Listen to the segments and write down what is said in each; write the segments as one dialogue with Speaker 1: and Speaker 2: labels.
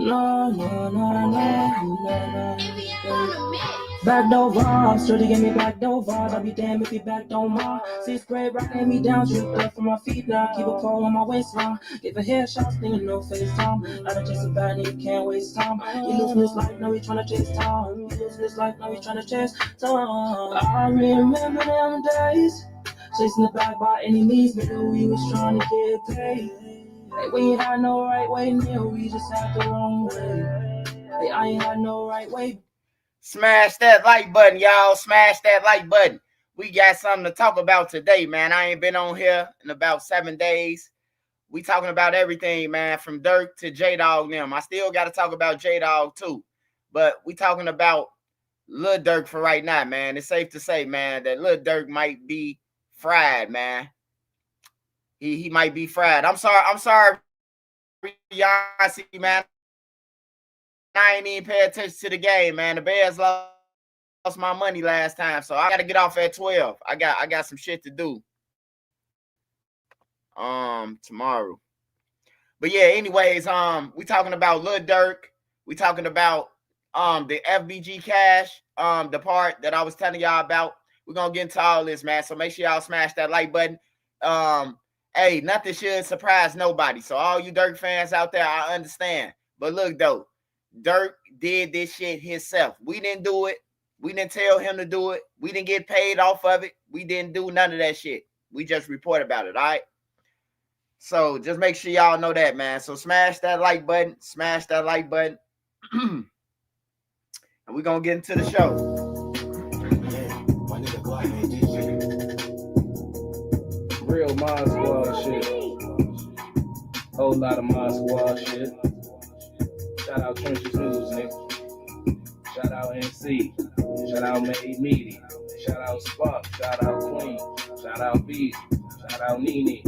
Speaker 1: No, no, no, no, no, no. Backdoor vibes, shorty gave me backdoor vibes. I'll be damned if he backed on my 6th grade, rocking me down, shoot up from my feet now. Keep a pole on my waistline. Give a headshot, stinging no FaceTime. Not just a bad nigga, can't waste time. He losing his life, now he tryna chase time. He losing his life, now he tryna chase time. I remember them days. Chasing the bag by any means, nigga, we was trying to get paid. Hey, we ain't had no right way, nigga, we just had the wrong way. Hey, I ain't had no right way.
Speaker 2: Smash that like button, y'all. Smash that like button. We got something to talk about today, man. I ain't been on here in about 7 days. We talking about everything, man, from Durk to J-Dog them. I still got to talk about J-Dog too. But we talking about Lil Durk for right now, man. It's safe to say, man, that Lil Durk might be fried, man. He might be fried. I'm sorry, y'all. See, man. I ain't even pay attention to the game, man. The Bears lost my money last time, so I gotta get off at 12. I got some shit to do. Tomorrow. But yeah, anyways, we talking about Lil Durk. We talking about the FBG cash, the part that I was telling y'all about. We're gonna get into all this, man. So make sure y'all smash that like button. Hey, nothing should surprise nobody. So all you Durk fans out there, I understand. But look though, Durk did this shit himself. We didn't do it. We didn't tell him to do it. We didn't get paid off of it. We didn't do none of that shit. We just report about it, all right? So just make sure y'all know that, man. So smash that like button. Smash that like button. And we're going to get into the show.
Speaker 3: Real Mod Squad shit. Whole lot of Mod Squad shit. Shout out Trenches News, nigga. Shout out NC. Shout out Made Media. Shout out Spock. Shout out Queen. Shout out B. Shout out Nene.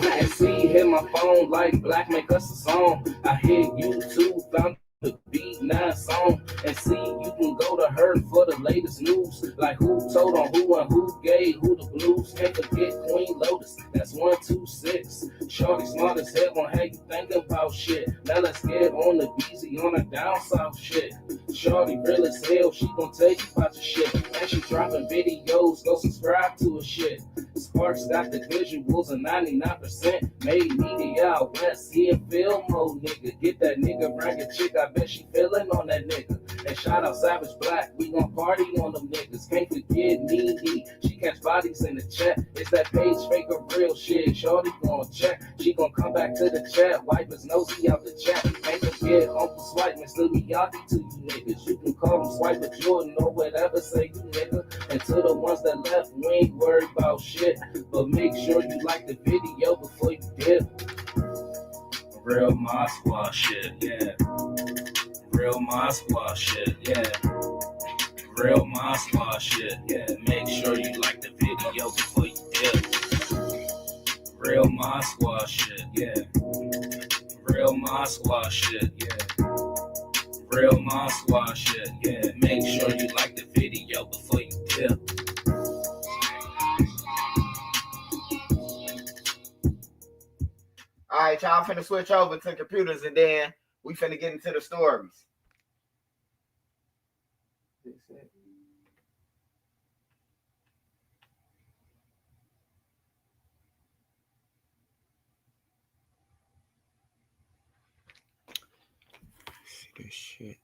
Speaker 3: I see hit my phone like Black make us a song. I hit YouTube, found the beat 9 song, and see you can go to her for the latest news, like who told on who and who gave who the blues. Can't forget Queen Lotus, that's 126. Shorty smart as hell, gon' have you thinking about shit. Now let's get on the BZ on the down south shit. Shorty real as hell, she gon' tell you about your shit, and she dropping videos, go subscribe to her shit. Sparks got the visuals and 99% made media out west. He in film mode, nigga. Get that nigga, bring a chick, I bet she feeling on that nigga. And shout out Savage Black, we gon' party on them niggas. Can't forget Nene, she catch bodies in the chat. It's that page fake or real shit. Shorty gon' check, she gon' come back to the chat. Wipe his nosy out the chat. Can't forget Uncle Swipe, Mr. Miyagi to you niggas. You can call him Swipe with Jordan or whatever, say you nigga. And to the ones that left, we ain't worried about shit. But make sure you like the video before you dip. Real Mod Squad shit, yeah. Real Mod Squad shit, yeah. Real Mod Squad shit, yeah. Make sure you like the video before you dip. Real Mod Squad shit, yeah. Real Mod Squad shit, yeah. Real Mod Squad shit, yeah. Make sure you like the video before you dip.
Speaker 2: All right, y'all finna switch over to computers and then we finna get into the stories. See this shit.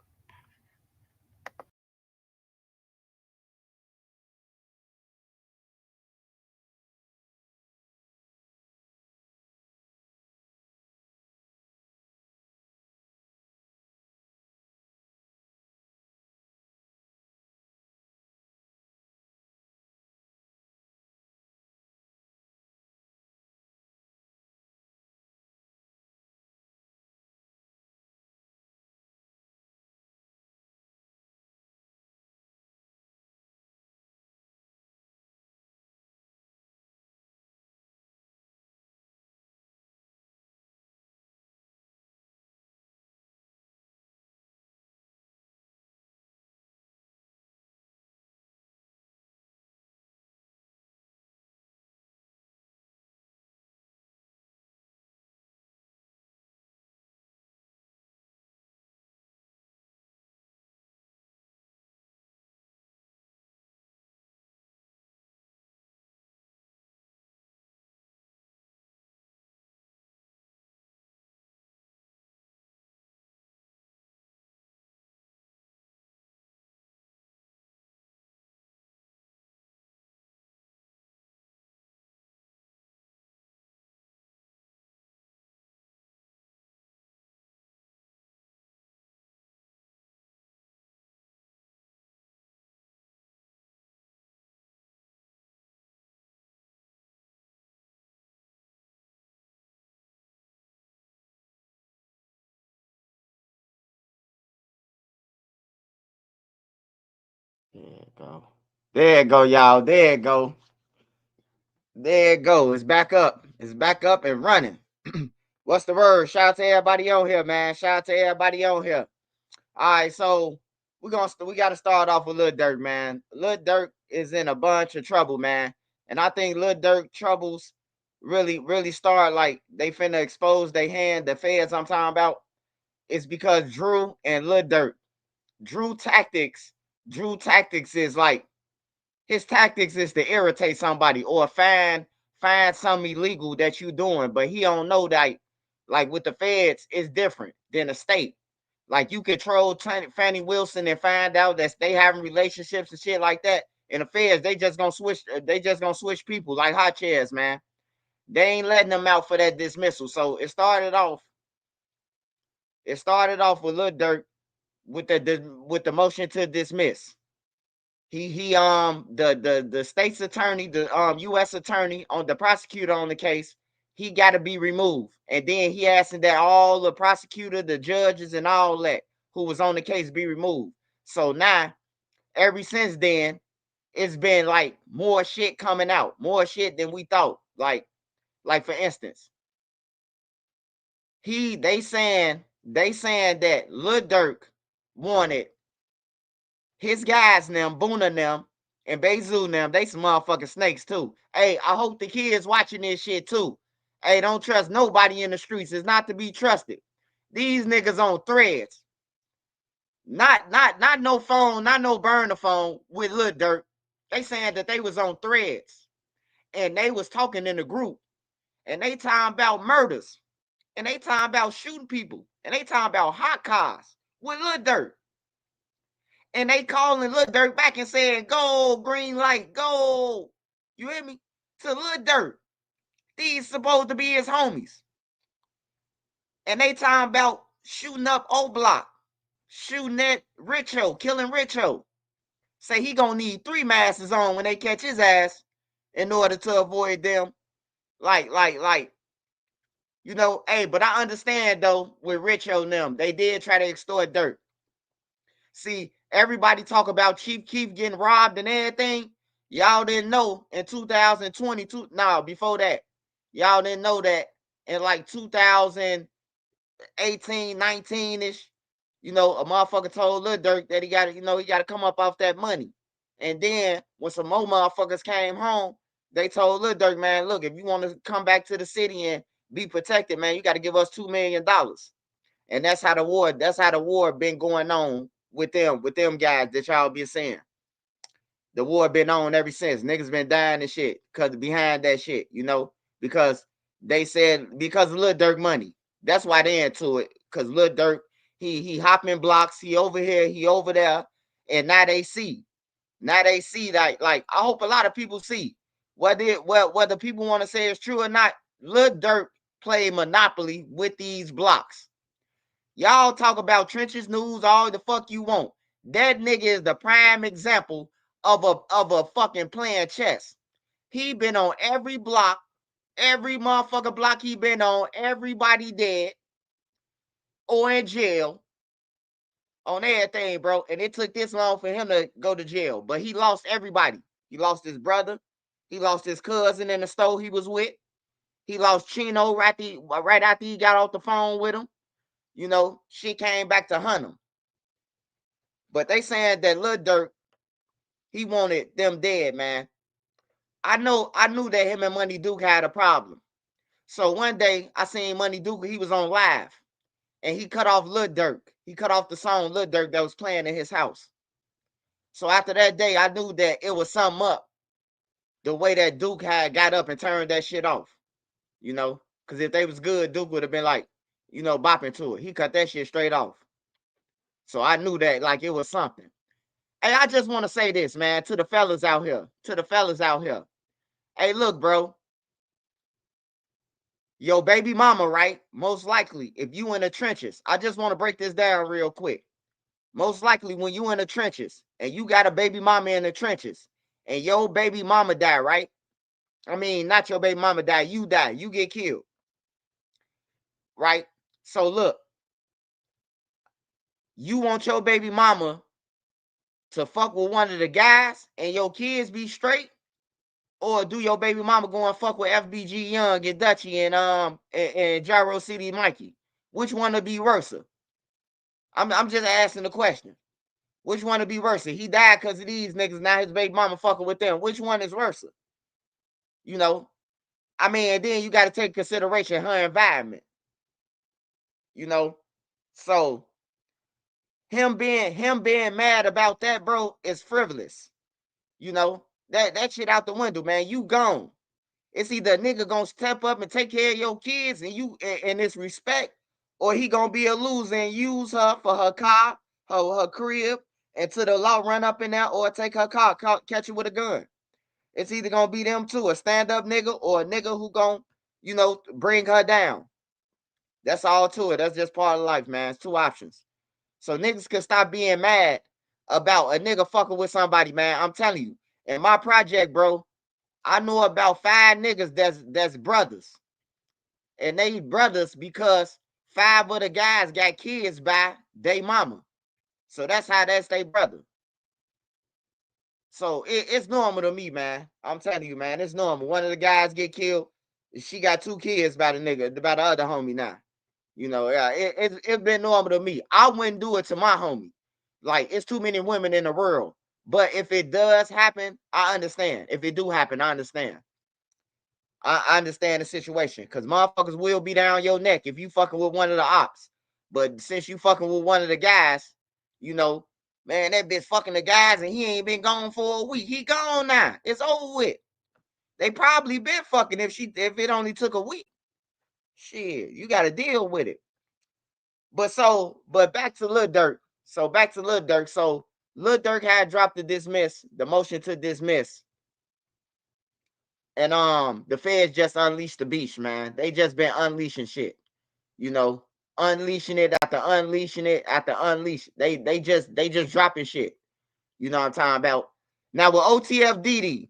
Speaker 2: it go. There it go, y'all. There it go. There it go. It's back up. It's back up and running. What's the word? Shout out to everybody on here, man. Shout out to everybody on here. All right, so we got to start off with Lil Durk, man. Lil Durk is in a bunch of trouble, man, and I think Lil Durk troubles really start like they finna expose their hand. The feds I'm talking about is because Drew and Lil Durk. Drew tactics is like his tactics is to irritate somebody or find something illegal that you doing, but he don't know that like with the feds it's different than the state. Like you control Fannie Wilson and find out that they having relationships and shit like that. In the feds, they just gonna switch. They just gonna switch people like hot chairs, man. They ain't letting them out for that dismissal. So it started off. It started off with Lil Durk with the motion to dismiss. The state's attorney, the U.S. attorney on the prosecutor on the case, he got to be removed, and then he asking that all the prosecutor, the judges, and all that who was on the case be removed. So now, ever since then, it's been like more shit coming out, more shit than we thought. Like for instance, they saying that Lil Durk wanted his guys them, Boona them, and Bezu them, they some motherfucking snakes too. Hey, I hope the kids watching this shit too. Hey, don't trust nobody in the streets. It's not to be trusted. These niggas on threads. Not no phone, not no burner phone with Lil Durk. They saying that they was on threads. And they was talking in a group. And they talking about murders. And they talking about shooting people. And they talking about hot cars with Lil Durk. And they calling Lil Durk back and saying, go, green light, go. You hear me? To Lil Durk. These supposed to be his homies. And they talking about shooting up Oblock, shooting at Richo, killing Richo. Say he gonna need 3 masks on when they catch his ass in order to avoid them. Like, you know, hey, but I understand though with Richo and them, they did try to extort Durk. See, everybody talk about Chief Keef getting robbed and everything. Y'all didn't know in 2022. No, before that, y'all didn't know that in like 2018, 19-ish, you know, a motherfucker told Lil Durk that he got to come up off that money. And then when some more motherfuckers came home, they told Lil Durk, man, look, if you want to come back to the city and be protected, man, you got to give us $2 million. And that's how the war been going on with them guys that y'all been saying. The war been on ever since. Niggas been dying and shit because behind that shit, you know, because they said because of Lil Durk money. That's why they into it. Because Lil Durk, he hopping blocks, he over here, he over there, and now they see. Now they see that, like, I hope a lot of people see whether people want to say it's true or not. Lil Durk played Monopoly with these blocks. Y'all talk about trenches news all the fuck you want. That nigga is the prime example of a fucking playing chess. He been on every block, every motherfucker block he been on, everybody dead or in jail on everything, bro. And it took this long for him to go to jail. But he lost everybody. He lost his brother. He lost his cousin in the store he was with. He lost Chino right after he got off the phone with him. You know, she came back to hunt him. But they saying that Lil Durk, he wanted them dead, man. I knew that him and Money Duke had a problem. So one day I seen Money Duke, he was on live, and he cut off Lil Durk. He cut off the song Lil Durk that was playing in his house. So after that day, I knew that it was something up. The way that Duke had got up and turned that shit off, you know, because if they was good, Duke would have been like, you know, bopping to it. He cut that shit straight off. So I knew that like it was something. Hey, I just want to say this, man, to the fellas out here. Hey, look, bro. Yo, baby mama, right? Most likely, if you in the trenches, I just want to break this down real quick. Most likely, when you in the trenches and you got a baby mama in the trenches and your baby mama die, right? I mean, not your baby mama die, you get killed, right? So look, you want your baby mama to fuck with one of the guys and your kids be straight, or do your baby mama go and fuck with FBG Young and Dutchy and Gyro City Mikey? Which one would be worse? I'm just asking the question. Which one would be worse? He died because of these niggas. Now his baby mama fucking with them. Which one is worse? You know, I mean, and then you got to take consideration her environment. You know, so him being mad about that, bro, is frivolous. You know, that shit out the window, man. You gone. It's either a nigga gonna step up and take care of your kids and you and it's respect, or he gonna be a loser and use her for her car, her crib, until the law run up in there, or take her car, catch you with a gun. It's either gonna be them two, a stand-up nigga or a nigga who gonna, bring her down. That's all to it. That's just part of life, man. It's two options. So niggas could stop being mad about a nigga fucking with somebody, man. I'm telling you. In my project, bro, I know about 5 niggas that's brothers. And they brothers because 5 of the guys got kids by they mama. So that's how that's they brother. So it's normal to me, man. I'm telling you, man, it's normal. One of the guys get killed. She got 2 kids by the nigga, by the other homie now. Yeah, it's been normal to me. I wouldn't do it to my homie. Like, it's too many women in the world. But if it does happen, I understand. If it do happen, I understand. I understand the situation. Because motherfuckers will be down your neck if you fucking with one of the ops. But since you fucking with one of the guys, man, that bitch fucking the guys and he ain't been gone for a week. He gone now. It's over with. They probably been fucking if it only took a week. Shit, you got to deal with it. But back to Lil Durk. So Lil Durk had dropped the motion to dismiss. And the feds just unleashed the beast, man. They just been unleashing shit. Unleashing it after unleashing it after unleashing. They just dropping shit. You know what I'm talking about? Now with OTF DD,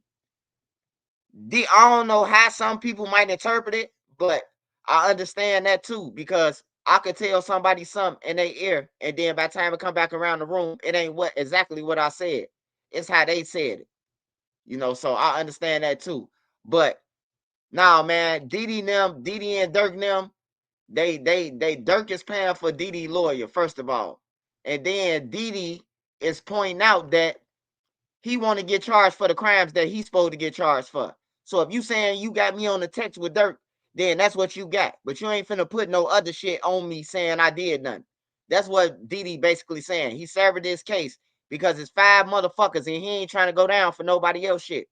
Speaker 2: I don't know how some people might interpret it, but I understand that too, because I could tell somebody something in their ear, and then by the time it come back around the room, it ain't exactly what I said. It's how they said it. So I understand that too. But nah, man, Diddy and Dirk them, they Dirk is paying for Diddy lawyer, first of all. And then Diddy is pointing out that he want to get charged for the crimes that he's supposed to get charged for. So if you saying you got me on the text with Dirk, then that's what you got. But you ain't finna put no other shit on me saying I did nothing. That's what Diddy basically saying. He served this case because it's 5 motherfuckers and he ain't trying to go down for nobody else shit.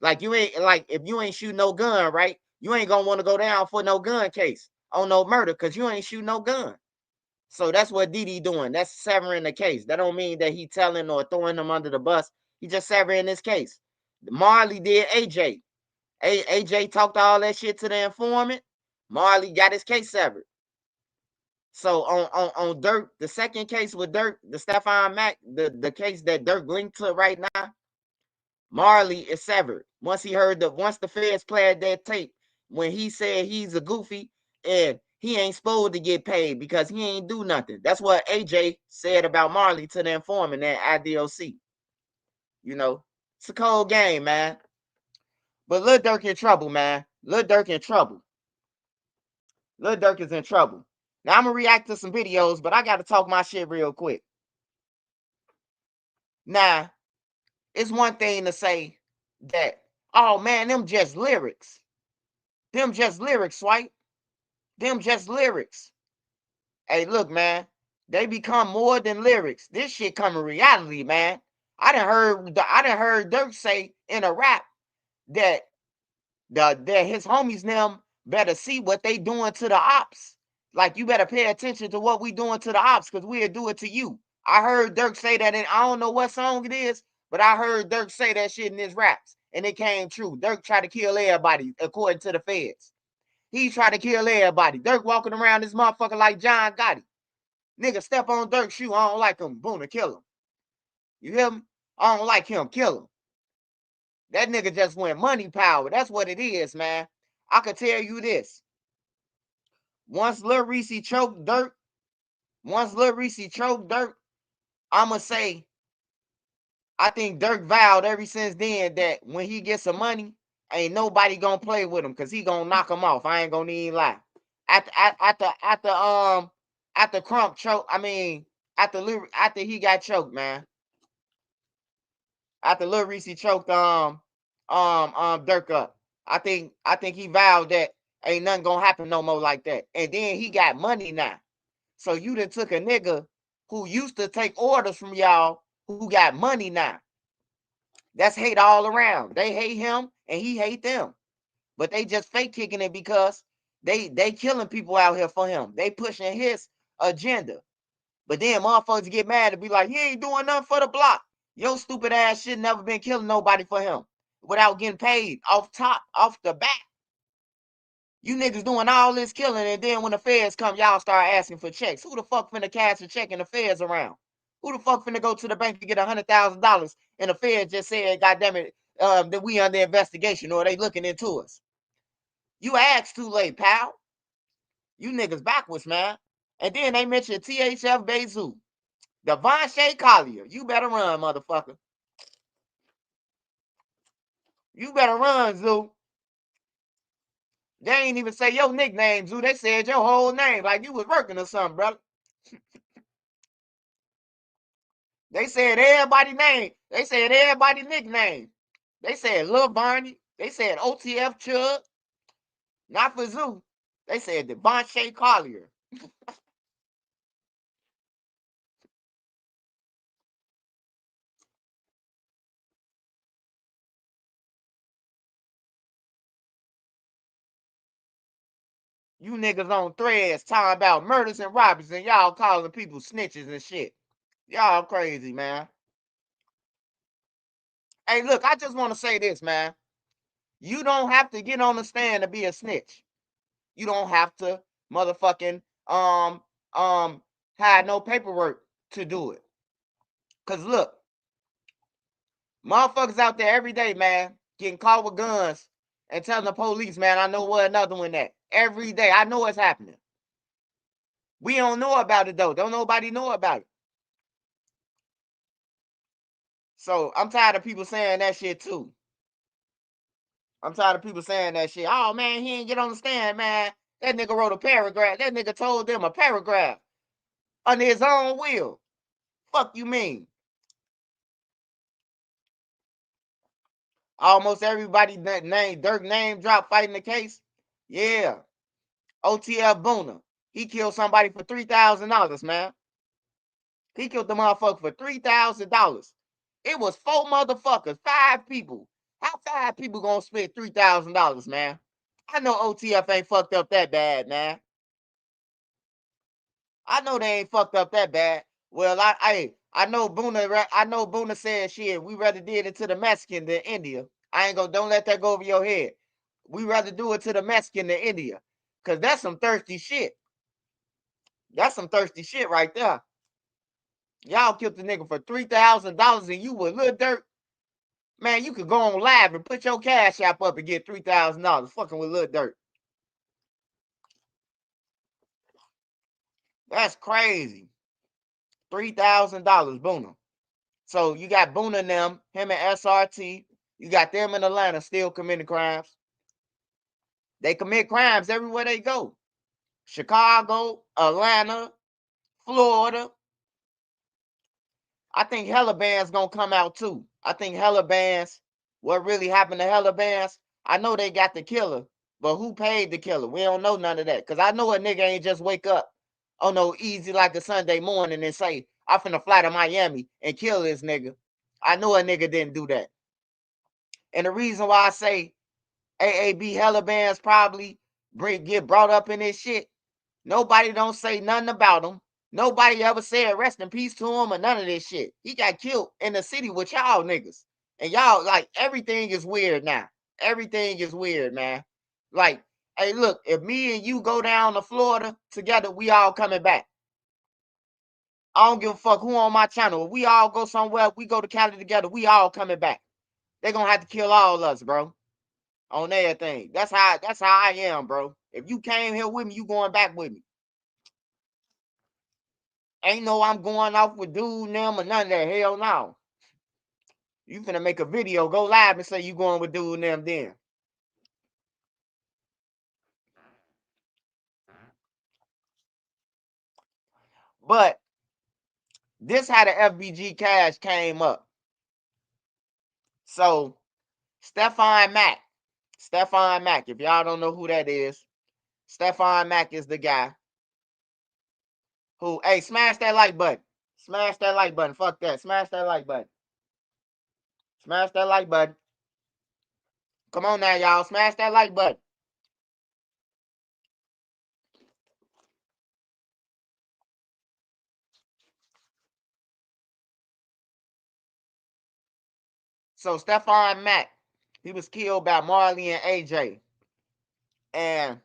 Speaker 2: Like, you ain't, like, if you ain't shooting no gun, right? You ain't gonna want to go down for no gun case on no murder because you ain't shooting no gun. So that's what Diddy doing. That's severing the case. That don't mean that he telling or throwing them under the bus. He just severing this case. Marley did AJ. AJ talked all that shit to the informant. Marley got his case severed. So on Dirk, the second case with Dirk, the Stephon Mack, the case that Dirk linked to right now, Marley is severed. Once the feds played that tape, when he said he's a goofy and he ain't supposed to get paid because he ain't do nothing. That's what AJ said about Marley to the informant at IDOC. It's a cold game, man. But Lil Durk in trouble, man. Lil Durk in trouble. Lil Durk is in trouble. Now I'm gonna react to some videos, but I gotta talk my shit real quick. Now, it's one thing to say that, oh man, them just lyrics. Them just lyrics, Swipe. Them just lyrics. Hey, look, man. They become more than lyrics. This shit come in reality, man. I done heard Dirk say in a rap that his homies them better see what they doing to the ops. Like, you better pay attention to what we doing to the ops, because we'll do it to you. I heard Dirk say that in, I don't know what song it is, but I heard Dirk say that shit in his raps, and it came true. Dirk tried to kill everybody, according to the feds. He tried to kill everybody. Dirk walking around this motherfucker like John Gotti. Nigga, step on Dirk's shoe. I don't like him. Boom, to kill him. You hear me? I don't like him. Kill him. That nigga just went money power. That's what it is, man. I can tell you this. Once Lil Reese choked Dirk, I'ma say I think Durk vowed ever since then that when he gets some money, ain't nobody gonna play with him because he gonna knock him off. I ain't gonna even lie. After Crump choke, I mean after he got choked, man. After Lil Reese choked Durk up. I think he vowed that ain't nothing gonna happen no more like that. And then he got money now. So you done took a nigga who used to take orders from y'all who got money now. That's hate all around. They hate him and he hate them. But they just fake kicking it because they killing people out here for him. They pushing his agenda. But then motherfuckers get mad and be like, he ain't doing nothing for the block. Your stupid ass shit never been killing nobody for him without getting paid off the bat. You niggas doing all this killing, and then when the feds come, y'all start asking for checks. Who the fuck finna cash a check and the feds around? Who the fuck finna go to the bank to get $100,000 and the feds just said, God damn it, that we under investigation or they looking into us? You asked too late, pal. You niggas backwards, man. And then they mentioned THF Bezu. Devontae Collier. You better run, motherfucker. You better run, Zoo. They ain't even say your nickname, Zoo. They said your whole name like you was working or something, brother. They said everybody's name. They said everybody's nickname. They said Lil Barney. They said OTF Chug. Not for Zoo. They said Devontae Collier. You niggas on threads talking about murders and robberies and y'all calling people snitches and shit. Y'all crazy, man. Hey, look, I just want to say this, man. You don't have to get on the stand to be a snitch. You don't have to motherfucking have no paperwork to do it. Cause look, motherfuckers out there every day, man, getting caught with guns and telling the police, man, I know what another one at. Every day. I know it's happening. We don't know about it though. Don't nobody know about it. So I'm tired of people saying that shit too. I'm tired of people saying that shit. Oh man, he ain't get on the stand, man. That nigga wrote a paragraph. That nigga told them a paragraph under his own will. Fuck you mean? Almost everybody that name Durk name drop fighting the case. Yeah. OTF Boona. He killed somebody for $3,000, man. He killed the motherfucker for $3,000. It was 4 motherfuckers, 5 people. How 5 people gonna spend $3,000, man? I know OTF ain't fucked up that bad, man. I know they ain't fucked up that bad. Well, I know Boona said shit. We rather did it to the Mexican than India. I ain't gonna don't let that go over your head. We rather do it to the Mexican than India. Cause that's some thirsty shit. That's some thirsty shit right there. Y'all killed the nigga for $3,000 and you with Lil Durk. Man, you could go on live and put your cash app up and get $3,000 fucking with Lil Durk. That's crazy. $3,000, Boona. So you got Boona and them, him and SRT. You got them in Atlanta still committing crimes. They commit crimes everywhere they go. Chicago, Atlanta, Florida. I think Hella Band's gonna come out too. I think Hella Band's, what really happened to Hella Band's, I know they got the killer, but who paid the killer? We don't know none of that. Cause I know a nigga ain't just wake up on no easy like a Sunday morning and say, I'm finna fly to Miami and kill this nigga. I know a nigga didn't do that. And the reason why I say AAB Hella Bands probably get brought up in this shit, nobody don't say nothing about him. Nobody ever said rest in peace to him or none of this shit. He got killed in the city with y'all niggas. And y'all, like, everything is weird now. Everything is weird, man. Like, hey, look, if me and you go down to Florida together, we all coming back. I don't give a fuck who on my channel. If we all go somewhere, we go to Cali together, we all coming back. They're gonna have to kill all of us, bro. On everything. That's how I am, bro. If you came here with me, you going back with me. Ain't no I'm going off with dude them or none of that. Hell no. You finna make a video, go live and say you going with dude and them then. But this how the FBG cash came up. So Stephon Mack, if y'all don't know who that is, Stephon Mack is the guy who, hey, smash that like button. Smash that like button. Fuck that. Smash that like button. Smash that like button. Come on now, y'all. Smash that like button. So Stephon Mack, he was killed by Marley and AJ. And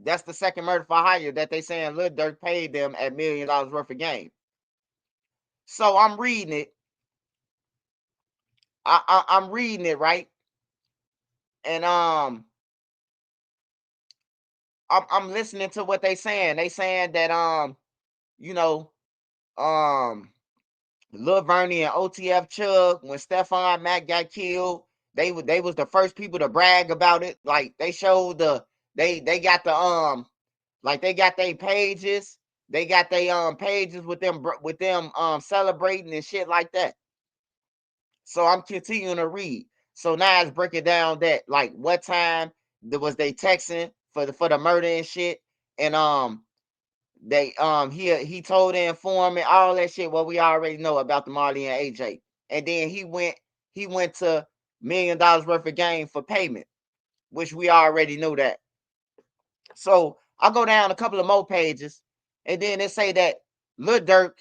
Speaker 2: that's the second murder for hire that they saying Lil Durk paid them at $1 million worth of game. So I'm reading it. I'm reading it, right? And I'm listening to what they saying. They saying that you know, Lil Vernie and OTF Chug, when Stephon Mack got killed, they was the first people to brag about it. Like they showed they got the like they got their pages. They got their pages with them celebrating and shit like that. So I'm continuing to read. So now it's breaking down that like what time was they texting for the murder and shit. And they he told the informant all that shit what we already know about the Marley and AJ. And then he went to $1 million worth of game for payment, which we already knew that. So I'll go down a couple of more pages, and then they say that Lil Durk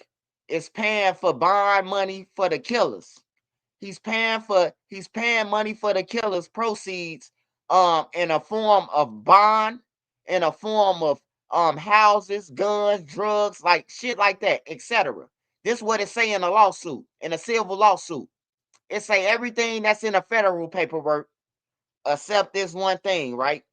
Speaker 2: is paying for bond money for the killers. He's paying money for the killers' proceeds in a form of bond, in a form of houses, guns, drugs, like shit like that, etc. This is what it say in a lawsuit, in a civil lawsuit. It say everything that's in a federal paperwork except this one thing, right?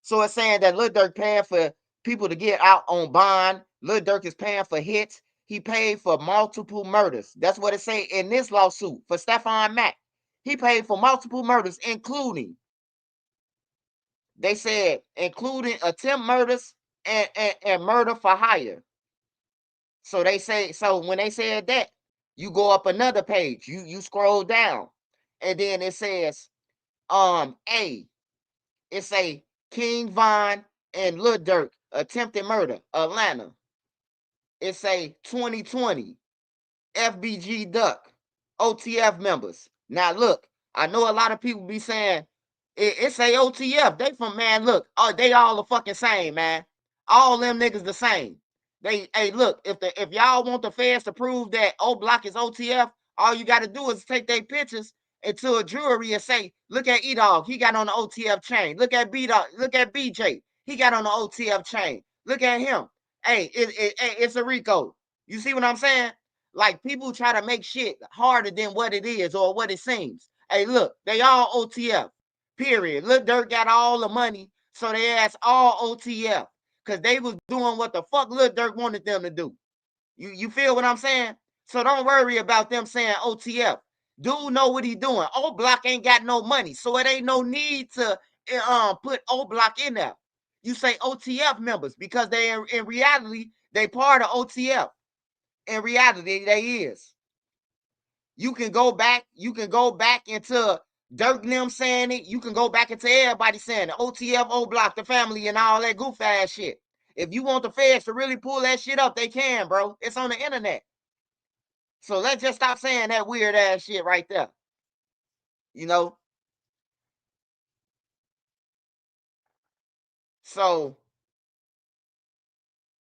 Speaker 2: So it's saying that Lil Durk paying for people to get out on bond. Lil Durk is paying for hits. He paid for multiple murders. That's what it say in this lawsuit for Stephon Mack. He paid for multiple murders, including, they said, including attempt murders and murder for hire. So they say, so when they said that, you go up another page, you scroll down, and then it says, it say King Von and Lil Durk attempted murder, Atlanta. It say 2020 FBG Duck, OTF members. Now look, I know a lot of people be saying it say OTF. They from, man, look, they all the fucking same, man. All them niggas the same. Hey, look, if y'all want the feds to prove that Oblock is OTF, all you got to do is take their pictures into a jury and say, look at E-Dog, he got on the OTF chain. Look at B-Dog, look at BJ, he got on the OTF chain. Look at him. Hey, it's a Rico. You see what I'm saying? Like, people try to make shit harder than what it is or what it seems. Hey, look, they all OTF. Period. Lil Durk got all the money, so they asked all OTF because they was doing what the fuck Lil Durk wanted them to do. You feel what I'm saying? So don't worry about them saying OTF. Dude know what he doing. Oblock ain't got no money, so it ain't no need to put Oblock in there. You say OTF members because they in reality they part of OTF. In reality, they is. You can go back into Dirk and them saying it. You can go back into everybody saying it. OTF, Oblock, the family, and all that goof ass shit. If you want the feds to really pull that shit up, they can, bro. It's on the internet. So let's just stop saying that weird ass shit right there. You know? So,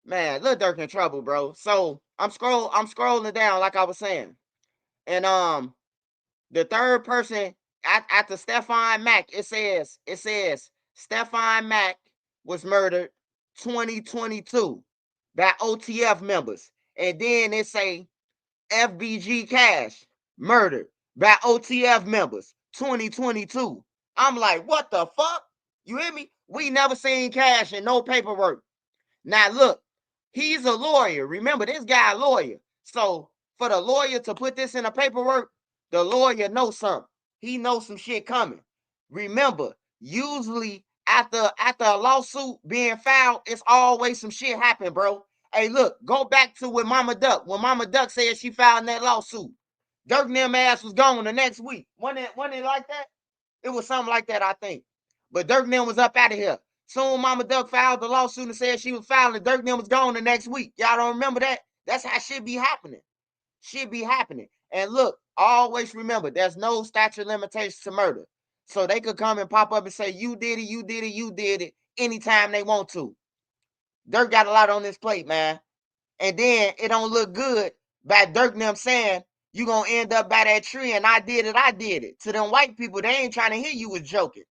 Speaker 2: man, Lil Durk in trouble, bro. So I'm scrolling down like I was saying. And the third person after Stephon Mack, it says Stephon Mack was murdered 2022 by OTF members. And then it say FBG Cash murdered by OTF members 2022. I'm like, what the fuck? You hear me? We never seen Cash in no paperwork. Now look, he's a lawyer. Remember, this guy a lawyer. So for the lawyer to put this in the paperwork, the lawyer knows something. He knows some shit coming. Remember, usually after a lawsuit being filed, it's always some shit happen, bro. Hey, look, go back to with Mama Duck. When Mama Duck said she filed that lawsuit, Durk and them ass was gone the next week. Wasn't it like that? It was something like that, I think. But Durk and them was up out of here. Soon Mama Duck filed the lawsuit and said she was filing. Durk and them was gone the next week. Y'all don't remember that? That's how shit be happening. Shit be happening. And look, always remember, there's no statute of limitations to murder. So they could come and pop up and say, you did it, you did it, you did it, anytime they want to. Durk got a lot on this plate, man. And then it don't look good by Durk and them saying, you gonna end up by that tree and I did it. To them white people, they ain't trying to hear you was joking.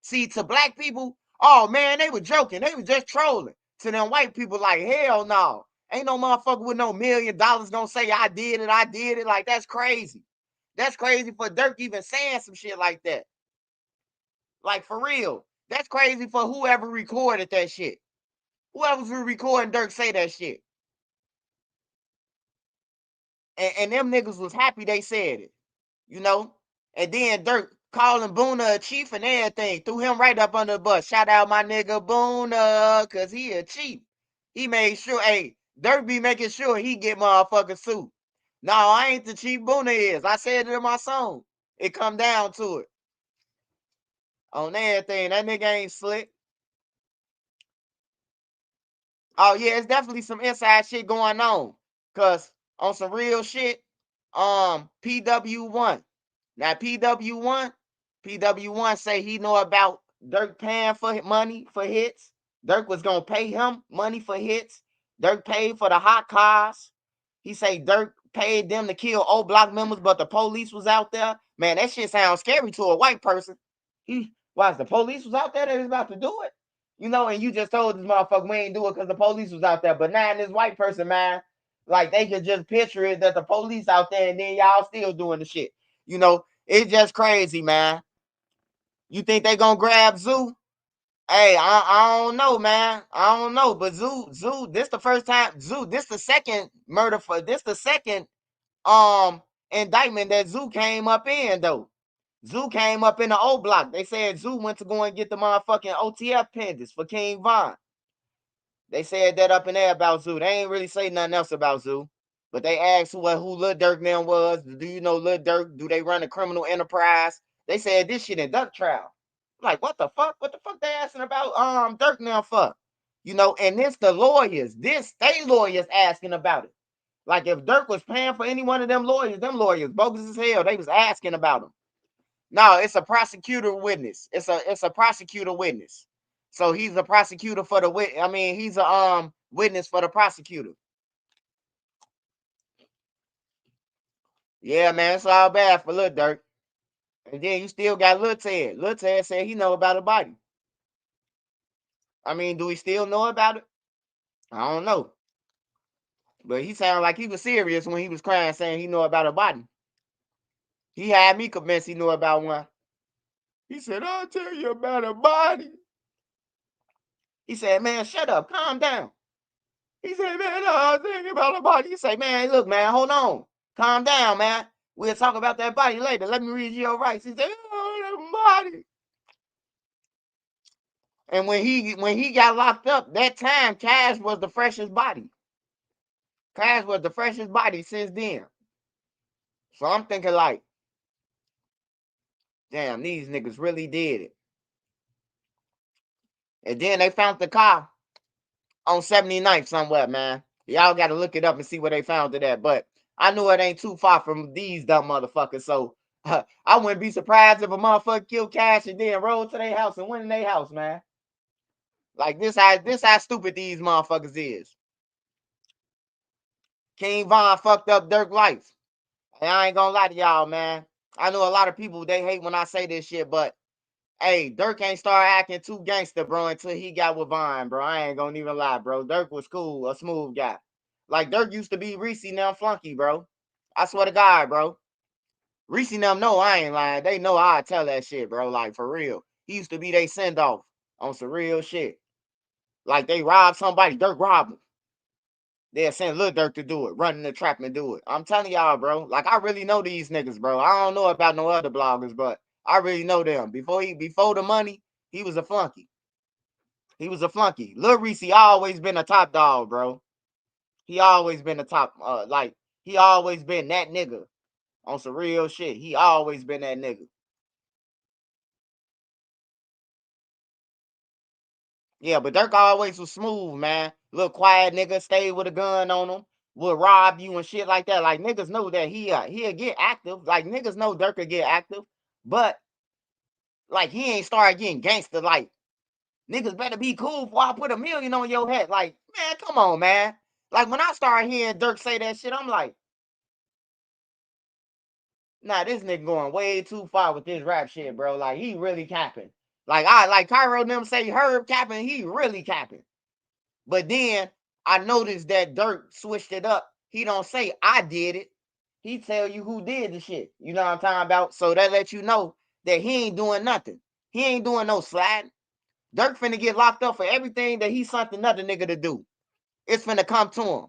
Speaker 2: See, to black people, oh man, they were joking. They were just trolling. To them white people, like, hell no. Ain't no motherfucker with no $1 million gonna say I did it. Like, that's crazy. That's crazy for Durk even saying some shit like that. Like, for real. That's crazy for whoever recorded that shit. Whoever's recording Durk say that shit. And them niggas was happy they said it. You know? And then Durk calling Boona a chief and everything. Threw him right up under the bus. Shout out my nigga Boona, cause he a chief. He made sure, hey, Durk be making sure he get motherfucking suit. No, I ain't the chief, Boona is. I said it in my song. It come down to it. On everything, that nigga ain't slick. Oh yeah, it's definitely some inside shit going on. Cause on some real shit, PW1. Now PW1 say he know about Durk paying for money for hits. Durk was gonna pay him money for hits. Durk paid for the hot cars. He say Durk paid them to kill Oblock members, but the police was out there. Man, that shit sounds scary to a white person. Why the police was out there? They was about to do it. You know, and you just told this motherfucker we ain't do it because the police was out there. But now in this white person, man, like they could just picture it that the police out there and then y'all still doing the shit. You know, it's just crazy, man. You think they gonna grab Zoo? Hey, I don't know, man. I don't know. But Zoo, this the first time. Zoo, this the second murder for this the second indictment that Zoo came up in though. Zoo came up in the Oblock. They said Zoo went to go and get the motherfucking OTF pendants for King Von. They said that up in there about Zoo. They ain't really say nothing else about Zoo. But they asked who Lil Durk now was. Do you know Lil Durk? Do they run a criminal enterprise? They said this shit in Durk trial. Like, what the fuck? What the fuck they asking about Durk now for? You know, and this the lawyers. This they lawyers asking about it. Like if Durk was paying for any one of them lawyers bogus as hell. They was asking about him. No, it's a prosecutor witness. It's a prosecutor witness. So he's a prosecutor for the witness. I mean, he's a witness for the prosecutor. Yeah, man, it's all bad for Lil Durk. And then you still got Lil Ted. Lil Ted said he know about a body. I mean, do we still know about it? I don't know. But he sounded like he was serious when he was crying, saying he know about a body. He had me convinced he knew about one. He said, I'll tell you about a body. He said, man, shut up, calm down. He said, man, I'll tell you about a body. He said, man, look, man, hold on. Calm down, man. We'll talk about that body later. Let me read you your rights. He said, oh, that body. And when he got locked up, that time Cash was the freshest body. Cash was the freshest body since then. So I'm thinking like, damn, these niggas really did it. And then they found the car on 79th somewhere, man. Y'all got to look it up and see where they found it at. But I know it ain't too far from these dumb motherfuckers. So I wouldn't be surprised if a motherfucker killed Cash and then rolled to their house and went in their house, man. Like this how stupid these motherfuckers is. King Von fucked up Durk life. And I ain't gonna lie to y'all, man. I know a lot of people, they hate when I say this shit, but hey, Durk ain't start acting too gangster, bro, until he got with Vine, bro. I ain't gonna even lie, bro. Durk was cool, a smooth guy. Like Durk used to be Reese now flunky, bro. I swear to God, bro. Reese them know I ain't lying. They know I tell that shit, bro. Like for real. He used to be they send off on some real shit. Like they robbed somebody, Durk robbed him. They'll send Lil Durk to do it, running the trap and do it. I'm telling y'all, bro. Like, I really know these niggas, bro. I don't know about no other bloggers, but I really know them. Before the money, he was a flunky. He was a flunky. Lil Reese always been a top dog, bro. He always been a top, he always been that nigga on some real shit. He always been that nigga. Yeah, but Durk always was smooth, man. Little quiet nigga, stayed with a gun on him, would rob you and shit like that. Like, niggas know that he'll get active. Like, niggas know Durk will get active, but like, he ain't started getting gangster. Like, niggas better be cool before I put $1 million on your head. Like, man, come on, man. Like, when I started hearing Durk say that shit, I'm like, nah, this nigga going way too far with this rap shit, bro. Like, he really capping. Like Cairo and them say Herb capping, he really capping. But then I noticed that Durk switched it up. He don't say I did it. He tell you who did the shit. You know what I'm talking about? So that lets you know that he ain't doing nothing. He ain't doing no sliding. Durk finna get locked up for everything that he sent another nigga to do. It's finna come to him.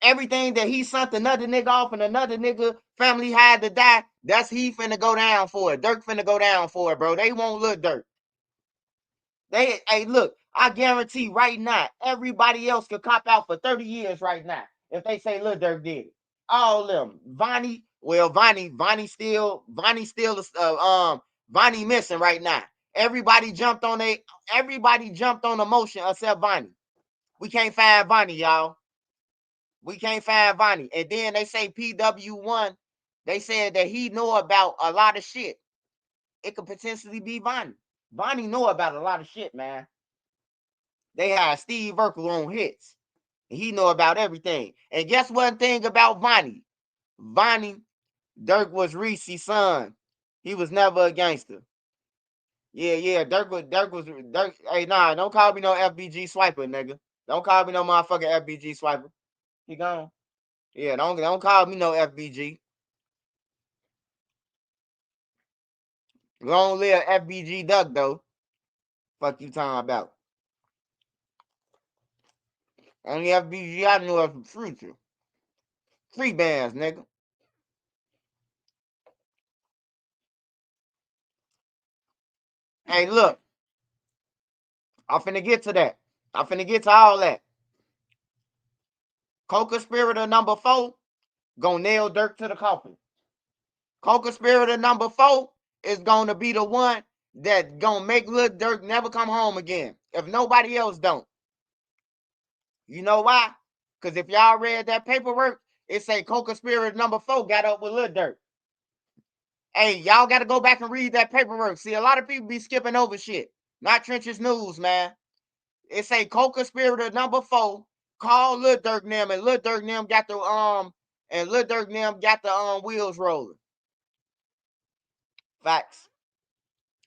Speaker 2: Everything that he sent another nigga off and another nigga family had to die, that's he finna go down for it. Durk finna go down for it, bro. They won't look Durk. Hey, look, I guarantee right now, everybody else could cop out for 30 years right now if they say Lil Durk did it. All of them. Vonnie still Vonnie missing right now. Everybody jumped on the motion except Vonnie. We can't find Vonnie, y'all. We can't find Vonnie. And then they say PW1, they said that he know about a lot of shit. It could potentially be Vonnie. Vonnie know about a lot of shit, man. They had Steve Urkel on hits. And he know about everything. And guess one thing about Vonnie? Vonnie, Durk was Reese's son. He was never a gangster. Yeah. Durk. Hey, nah, don't call me no FBG swiper, nigga. Don't call me no motherfucking FBG swiper. He gone. Yeah, don't call me no FBG. Long live FBG Duck though. Fuck you talking about. Only FBG I knew of from Future. Free bands, nigga. Hey, look. I'm finna get to that. I'm finna get to all that. Co-conspirator number 4 gonna nail Durk to the coffin. Co-conspirator number 4 is gonna be the one that gonna make Lil Durk never come home again. If nobody else don't. You know why? Because if y'all read that paperwork, it say co-conspirator number 4 got up with Lil Durk. Hey, y'all got to go back and read that paperwork. See, a lot of people be skipping over shit. Not Trenches News, man. It say co-conspirator number 4 called Lil Durk them, and Lil Durk them got the wheels rolling. Facts.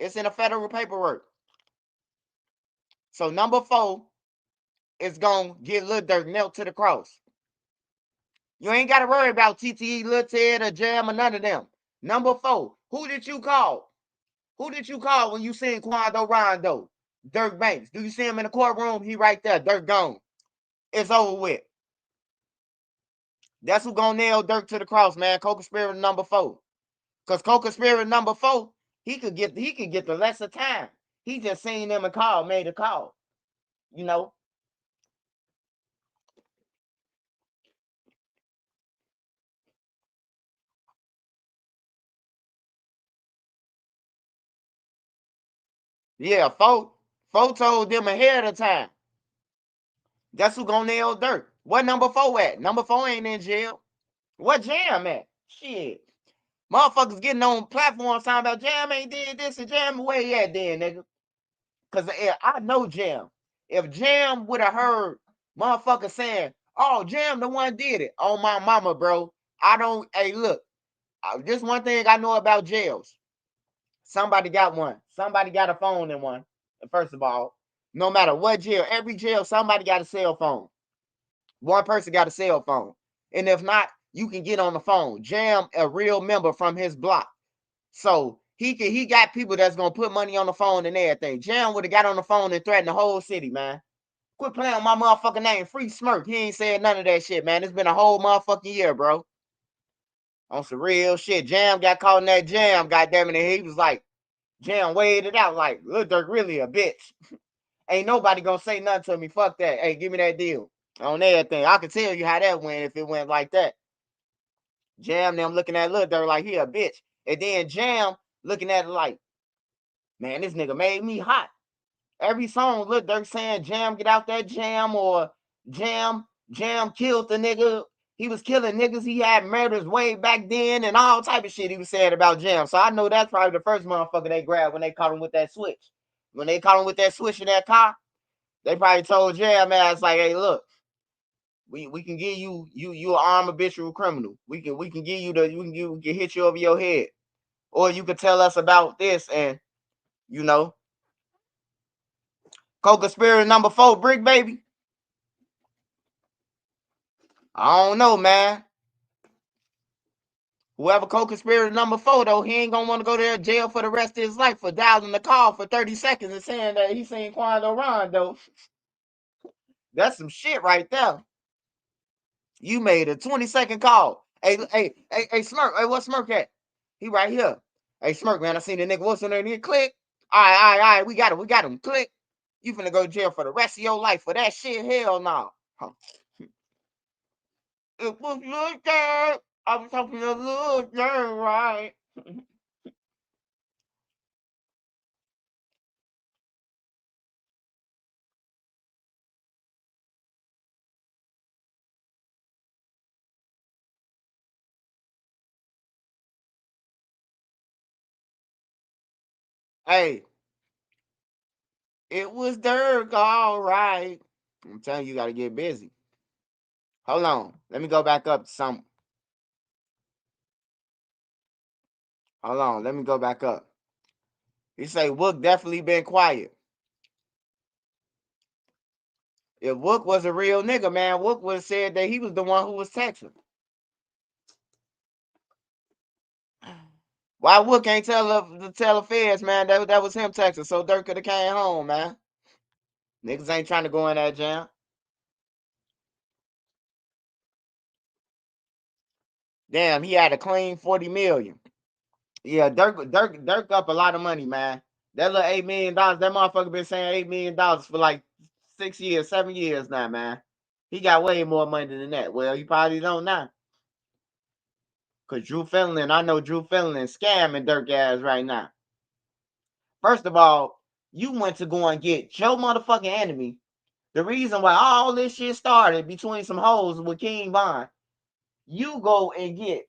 Speaker 2: It's in the federal paperwork. So number 4 is gonna get Lil Durk nailed to the cross. You ain't got to worry about TTE, Lil Ted, or Jam, or none of them. Number 4, who did you call? Who did you call when you seen Quando Rondo? Dirk Banks. Do you see him in the courtroom? He right there. Dirk gone. It's over with. That's who gonna nail Dirk to the cross, man. Co-conspirator number 4. Cause co-conspirator number 4, he could get the lesser time. He just seen them and made a call. You know. Yeah, 4 told them ahead of time. That's who gonna nail Dirk. What number 4 at? Number 4 ain't in jail. What Jam at? Shit. Motherfuckers getting on platforms talking about Jam ain't did this and Jam where he at then, nigga. Cause I know Jam. If Jam would have heard motherfuckers saying, "Oh, Jam the one did it," on my mama, bro. I don't. Hey, look. Just one thing I know about jails. Somebody got one. Somebody got a phone in one. First of all, no matter what jail, every jail, somebody got a cell phone. One person got a cell phone, and if not, you can get on the phone. Jam a real member from his block. So he got people that's gonna put money on the phone and everything. Jam would have got on the phone and threatened the whole city, man. Quit playing with my motherfucking name. Free Smirk. He ain't said none of that shit, man. It's been a whole motherfucking year, bro. On some real shit. Jam got caught in that jam, goddamn it. And he was like, Jam weighed it out like, Lil Durk really a bitch. Ain't nobody gonna say nothing to me. Fuck that. Hey, give me that deal. On everything. I can tell you how that went if it went like that. Jam them looking at Lil Durk like he a bitch. And then Jam looking at it like, man, this nigga made me hot. Every song Lil Durk saying Jam get out that jam or Jam killed the nigga. He was killing niggas. He had murders way back then and all type of shit he was saying about Jam. So I know that's probably the first motherfucker they grabbed when they caught him with that switch. When they caught him with that switch in that car, they probably told Jam ass like, hey, look, we can give you an armed habitual criminal. We can give you we can hit you over your head. Or you could tell us about this and you know. Co-conspirator number 4, Brick Baby. I don't know, man. Whoever co-conspirator number 4, though, he ain't gonna want to go to jail for the rest of his life for dialing the call for 30 seconds and saying that he seen Quando Ron, though. That's some shit right there. You made a 20-second call. Hey, Smirk. Hey, what's Smirk at? He right here. Hey, Smirk, man, I seen the nigga. What's on there? Click. All right. We got him. Click. You finna go to jail for the rest of your life for that shit? Hell no. Huh. It was Lil Durk. I was talking to Lil Durk, right? Hey, it was Durk, all right. I'm telling you, you gotta get busy. Hold on. Let me go back up to some. Hold on. Let me go back up. He say Wook definitely been quiet. If Wook was a real nigga, man, Wook would have said that he was the one who was texting. Why Wook ain't tell the feds, man, that was him texting, so Durk could have came home, man. Niggas ain't trying to go in that jam. Damn, he had a clean 40 million. Yeah, Durk up a lot of money, man. That little $8 million, that motherfucker been saying $8 million for like 6 years, 7 years now, man. He got way more money than that. Well, he probably don't now. Cause I know Drew Fenlon scamming Durk ass right now. First of all, you went to go and get your motherfucking enemy. The reason why all this shit started between some hoes with King Von. You go and get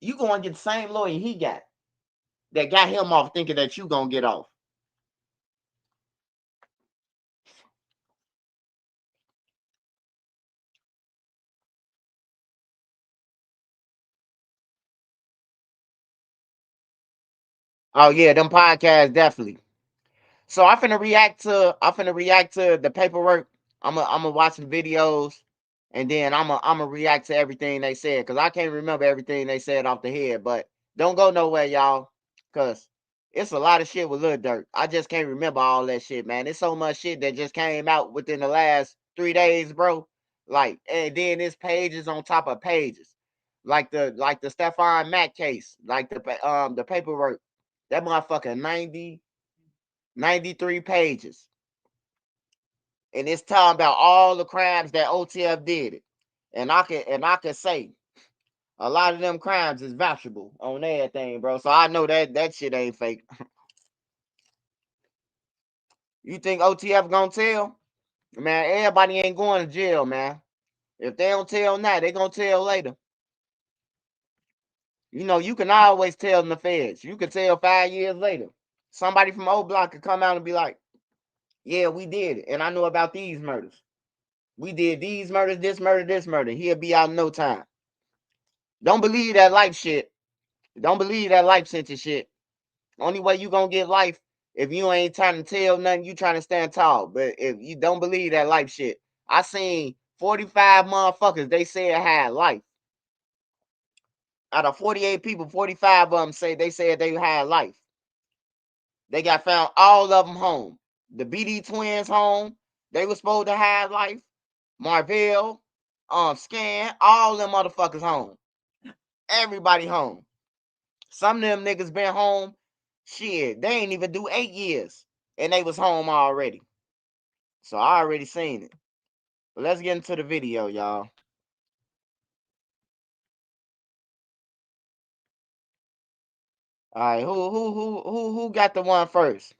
Speaker 2: the same lawyer he got that got him off thinking that you gonna get off. Oh yeah, them podcasts definitely. So I'm finna react to the paperwork. I'm gonna watch some videos and then I'm gonna react to everything they said because I can't remember everything they said off the head. But don't go nowhere, y'all, because it's a lot of shit with Lil Durk. I just can't remember all that shit, man. It's so much shit that just came out within the last 3 days, bro. Like, and then it's pages on top of pages, like the Stephon Mack case, like the paperwork. That motherfucker 93 pages. And it's talking about all the crimes that OTF did it. And I can say a lot of them crimes is vouchable on everything, bro. So I know that shit ain't fake. You think OTF gonna tell? Man, everybody ain't going to jail, man. If they don't tell now, they gonna tell later. You know, you can always tell in the feds. You can tell 5 years later. Somebody from Oblock could come out and be like, yeah, we did it. And I know about these murders. We did these murders, this murder, this murder. He'll be out in no time. Don't believe that life shit. Don't believe that life sentence shit. Only way you gonna get life if you ain't trying to tell nothing, you trying to stand tall. But if you don't believe that life shit, I seen 45 motherfuckers they said had life. Out of 48 people, 45 of them said they had life. They got found all of them home. The BD twins home, They was supposed to have Life, Marvell, Scan, all them motherfuckers home. Everybody home. Some of them niggas been home. Shit, they ain't even do 8 years. And they was home already. So I already seen it. But let's get into the video, y'all. All right, who got the one first?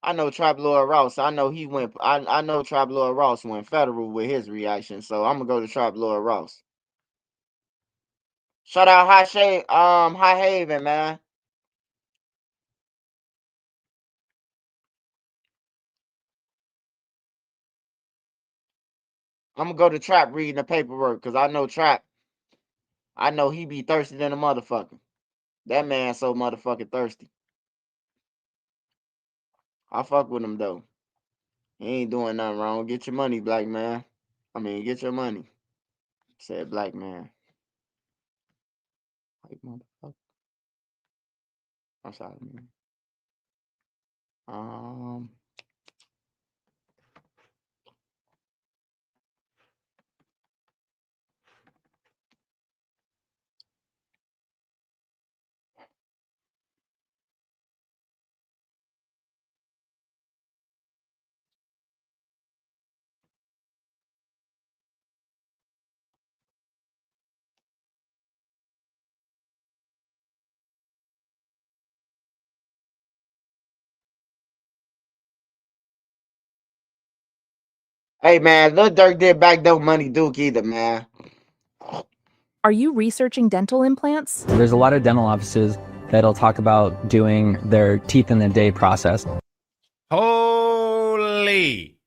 Speaker 2: I know Trap Lord Ross. I know he went. I know Trap Lord Ross went federal with his reaction. So I'm gonna go to Trap Lord Ross. Shout out High Haven, man. I'm gonna go to Trap reading the paperwork because I know Trap. I know he be thirsty than a motherfucker. That man so motherfucking thirsty. I fuck with him though. He ain't doing nothing wrong. Get your money, black man. I mean, get your money. Said black man. Like motherfucker. I'm sorry, man. Hey man, Lil Durk did backdoor money Duke either, man.
Speaker 4: Are you researching dental implants?
Speaker 5: There's a lot of dental offices that'll talk about doing their teeth in the day process.
Speaker 6: Holy.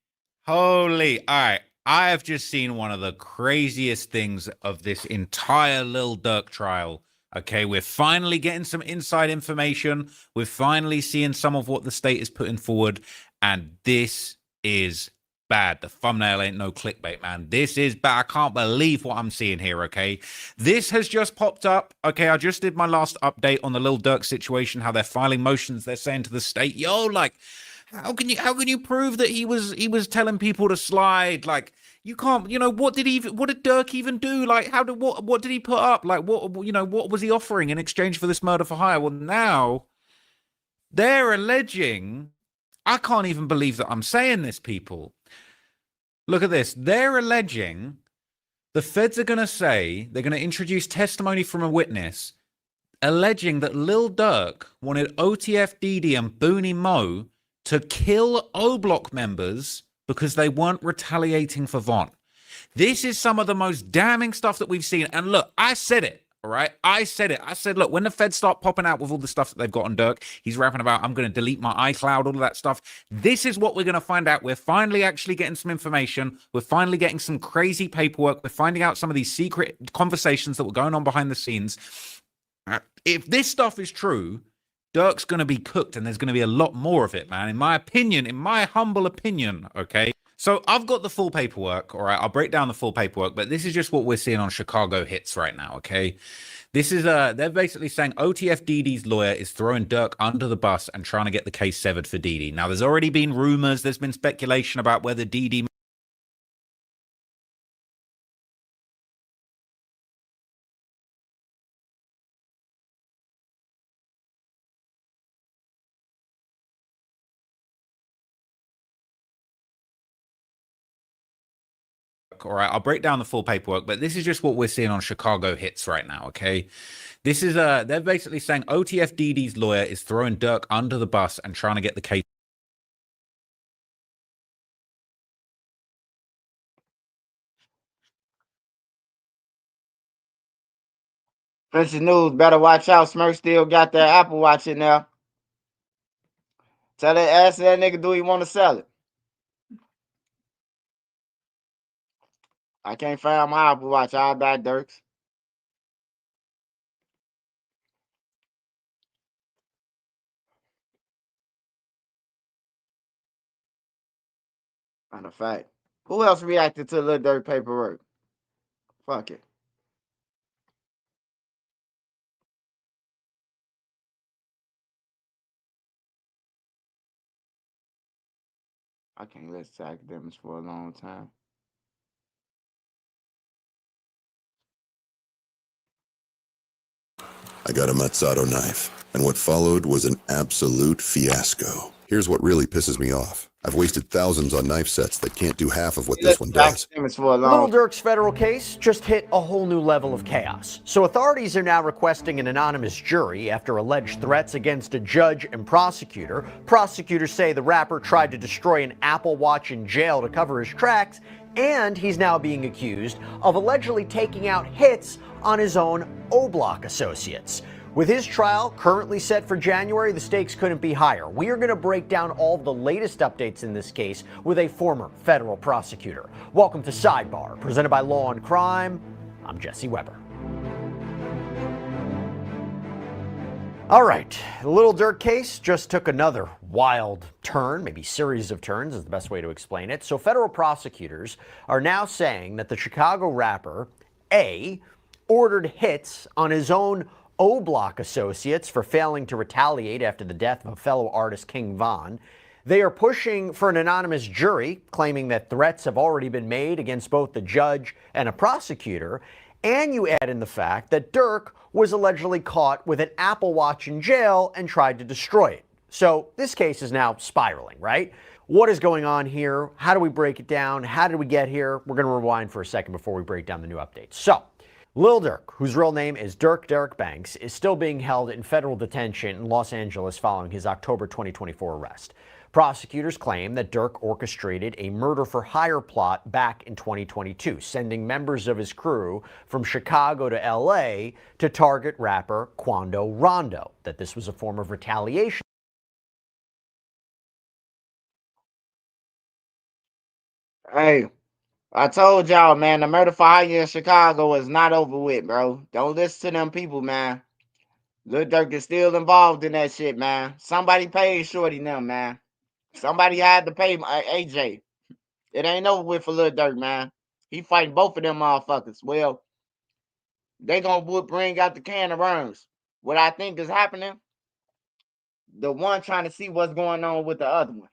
Speaker 6: All right. I have just seen one of the craziest things of this entire Lil Durk trial. Okay, we're finally getting some inside information. We're finally seeing some of what the state is putting forward. And this is bad. The thumbnail ain't no clickbait, man. This is bad. I can't believe what I'm seeing here, okay? This has just popped up. Okay, I just did my last update on the Lil Durk situation, how they're filing motions. They're saying to the state, yo, like, how can you prove that he was telling people to slide? Like, you can't, what did Durk even do? Like, what did he put up? Like, what was he offering in exchange for this murder for hire? Well, now they're alleging, I can't even believe that I'm saying this, people. Look at this. They're alleging the feds are going to say, they're going to introduce testimony from a witness alleging that Lil Durk wanted OTF Didi and Booney Mo to kill Oblock members because they weren't retaliating for Von. This is some of the most damning stuff that we've seen. And look, I said it, all right? I said it. I said, look, when the feds start popping out with all the stuff that they've got on Durk, he's rapping about, I'm going to delete my iCloud, all of that stuff. This is what we're going to find out. We're finally actually getting some information. We're finally getting some crazy paperwork. We're finding out some of these secret conversations that were going on behind the scenes. If this stuff is true, Durk's going to be cooked and there's going to be a lot more of it, man. In my opinion, in my humble opinion, okay? So I've got the full paperwork, all right? I'll break down the full paperwork, but this is just what we're seeing on Chicago Hits right now, okay? This is, they're basically saying OTF Didi's lawyer is throwing Durk under the bus and trying to get the case severed for Didi. Now, there's already been rumors, there's been speculation about whether Didi all right, I'll break down the full paperwork, but this is just what we're seeing on Chicago Hits right now, okay? This is, they're basically saying OTF Didi's lawyer is throwing Durk under the bus and trying to get the case.
Speaker 2: Prince News, better watch out. Smirk still got that Apple Watch in there. Ask that nigga, do he want to sell it? I can't find my Apple Watch. I'll buy Durk's. Matter of fact, who else reacted to Lil Durk paperwork? Fuck it. I can't listen to academics for a long time.
Speaker 7: I got a Mazzato knife, and what followed was an absolute fiasco. Here's what really pisses me off. I've wasted thousands on knife sets that can't do half of what this one does.
Speaker 2: Academics for a
Speaker 8: Lil
Speaker 2: long.
Speaker 8: Durk's federal case just hit a whole new level of chaos. So authorities are now requesting an anonymous jury after alleged threats against a judge and prosecutor. Prosecutors say the rapper tried to destroy an Apple Watch in jail to cover his tracks, and he's now being accused of allegedly taking out hits on his own Oblock associates. With his trial currently set for January, the stakes couldn't be higher. We are going to break down all the latest updates in this case with a former federal prosecutor. Welcome to Sidebar, presented by Law and Crime. I'm Jesse Weber. All right, the Lil Durk case just took another wild turn, maybe series of turns is the best way to explain it. So federal prosecutors are now saying that the Chicago rapper, A, ordered hits on his own Oblock associates for failing to retaliate after the death of a fellow artist, King Von. They are pushing for an anonymous jury, claiming that threats have already been made against both the judge and a prosecutor. And you add in the fact that Durk was allegedly caught with an Apple Watch in jail and tried to destroy it. So this case is now spiraling, right? What is going on here? How do we break it down? How did we get here? We're going to rewind for a second before we break down the new updates. So, Lil Durk, whose real name is Durk Derek Banks, is still being held in federal detention in Los Angeles following his October 2024 arrest. Prosecutors claim that Durk orchestrated a murder-for-hire plot back in 2022, sending members of his crew from Chicago to LA to target rapper Quando Rondo, that this was a form of retaliation.
Speaker 2: Hey, I told y'all, man, the murder for hire in Chicago is not over with, bro. Don't listen to them people, man. Lil Durk is still involved in that shit, man. Somebody paid Shorty them, man. Somebody had to pay AJ. It ain't over with for Lil Durk, man. He fighting both of them motherfuckers. Well, they gonna bring out the can of worms. What I think is happening, the one trying to see what's going on with the other one.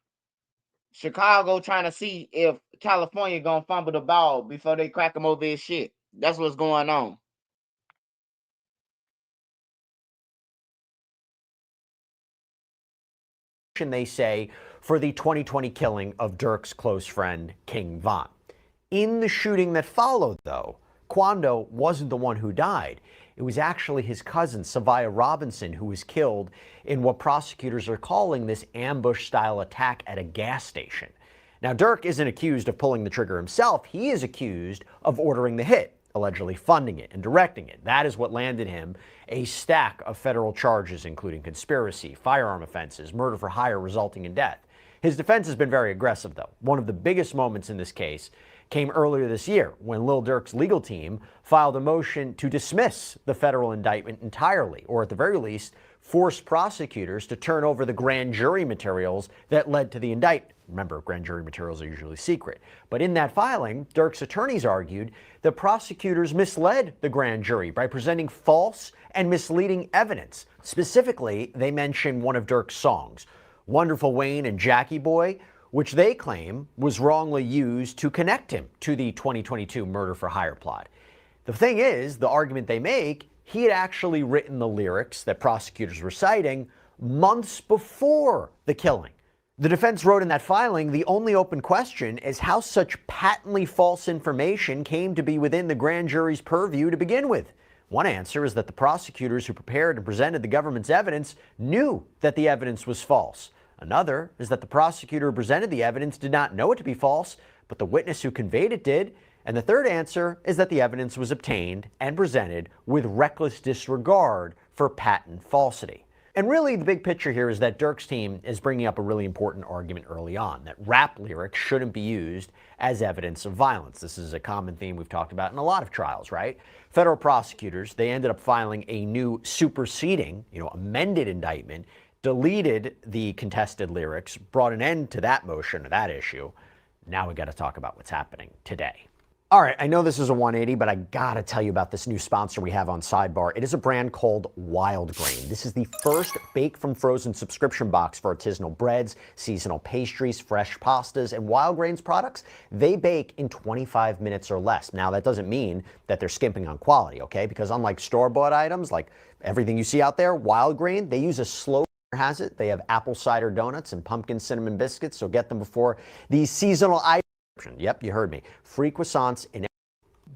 Speaker 2: Chicago trying to see if California gonna fumble the ball before they crack him over his shit. That's what's going on.
Speaker 8: They say, for the 2020 killing of Durk's close friend, King Von. In the shooting that followed, though, Quando wasn't the one who died. It was actually his cousin, Savia Robinson, who was killed in what prosecutors are calling this ambush-style attack at a gas station. Now, Durk isn't accused of pulling the trigger himself. He is accused of ordering the hit, allegedly funding it and directing it. That is what landed him a stack of federal charges, including conspiracy, firearm offenses, murder for hire resulting in death. His defense has been very aggressive, though. One of the biggest moments in this case came earlier this year when Lil Durk's legal team filed a motion to dismiss the federal indictment entirely, or at the very least, force prosecutors to turn over the grand jury materials that led to the indictment. Remember, grand jury materials are usually secret. But in that filing, Durk's attorneys argued that prosecutors misled the grand jury by presenting false and misleading evidence. Specifically, they mentioned one of Durk's songs, Wonderful Wayne and Jackie Boy, which they claim was wrongly used to connect him to the 2022 murder for hire plot. The thing is, the argument they make, he had actually written the lyrics that prosecutors were citing months before the killing. The defense wrote in that filing, the only open question is how such patently false information came to be within the grand jury's purview to begin with. One answer is that the prosecutors who prepared and presented the government's evidence knew that the evidence was false. Another is that the prosecutor who presented the evidence did not know it to be false, but the witness who conveyed it did. And the third answer is that the evidence was obtained and presented with reckless disregard for patent falsity. And really, the big picture here is that Durk's team is bringing up a really important argument early on, that rap lyrics shouldn't be used as evidence of violence. This is a common theme we've talked about in a lot of trials, right? Federal prosecutors, they ended up filing a new superseding, amended indictment, deleted the contested lyrics, brought an end to that motion, or that issue. Now we got to talk about what's happening today. All right, I know this is a 180, but I gotta tell you about this new sponsor we have on Sidebar. It is a brand called Wild Grain. This is the first bake from frozen subscription box for artisanal breads, seasonal pastries, fresh pastas, and Wild Grain's products. They bake in 25 minutes or less. Now, that doesn't mean that they're skimping on quality, okay? Because unlike store-bought items, like everything you see out there, Wild Grain, they use a slow has it. They have apple cider donuts and pumpkin cinnamon biscuits, so get them before these seasonal items. Yep, you heard me. Free croissants in.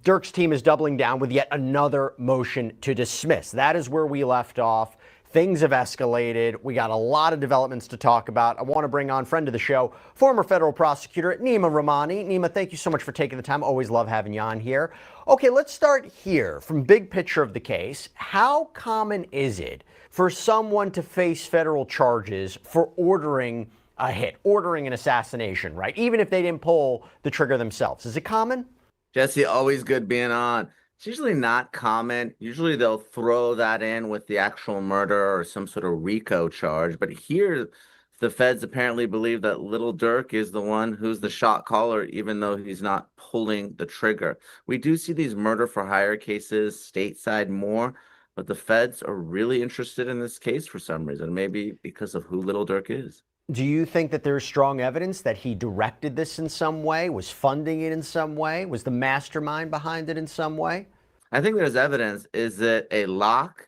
Speaker 8: Durk's team is doubling down with yet another motion to dismiss. That is where we left off. Things have escalated. We got a lot of developments to talk about. I want to bring on friend of the show, former federal prosecutor Nima Rahmani. Nima, thank you so much for taking the time. Always love having you on here. Okay, let's start here from big picture of the case. How common is it for someone to face federal charges for ordering a hit, ordering an assassination, right? Even if they didn't pull the trigger themselves. Is it common?
Speaker 9: Jesse, always good being on. It's usually not common. Usually they'll throw that in with the actual murder or some sort of RICO charge. But here, the feds apparently believe that Lil Durk is the one who's the shot caller, even though he's not pulling the trigger. We do see these murder for hire cases stateside more, but the feds are really interested in this case for some reason, maybe because of who Lil Durk is.
Speaker 8: Do you think that there's strong evidence that he directed this in some way, was funding it in some way, was the mastermind behind it in some way?
Speaker 9: I think there's evidence. Is it a lock?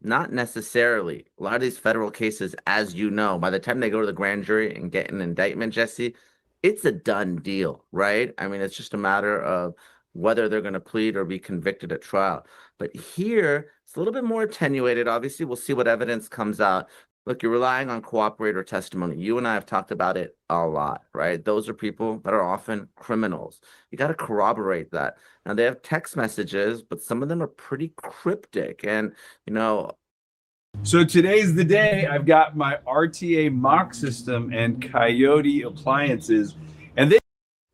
Speaker 9: Not necessarily. A lot of these federal cases, as you know, by the time they go to the grand jury and get an indictment, Jesse, it's a done deal, right? I mean, it's just a matter of whether they're going to plead or be convicted at trial. But here, it's a little bit more attenuated. Obviously, we'll see what evidence comes out. Look, you're relying on cooperator testimony. You and I have talked about it a lot, right? Those are people that are often criminals. You got to corroborate that. Now, they have text messages, but some of them are pretty cryptic. And, you know.
Speaker 10: So today's the day. I've got my RTA mock system and Coyote appliances. And they.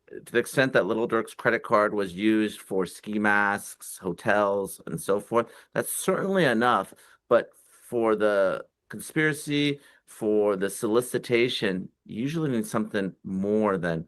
Speaker 9: To the extent that Lil Durk's credit card was used for ski masks, hotels, and so forth, that's certainly enough. But for the conspiracy, for the solicitation, you usually need something more than,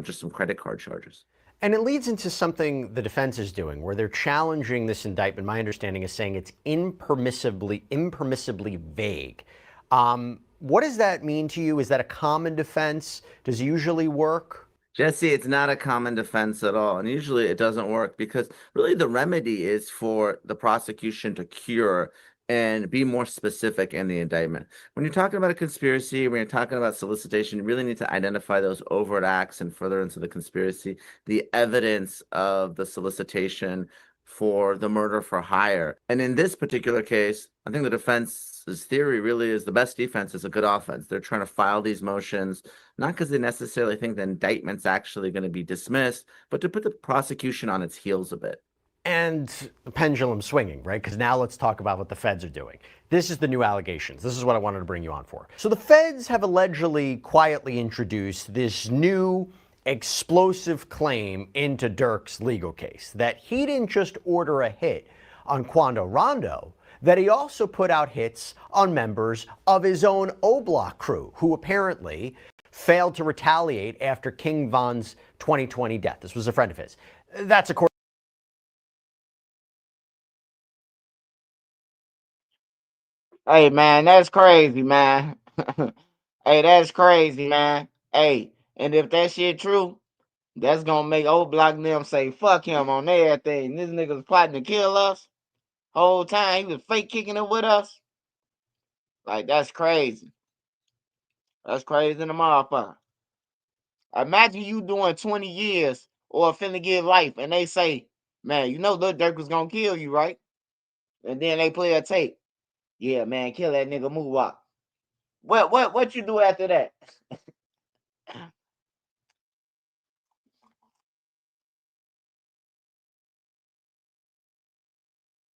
Speaker 9: just some credit card charges.
Speaker 8: And it leads into something the defense is doing, where they're challenging this indictment. My understanding is saying it's impermissibly vague. What does that mean to you? Is that a common defense? Does it usually work?
Speaker 9: Jesse, it's not a common defense at all. And usually it doesn't work because really the remedy is for the prosecution to cure and be more specific in the indictment. When you're talking about a conspiracy, when you're talking about solicitation, you really need to identify those overt acts and furtherance of the conspiracy, the evidence of the solicitation for the murder for hire. And in this particular case, I think the defense's theory really is the best defense is a good offense. They're trying to file these motions, not because they necessarily think the indictment's actually going to be dismissed, but to put the prosecution on its heels a bit.
Speaker 8: And the pendulum swinging, right? Because now let's talk about what the feds are doing. This is the new allegations. This is what I wanted to bring you on for. So the feds have allegedly quietly introduced this new explosive claim into Durk's legal case, that he didn't just order a hit on Quando Rondo, that he also put out hits on members of his own Oblock crew, who apparently failed to retaliate after King Von's 2020 death. This was a friend of his. That's according.
Speaker 2: Hey, man, that's crazy, man. Hey, that's crazy, man. Hey, and if that shit true, that's gonna make Oblock and them say fuck him on everything. This nigga's plotting to kill us. Whole time he was fake kicking it with us. Like, that's crazy. That's crazy in the motherfucker. Imagine you doing 20 years or finna give life, and they say, man, Lil Durk was gonna kill you, right? And then they play a tape. Yeah, man, kill that nigga, move up. What you do after that?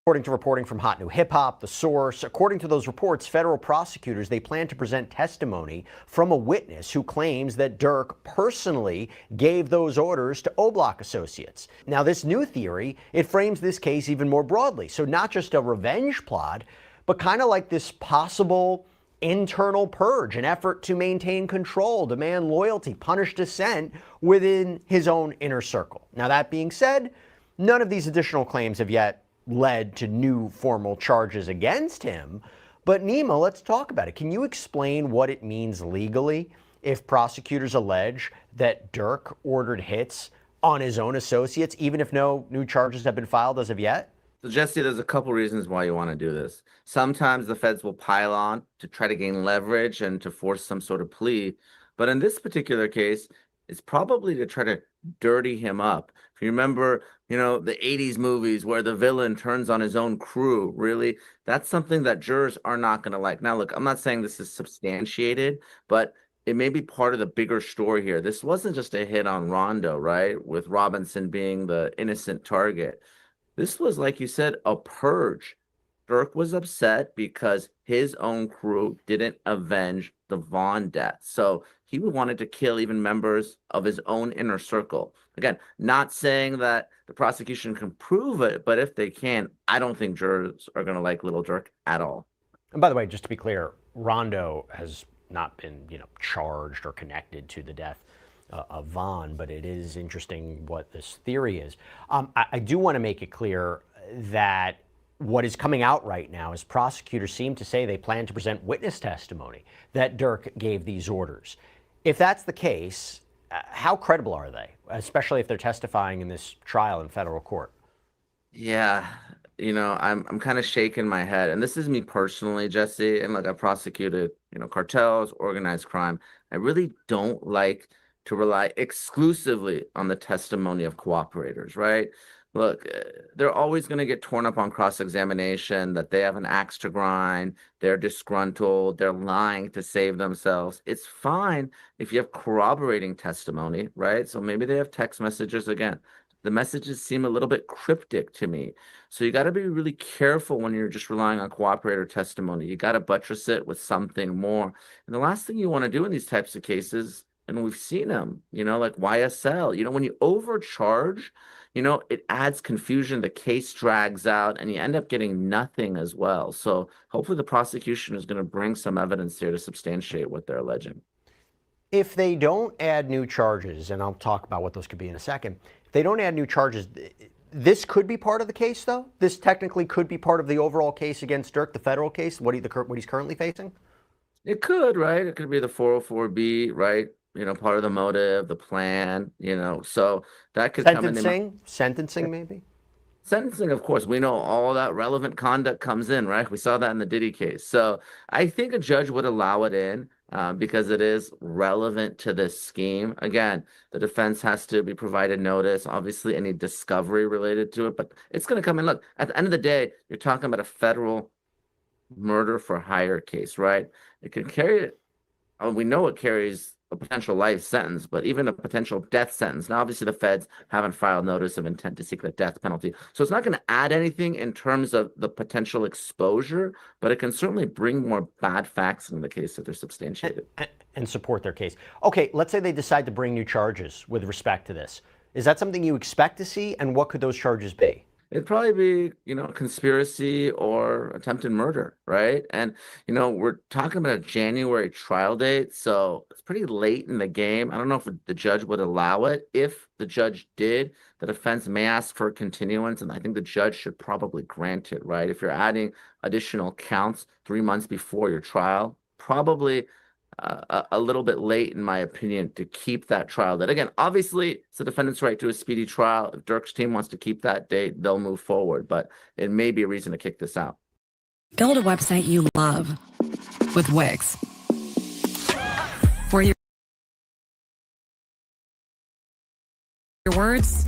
Speaker 8: According to reporting from Hot New Hip Hop, The Source, according to those reports, federal prosecutors, they plan to present testimony from a witness who claims that Durk personally gave those orders to Oblock associates. Now, this new theory, it frames this case even more broadly. So not just a revenge plot, but kind of like this possible internal purge, an effort to maintain control, demand loyalty, punish dissent within his own inner circle. Now, that being said, none of these additional claims have yet led to new formal charges against him. But Nima, let's talk about it. Can you explain what it means legally if prosecutors allege that Durk ordered hits on his own associates, even if no new charges have been filed as of yet?
Speaker 9: So Jesse, there's a couple reasons why you want to do this. Sometimes the feds will pile on to try to gain leverage and to force some sort of plea. But in this particular case, it's probably to try to dirty him up. If you remember, the 80s movies where the villain turns on his own crew, really, that's something that jurors are not going to like. Now, look, I'm not saying this is substantiated, but it may be part of the bigger story here. This wasn't just a hit on Rondo, right? With Robinson being the innocent target. This was, like you said, a purge. Durk was upset because his own crew didn't avenge the Vaughn death. So he wanted to kill even members of his own inner circle. Again, not saying that the prosecution can prove it, but if they can, I don't think jurors are going to like Lil Durk at all.
Speaker 8: And by the way, just to be clear, Rondo has not been, charged or connected to the death of Vaughn, but it is interesting what this theory is. I do want to make it clear that what is coming out right now is prosecutors seem to say they plan to present witness testimony that Durk gave these orders. If that's the case, how credible are they, especially if they're testifying in this trial in federal court?
Speaker 9: Yeah, I'm kind of shaking my head, and this is me personally, Jesse. And look, I prosecuted, cartels, organized crime. I really don't like to rely exclusively on the testimony of cooperators, right? Look, they're always going to get torn up on cross-examination that they have an axe to grind, they're disgruntled, they're lying to save themselves. It's fine if you have corroborating testimony, right? So maybe they have text messages again. The messages seem a little bit cryptic to me. So you got to be really careful when you're just relying on cooperator testimony. You got to buttress it with something more. And the last thing you want to do in these types of cases, and we've seen them, like YSL, when you overcharge, it adds confusion, the case drags out, and you end up getting nothing as well. So hopefully the prosecution is going to bring some evidence here to substantiate what they're alleging.
Speaker 8: If they don't add new charges, and I'll talk about what those could be in a second, if they don't add new charges, this could be part of the case, though? This technically could be part of the overall case against Durk, the federal case, what he's currently facing?
Speaker 9: It could, right? It could be the 404B, right? Part of the motive, the plan, so that could come in.
Speaker 8: Sentencing, maybe?
Speaker 9: Sentencing, of course, we know all that relevant conduct comes in, right? We saw that in the Diddy case. So I think a judge would allow it in because it is relevant to this scheme. Again, the defense has to be provided notice, obviously any discovery related to it, but it's going to come in. Look, at the end of the day, you're talking about a federal murder for hire case, right? It can carry, we know it carries a potential life sentence, but even a potential death sentence. Now, obviously, the feds haven't filed notice of intent to seek the death penalty. So it's not going to add anything in terms of the potential exposure, but it can certainly bring more bad facts in the case if they're substantiated.
Speaker 8: And support their case. Okay, let's say they decide to bring new charges with respect to this. Is that something you expect to see, and what could those charges be?
Speaker 9: It'd probably be, conspiracy or attempted murder, right? And, we're talking about a January trial date, so it's pretty late in the game. I don't know if the judge would allow it. If the judge did, the defense may ask for continuance, and I think the judge should probably grant it, right? If you're adding additional counts 3 months before your trial, probably a little bit late, in my opinion, to keep that trial date. Again, obviously, it's the defendant's right to a speedy trial. If Durk's team wants to keep that date, they'll move forward, but it may be a reason to kick this out.
Speaker 11: Build a website you love with Wix. For your words.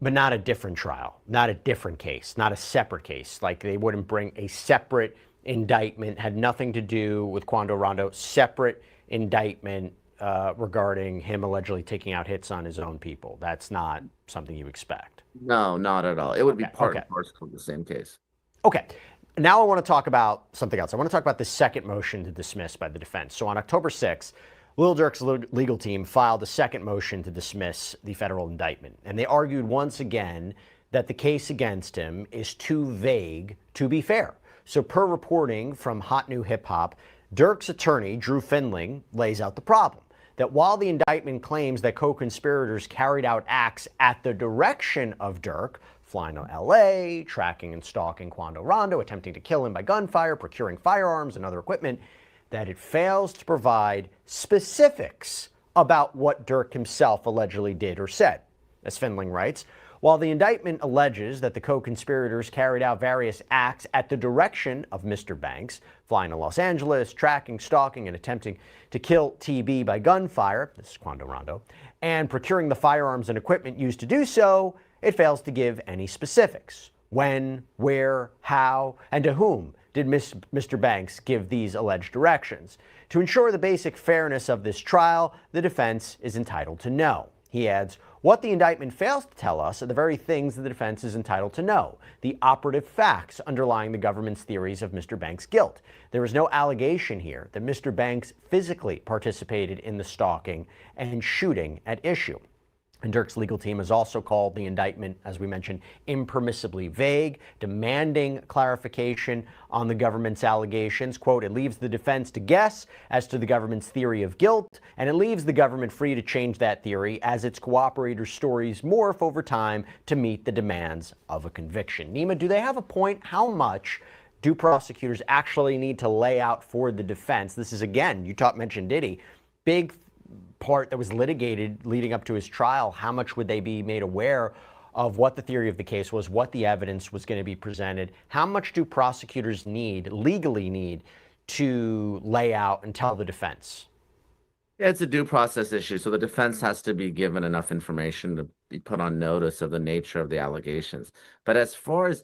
Speaker 8: But not a different trial, not a different case, not a separate case. Like they wouldn't bring a separate indictment, had nothing to do with Quando Rondo, separate indictment regarding him allegedly taking out hits on his own people. That's not something you expect.
Speaker 9: No, not at all. It would be part and parcel of the same case.
Speaker 8: Okay. Now I want to talk about something else. I want to talk about the second motion to dismiss by the defense. So on October 6th, Lil Durk's legal team filed a second motion to dismiss the federal indictment. And they argued once again that the case against him is too vague to be fair. So per reporting from Hot New Hip Hop, Durk's attorney, Drew Findling, lays out the problem. That while the indictment claims that co-conspirators carried out acts at the direction of Durk, flying to LA, tracking and stalking Quando Rondo, attempting to kill him by gunfire, procuring firearms and other equipment, that it fails to provide specifics about what Durk himself allegedly did or said. As Findling writes, while the indictment alleges that the co-conspirators carried out various acts at the direction of Mr. Banks, flying to Los Angeles, tracking, stalking, and attempting to kill TB by gunfire, this is Quando Rondo, and procuring the firearms and equipment used to do so, it fails to give any specifics. When, where, how, and to whom did Mr. Banks give these alleged directions? To ensure the basic fairness of this trial, the defense is entitled to know. He adds, what the indictment fails to tell us are the very things that the defense is entitled to know, the operative facts underlying the government's theories of Mr. Banks' guilt. There is no allegation here that Mr. Banks physically participated in the stalking and shooting at issue. And Durk's legal team has also called the indictment, as we mentioned, impermissibly vague, demanding clarification on the government's allegations. Quote, it leaves the defense to guess as to the government's theory of guilt, and it leaves the government free to change that theory as its cooperators' stories morph over time to meet the demands of a conviction. Nima, do they have a point? How much do prosecutors actually need to lay out for the defense? This is, again, you mentioned Diddy, big part that was litigated leading up to his trial. How much would they be made aware of what the theory of the case was, what the evidence was going to be presented? How much do prosecutors legally need to lay out and tell the defense?
Speaker 9: Yeah, it's a due process issue. So the defense has to be given enough information to be put on notice of the nature of the allegations. But as far as,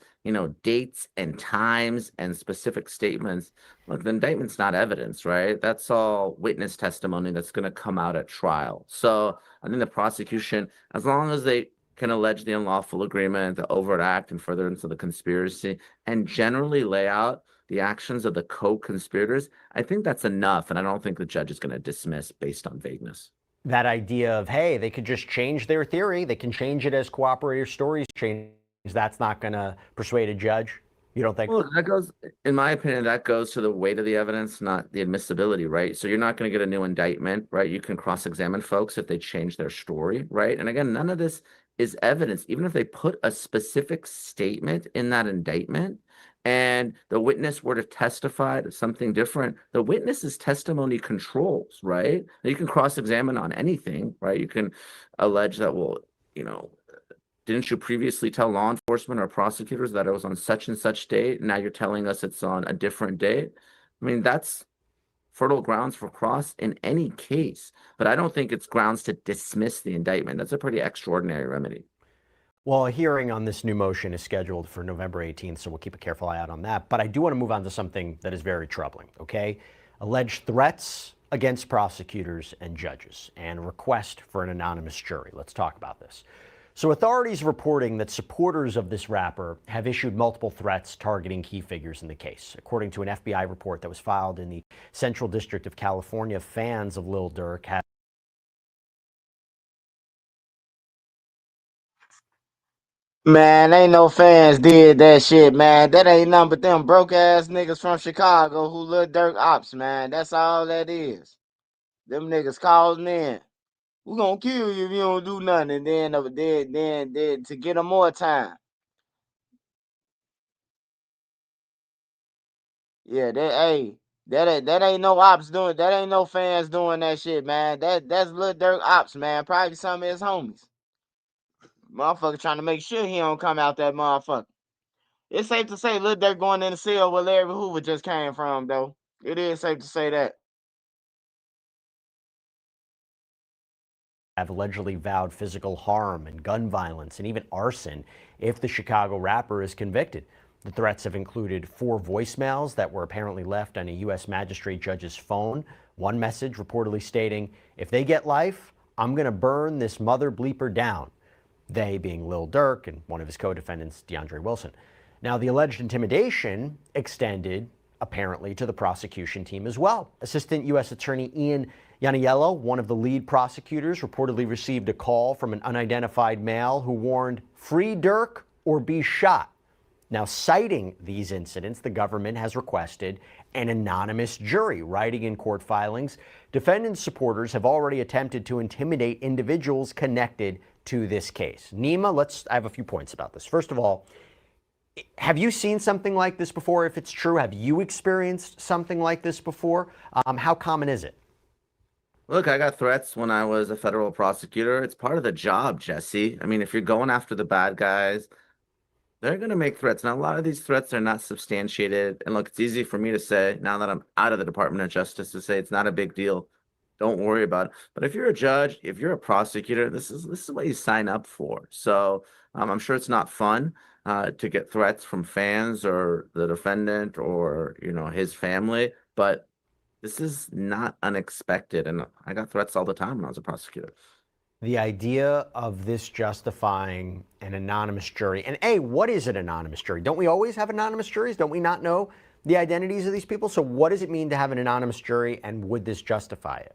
Speaker 9: dates and times and specific statements, look, the indictment's not evidence, right? That's all witness testimony that's going to come out at trial. So I think the prosecution, as long as they can allege the unlawful agreement, the overt act and furtherance of the conspiracy, and generally lay out the actions of the co-conspirators, I think that's enough. And I don't think the judge is going to dismiss based on vagueness.
Speaker 8: That idea of, hey, they could just change their theory. They can change it as cooperator stories change. That's not going to persuade a judge. You don't think?
Speaker 9: Well, that goes, in my opinion, that goes to the weight of the evidence, not the admissibility, right? So you're not going to get a new indictment, right? You can cross-examine folks if they change their story, right? And again, none of this is evidence. Even if they put a specific statement in that indictment, and the witness were to testify to something different, the witness's testimony controls, right? You can cross-examine on anything, right? You can allege that, well, didn't you previously tell law enforcement or prosecutors that it was on such and such date? Now you're telling us it's on a different date. I mean, that's fertile grounds for cross in any case, but I don't think it's grounds to dismiss the indictment. That's a pretty extraordinary remedy.
Speaker 8: Well, a hearing on this new motion is scheduled for November 18th, so we'll keep a careful eye out on that. But I do want to move on to something that is very troubling, okay? Alleged threats against prosecutors and judges and a request for an anonymous jury. Let's talk about this. So authorities reporting that supporters of this rapper have issued multiple threats targeting key figures in the case. According to an FBI report that was filed in the Central District of California, fans of Lil Durk have
Speaker 12: Man, ain't no fans did that shit, man. That ain't nothing but them broke ass niggas from Chicago who Lil Durk ops, man. That's all that is. Them niggas calling in. We gonna kill you if you don't do nothing, and then to get them more time. Yeah, that ain't no ops doing. That ain't no fans doing that shit, man. That's Lil Durk ops, man. Probably some of his homies. Motherfucker trying to make sure he don't come out that motherfucker. It's safe to say Lil Durk going in the cell where Larry Hoover just came from, though. It is safe to say that.
Speaker 8: have allegedly vowed physical harm and gun violence and even arson if the Chicago rapper is convicted. The threats have included 4 voicemails that were apparently left on a U.S. magistrate judge's phone. One message reportedly stating, if they get life, I'm going to burn this mother bleeper down. They being Lil Durk and one of his co-defendants, DeAndre Wilson. Now, the alleged intimidation extended apparently to the prosecution team as well. Assistant U.S. Attorney Ian Yaniello, one of the lead prosecutors, reportedly received a call from an unidentified male who warned, free Durk or be shot. Now, citing these incidents, the government has requested an anonymous jury. Writing in court filings, defendant supporters have already attempted to intimidate individuals connected to this case. Nima, I have a few points about this. First of all, have you seen something like this before? If it's true, have you experienced something like this before? How common is it?
Speaker 9: Look, I got threats when I was a federal prosecutor. It's part of the job, Jesse. I mean, if you're going after the bad guys, they're going to make threats. Now, a lot of these threats are not substantiated. And look, it's easy for me to say, now that I'm out of the Department of Justice, to say it's not a big deal. Don't worry about it. But if you're a judge, if you're a prosecutor, this is what you sign up for. So I'm sure it's not fun to get threats from fans or the defendant or, his family. But this is not unexpected. And I got threats all the time when I was a prosecutor.
Speaker 8: The idea of this justifying an anonymous jury. And what is an anonymous jury? Don't we always have anonymous juries? Don't we not know the identities of these people? So what does it mean to have an anonymous jury, and would this justify it?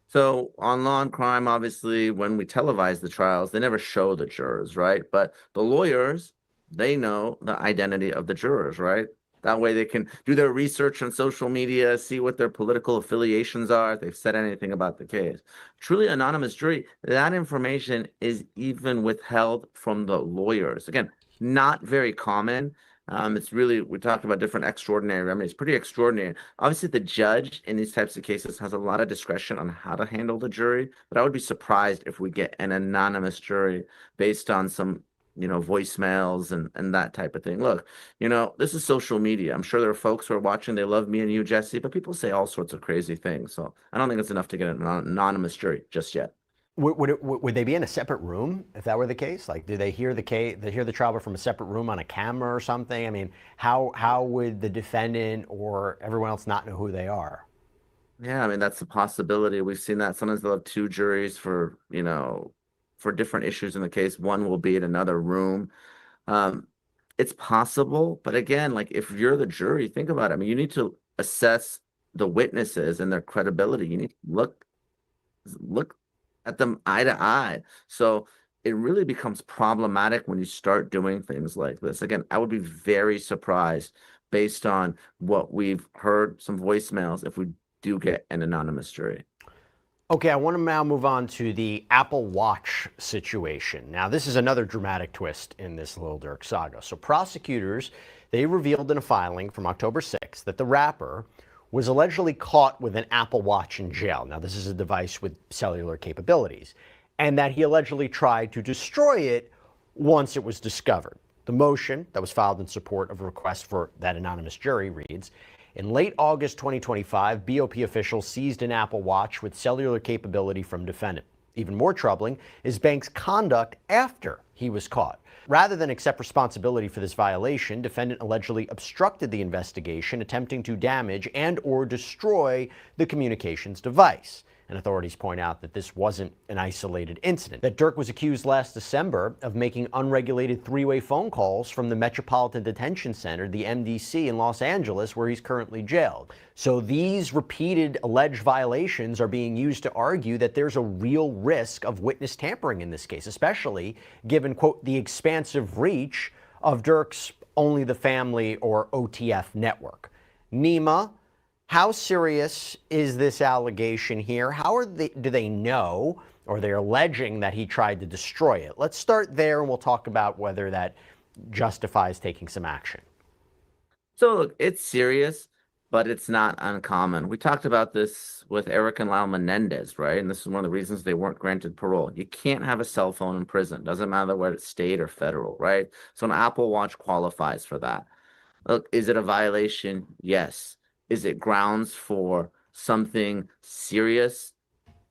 Speaker 9: So on Law and Crime, obviously, when we televise the trials, they never show the jurors, right? But the lawyers, they know the identity of the jurors, right? That way they can do their research on social media, see what their political affiliations are, if they've said anything about the case. Truly anonymous jury, that information is even withheld from the lawyers. Again, not very common. It's really, we talked about different extraordinary remedies, pretty extraordinary. Obviously, the judge in these types of cases has a lot of discretion on how to handle the jury, but I would be surprised if we get an anonymous jury based on some voicemails and that type of thing. Look, this is social media. I'm sure there are folks who are watching. They love me and you, Jesse, but people say all sorts of crazy things. So I don't think it's enough to get an anonymous jury just yet.
Speaker 8: Would they be in a separate room if that were the case? Like, do they hear the case? They hear the trial from a separate room on a camera or something? I mean, how would the defendant or everyone else not know who they are?
Speaker 9: Yeah, I mean, that's a possibility. We've seen that. Sometimes they'll have two juries for different issues in the case. One will be in another room. It's possible, but again, like if you're the jury, think about it. I mean, you need to assess the witnesses and their credibility. You need to look at them eye to eye. So it really becomes problematic when you start doing things like this. Again, I would be very surprised based on what we've heard, some voicemails, if we do get an anonymous jury.
Speaker 8: Okay, I want to now move on to the Apple Watch situation. Now, this is another dramatic twist in this Lil Durk saga. So prosecutors, they revealed in a filing from October 6th that the rapper was allegedly caught with an Apple Watch in jail. Now, this is a device with cellular capabilities, and that he allegedly tried to destroy it once it was discovered. The motion that was filed in support of a request for that anonymous jury reads, in late August 2025, BOP officials seized an Apple Watch with cellular capability from defendant. Even more troubling is Banks' conduct after he was caught. Rather than accept responsibility for this violation, defendant allegedly obstructed the investigation, attempting to damage and or destroy the communications device. And authorities point out that this wasn't an isolated incident. That Durk was accused last December of making unregulated three-way phone calls from the Metropolitan Detention Center, the MDC in Los Angeles, where he's currently jailed. So these repeated alleged violations are being used to argue that there's a real risk of witness tampering in this case, especially given, quote, the expansive reach of Durk's Only the Family or OTF network. Nima, how serious is this allegation here? Do they know, or they're alleging that he tried to destroy it? Let's start there, and we'll talk about whether that justifies taking some action.
Speaker 9: So look, it's serious, but it's not uncommon. We talked about this with Eric and Lyle Menendez, right? And this is one of the reasons they weren't granted parole. You can't have a cell phone in prison. Doesn't matter whether it's state or federal, right? So an Apple Watch qualifies for that. Look, is it a violation? Yes. Is it grounds for something serious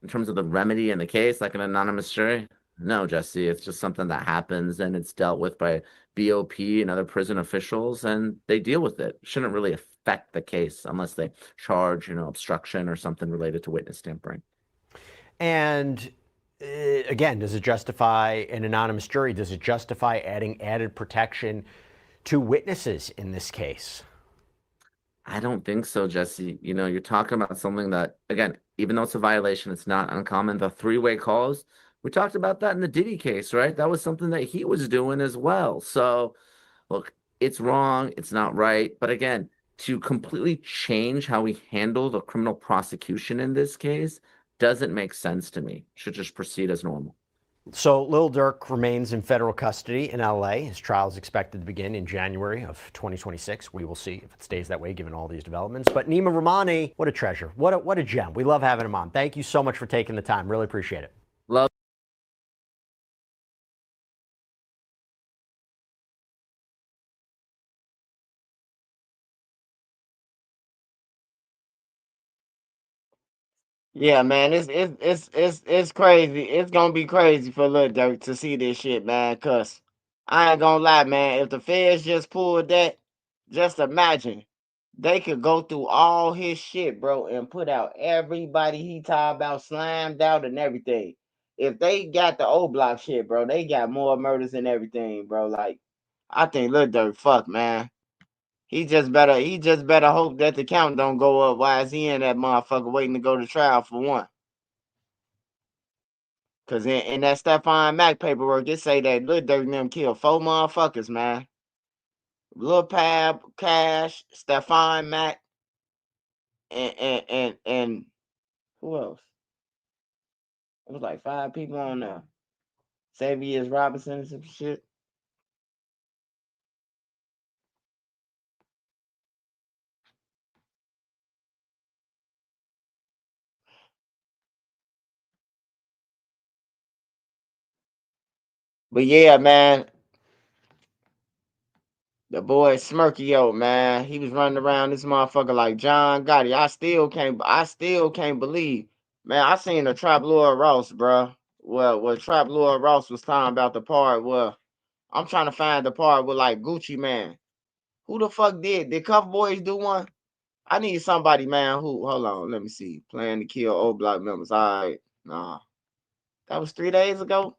Speaker 9: in terms of the remedy in the case, like an anonymous jury? No, Jesse, it's just something that happens and it's dealt with by BOP and other prison officials, and they deal with it. It shouldn't really affect the case unless they charge, obstruction or something related to witness tampering.
Speaker 8: And again, does it justify an anonymous jury? Does it justify adding added protection to witnesses in this case?
Speaker 9: I don't think so, Jesse. You're talking about something that, again, even though it's a violation, it's not uncommon. The three-way calls, we talked about that in the Diddy case, right? That was something that he was doing as well. So, look, It's wrong. It's not right. But again, to completely change how we handle the criminal prosecution in this case doesn't make sense to me. Should just proceed as normal.
Speaker 8: So Lil Durk remains in federal custody in LA. His trial is expected to begin in January of 2026. We will see if it stays that way given all these developments. But Nima Rahmani, what a treasure. What a gem. We love having him on. Thank you so much for taking the time. Really appreciate it.
Speaker 9: Love.
Speaker 12: Yeah, man, it's crazy. It's gonna be crazy for Lil Durk to see this shit, man. Cause I ain't gonna lie, man. If the feds just pulled that, just imagine they could go through all his shit, bro, and put out everybody he talked about, slammed out and everything. If they got the Oblock shit, bro, they got more murders and everything, bro. Like, I think Lil Durk, fuck, man. He just better hope that the count don't go up. Why is he in that motherfucker waiting to go to trial for one? Cause in that Stephon Mac paperwork, it say that Lil Durk and them killed 4 motherfuckers, man. Lil Pab, Cash, Stephon Mac, and who else? It was like 5 people on there. Xavier Robinson and some shit. But yeah, man, the boy Smirkio, man, he was running around this motherfucker like John Gotti. I still can't believe, man. I seen the Trap Lord Ross, bro. Well, Trap Lord Ross was talking about the part where I'm trying to find the part with like Gucci Man. Who the fuck did Cuff Boys do one? I need somebody, man. Who? Hold on, let me see. Plan to kill Oblock members. All right, nah, that was 3 days ago.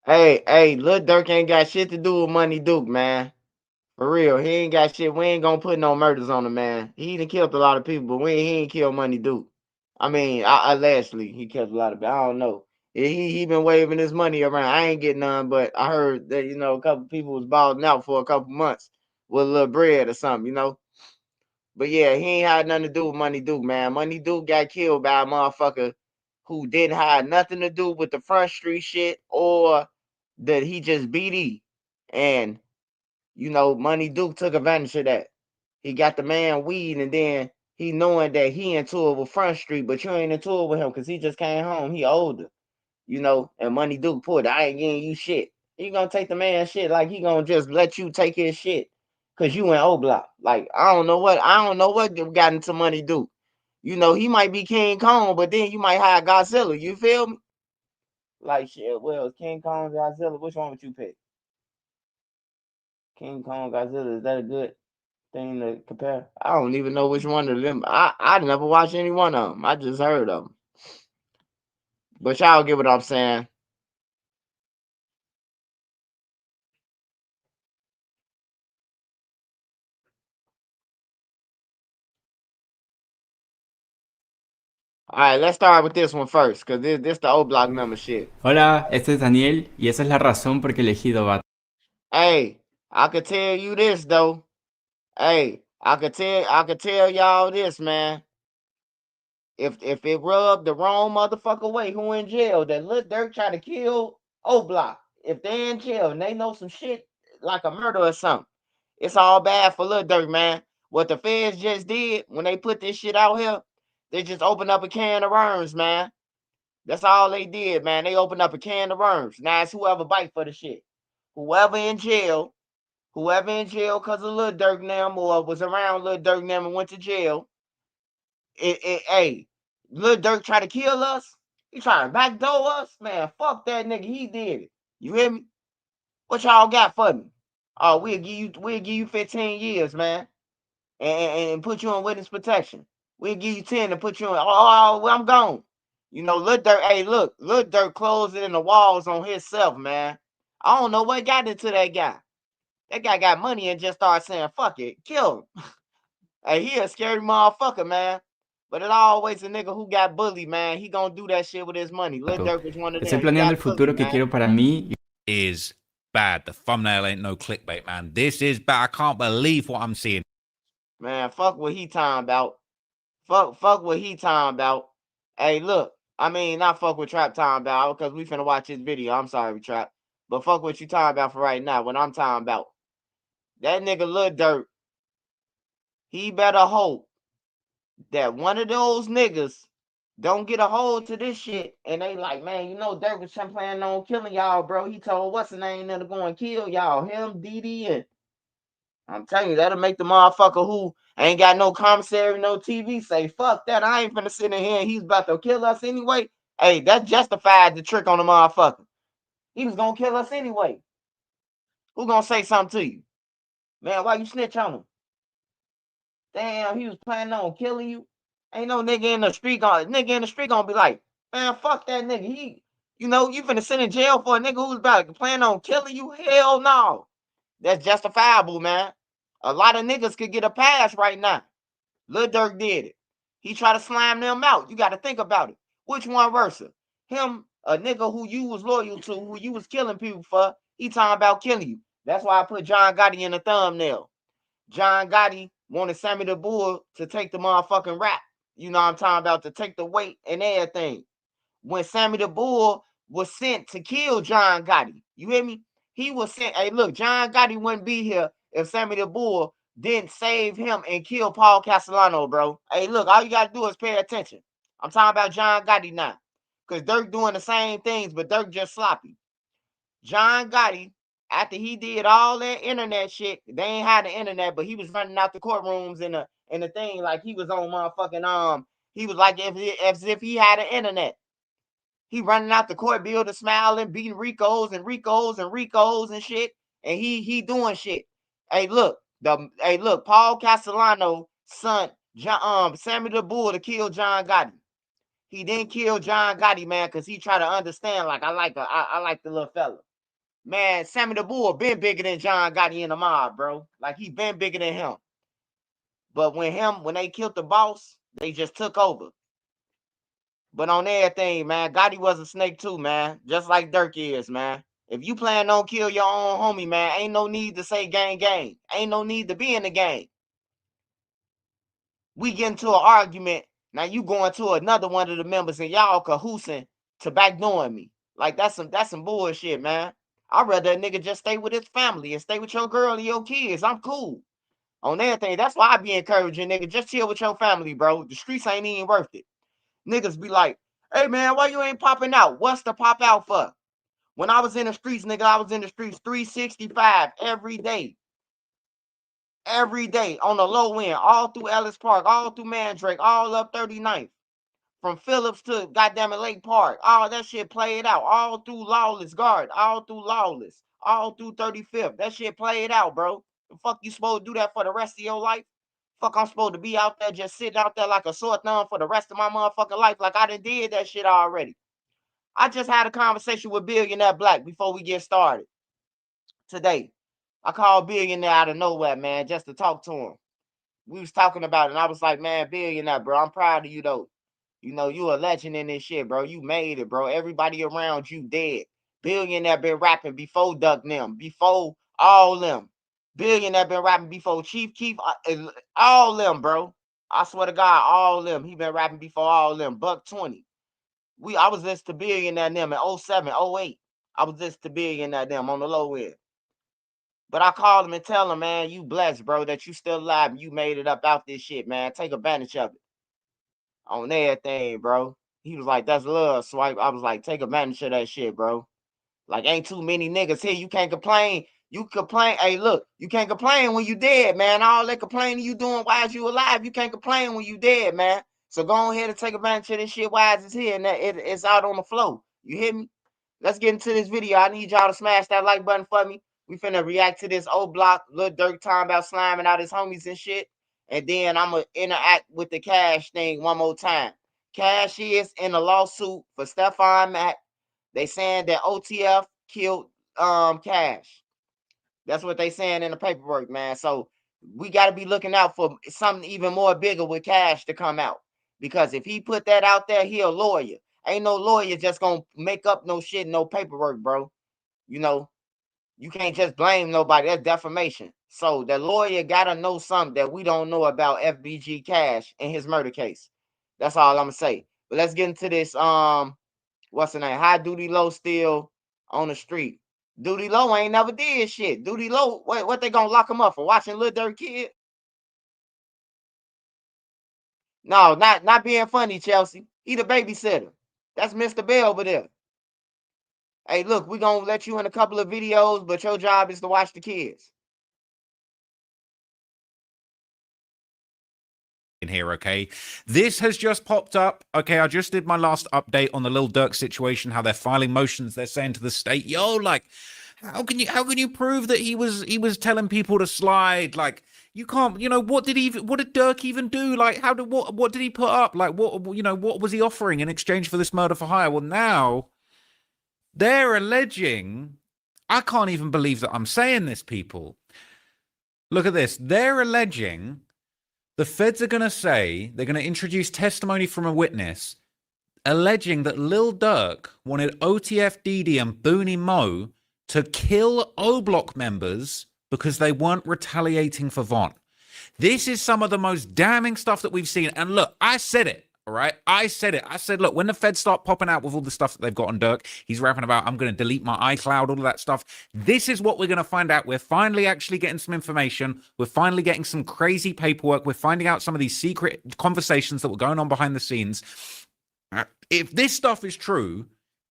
Speaker 12: Hey, Lil Durk ain't got shit to do with Money Duke, man. For real, he ain't got shit. We ain't gonna put no murders on him, man. He done killed a lot of people, but he ain't killed Money Duke. I mean, allegedly, he killed a lot of people. I don't know. He been waving his money around. I ain't getting none, but I heard that a couple people was balling out for a couple months with a little bread or something. But yeah, he ain't had nothing to do with Money Duke, man. Money Duke got killed by a motherfucker who didn't have nothing to do with the Front Street shit or that he just BD. And Money Duke took advantage of that. He got the man weed, and then he knowing that he in tour with Front Street, but you ain't in tour with him because he just came home. He older, and Money Duke put, I ain't getting you shit. He gonna take the man shit like he gonna just let you take his shit because you in O-Block. Like, I don't know what got into Money Duke. He might be King Kong, but then you might hire Godzilla. You feel me? Like, shit, well, King Kong, Godzilla, which one would you pick? King Kong, Godzilla, is that a good thing to compare? I don't even know which one of them. I never watched any one of them. I just heard of them. But y'all get what I'm saying. All right, let's start with this one first, because this the O-Block number shit.
Speaker 13: Hola, este es Daniel y esa es la razón por que he elegido Bat.
Speaker 12: Hey, I could tell you this though. Hey, I could tell y'all this, man. If it rubbed the wrong motherfucker way, who in jail, that Lil Durk try to kill O-Block. If they in jail and they know some shit like a murder or something, it's all bad for Lil Durk, man. What the feds just did when they put this shit out here, they just opened up a can of worms, man. That's all they did, man. They opened up a can of worms. Now it's whoever bite for the shit. Whoever in jail because of Lil Durk them or was around Lil Durk them and went to jail. Hey, Lil Durk try to kill us. He trying to backdoor us, man. Fuck that nigga. He did it. You hear me? What y'all got for me? Oh, we'll give you 15 years, man, and put you on witness protection. We'll give you 10 and put you on. Oh, I'm gone. Lil Durk. Hey, look, Lil Durk closing in the walls on himself, man. I don't know what got into that guy. That guy got money and just started saying, fuck it, kill him. Hey, he a scary motherfucker, man. But it always a nigga who got bullied, man. He gonna do that shit with his money. Lil Durk was one of
Speaker 13: Estoy
Speaker 12: them. He
Speaker 13: planeando el
Speaker 12: got
Speaker 13: futuro
Speaker 12: bullied,
Speaker 13: que
Speaker 12: man.
Speaker 13: quiero para mí.
Speaker 6: Is bad. The thumbnail ain't no clickbait, man. This is bad. I can't believe what I'm seeing.
Speaker 12: Man, fuck what he talking about. Fuck what he talking about. Hey, look. I mean, not fuck what Trap talking about, because we finna watch his video. I'm sorry, Trap. But fuck what you talking about for right now. What I'm talking about. That nigga Lil Durk, he better hope that one of those niggas don't get a hold to this shit. And they like, man, you know, Durk was planning on killing y'all, bro. He told what's the name to go and kill y'all. Him, DD, and I'm telling you, that'll make the motherfucker who ain't got no commissary, no TV say, fuck that. I ain't finna sit in here and he's about to kill us anyway. Hey, that justified the trick on the motherfucker. He was gonna kill us anyway. Who gonna say something to you? Man, why you snitch on him? Damn, he was planning on killing you. Ain't no nigga in the street gonna be like, man, fuck that nigga. He, you know, you finna sit in jail for a nigga who's about planning on killing you? Hell no. That's justifiable, man. A lot of niggas could get a pass right now. Lil Durk did it. He tried to slime them out. You got to think about it. Which one worse? Him, a nigga who you was loyal to, who you was killing people for, he talking about killing you. That's why I put John Gotti in the thumbnail. John Gotti wanted Sammy the Bull to take the motherfucking rap. You know what I'm talking about, to take the weight and everything. When Sammy the Bull was sent to kill John Gotti, you hear me? He was sent, hey, look, John Gotti wouldn't be here if Sammy the Bull didn't save him and kill Paul Castellano, bro. Hey, look, all you got to do is pay attention. I'm talking about John Gotti now. Because Durk doing the same things, but Durk just sloppy. John Gotti, after he did all that internet shit, they ain't had the internet, but he was running out the courtrooms in the thing like he was on motherfucking he was like as if he had an internet. He running out the court building, smiling, beating Ricos and Ricos and Ricos and shit, and he doing shit. Hey, look, Paul Castellano son, Sammy the Bull to kill John Gotti. He didn't kill John Gotti, man, because he tried to understand. Like I like the little fella. Man, Sammy the Bull been bigger than John Gotti in the mob, bro. Like he been bigger than him. But when they killed the boss, they just took over. But on everything, man, Gotti was a snake too, man. Just like Durk is, man. If you plan on kill your own homie, man, ain't no need to say gang. Ain't no need to be in the gang. We get into an argument. Now you going to another one of the members and y'all cahoosing to backdooring me. Like that's some bullshit, man. I'd rather a nigga just stay with his family and stay with your girl and your kids. I'm cool on everything. That's why I be encouraging nigga, just chill with your family, bro. The streets ain't even worth it. Niggas be like, hey man, why you ain't popping out? What's the pop out for? When I was in the streets, nigga, I was in the streets 365 every day. Every day on the low end, all through Ellis Park, all through Mandrake, all up 39th. From Phillips to goddamn Lake Park. All that shit played out. All through Lawless Guard. All through Lawless. All through 35th. That shit played out, bro. The fuck you supposed to do that for the rest of your life? Fuck, I'm supposed to be out there just sitting out there like a sore thumb for the rest of my motherfucking life, like I done did that shit already. I just had a conversation with Billionaire Black before we get started today. I called Billionaire out of nowhere, man, just to talk to him. We was talking about it, and I was like, man, Billionaire, bro, I'm proud of you, though. You know, you a legend in this shit, bro. You made it, bro. Everybody around you dead. Billionaire been rapping before Duck them, before all them. Billionaire been rapping before Chief Keef, all them, bro. I swear to God, all them. He been rapping before all them. Buck 20. I was listening to Billionaire them in 07, 08. I was listening to Billionaire them on the low end. But I called him and tell him, man, you blessed, bro, that you still alive and you made it up out this shit, man. Take advantage of it. On everything, bro. He was like, that's love, Swipe. I was like, take advantage of that shit, bro. Like, ain't too many niggas here. You can't complain. You complain. Hey, look, you can't complain when you dead, man. All that complaining you doing while you alive, you can't complain when you dead, man. So go ahead and take advantage of this shit while it's here and that it's out on the flow. You hear me? Let's get into this video. I need y'all to smash that like button for me. We finna react to this Oblock, Lil Durk talking about sliming out his homies and shit. And then I'm going to interact with the Cash thing one more time. Cash is in a lawsuit for Stephon Mack. They saying that OTF killed Cash. That's what they saying in the paperwork, man. So we got to be looking out for something even more bigger with Cash to come out. Because if he put that out there, he a lawyer. Ain't no lawyer just gonna make up no shit, no paperwork, bro. You know, you can't just blame nobody. That's defamation. So the lawyer gotta know something that we don't know about FBG Cash in his murder case. That's all I'm gonna say. But let's get into this. What's the name? High Duty Low still on the street. Duty Low ain't never did shit. Duty Low, what they gonna lock him up for watching Lil Durk kid? No, not being funny, Chelsea. He the babysitter. That's Mr. Bell over there. Hey, look, we gonna let you in a couple of videos, but your job is to watch the kids.
Speaker 6: In here, okay? This has just popped up. Okay, I just did my last update on the Lil Durk situation, how they're filing motions. They're saying to the state, yo, like, how can you prove that he was telling people to slide? Like, you can't, you know, what did Durk even do? Like, what did he put up? Like, what was he offering in exchange for this murder for hire? Well, now they're alleging, I can't even believe that I'm saying this, people. Look at this. They're alleging the feds are going to say, they're going to introduce testimony from a witness alleging that Lil Durk wanted OTF Didi and Booney Mo to kill Oblock members because they weren't retaliating for Von. This is some of the most damning stuff that we've seen. And look, I said it. All right. I said it. I said, look, when the feds start popping out with all the stuff that they've got on Durk, he's rapping about, I'm going to delete my iCloud, all of that stuff. This is what we're going to find out. We're finally actually getting some information. We're finally getting some crazy paperwork. We're finding out some of these secret conversations that were going on behind the scenes. If this stuff is true,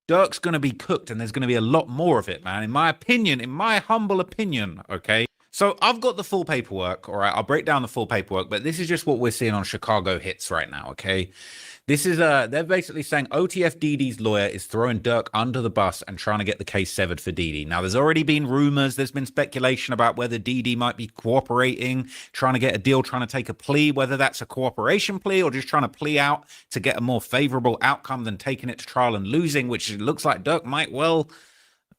Speaker 6: Durk's going to be cooked and there's going to be a lot more of it, man. In my opinion, in my humble opinion, okay? So I've got the full paperwork, all right? I'll break down the full paperwork, but this is just what we're seeing on Chicago Hits right now, okay? This is, they're basically saying OTF Didi's lawyer is throwing Durk under the bus and trying to get the case severed for Didi. Now, there's already been rumors, there's been speculation about whether Didi might be cooperating, trying to get a deal, trying to take a plea, whether that's a cooperation plea or just trying to plea out to get a more favorable outcome than taking it to trial and losing, which it looks like Durk might well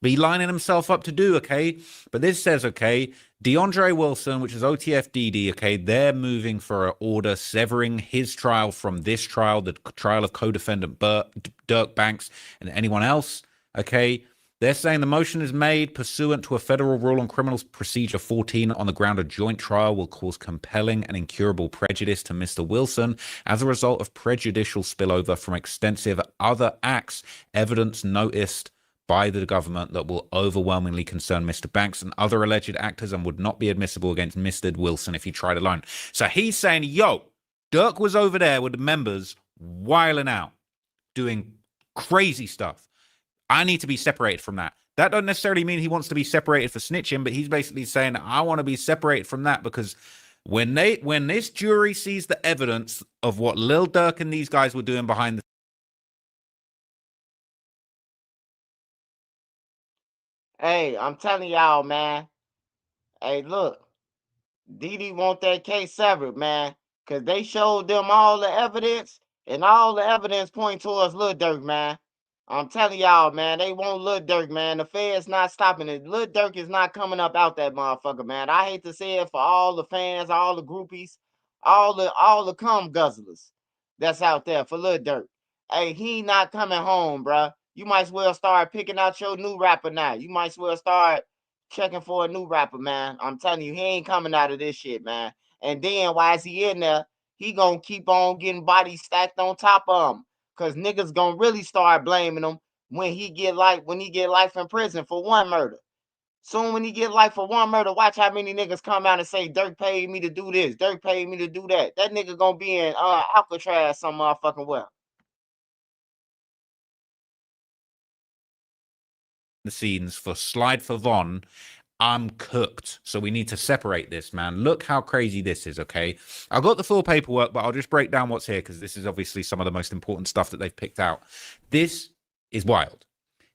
Speaker 6: be lining himself up to do, okay? But this says, okay, DeAndre Wilson, which is OTF Didi, okay, they're moving for an order severing his trial from this trial, the trial of co-defendant Durk Banks and anyone else, okay? They're saying the motion is made pursuant to a federal rule on criminal procedure 14 on the ground a joint trial will cause compelling and incurable prejudice to Mr. Wilson as a result of prejudicial spillover from extensive other acts, evidence noticed by the government that will overwhelmingly concern Mr. Banks and other alleged actors and would not be admissible against Mr. Wilson if he tried alone. So he's saying, yo, Durk was over there with the members wiling out, doing crazy stuff. I need to be separated from that. That doesn't necessarily mean he wants to be separated for snitching, but he's basically saying, I want to be separated from that because when this jury sees the evidence of what Lil Durk and these guys were doing behind the
Speaker 12: Hey, I'm telling y'all, man. Hey, look, Didi want that case severed, man, because they showed them all the evidence, and all the evidence point towards Lil Durk, man. I'm telling y'all, man, they want Lil Durk, man. The Fed's not stopping it. Lil Durk is not coming up out that motherfucker, man. I hate to say it for all the fans, all the groupies, all the cum guzzlers that's out there for Lil Durk. Hey, he not coming home, bruh. You might as well start picking out your new rapper now. You might as well start checking for a new rapper, man. I'm telling you, he ain't coming out of this shit, man. And then why is he in there? He gonna keep on getting bodies stacked on top of him. Cause niggas gonna really start blaming him when he get life in prison for one murder. Soon when he get life for one murder, watch how many niggas come out and say Durk paid me to do this, Durk paid me to do that. That nigga gonna be in Alcatraz some motherfucking well.
Speaker 6: the scenes for Slide for Von, I'm cooked. So we need to separate this, man. Look how crazy this is, okay? I've got the full paperwork, but I'll just break down what's here because this is obviously some of the most important stuff that they've picked out. This is wild.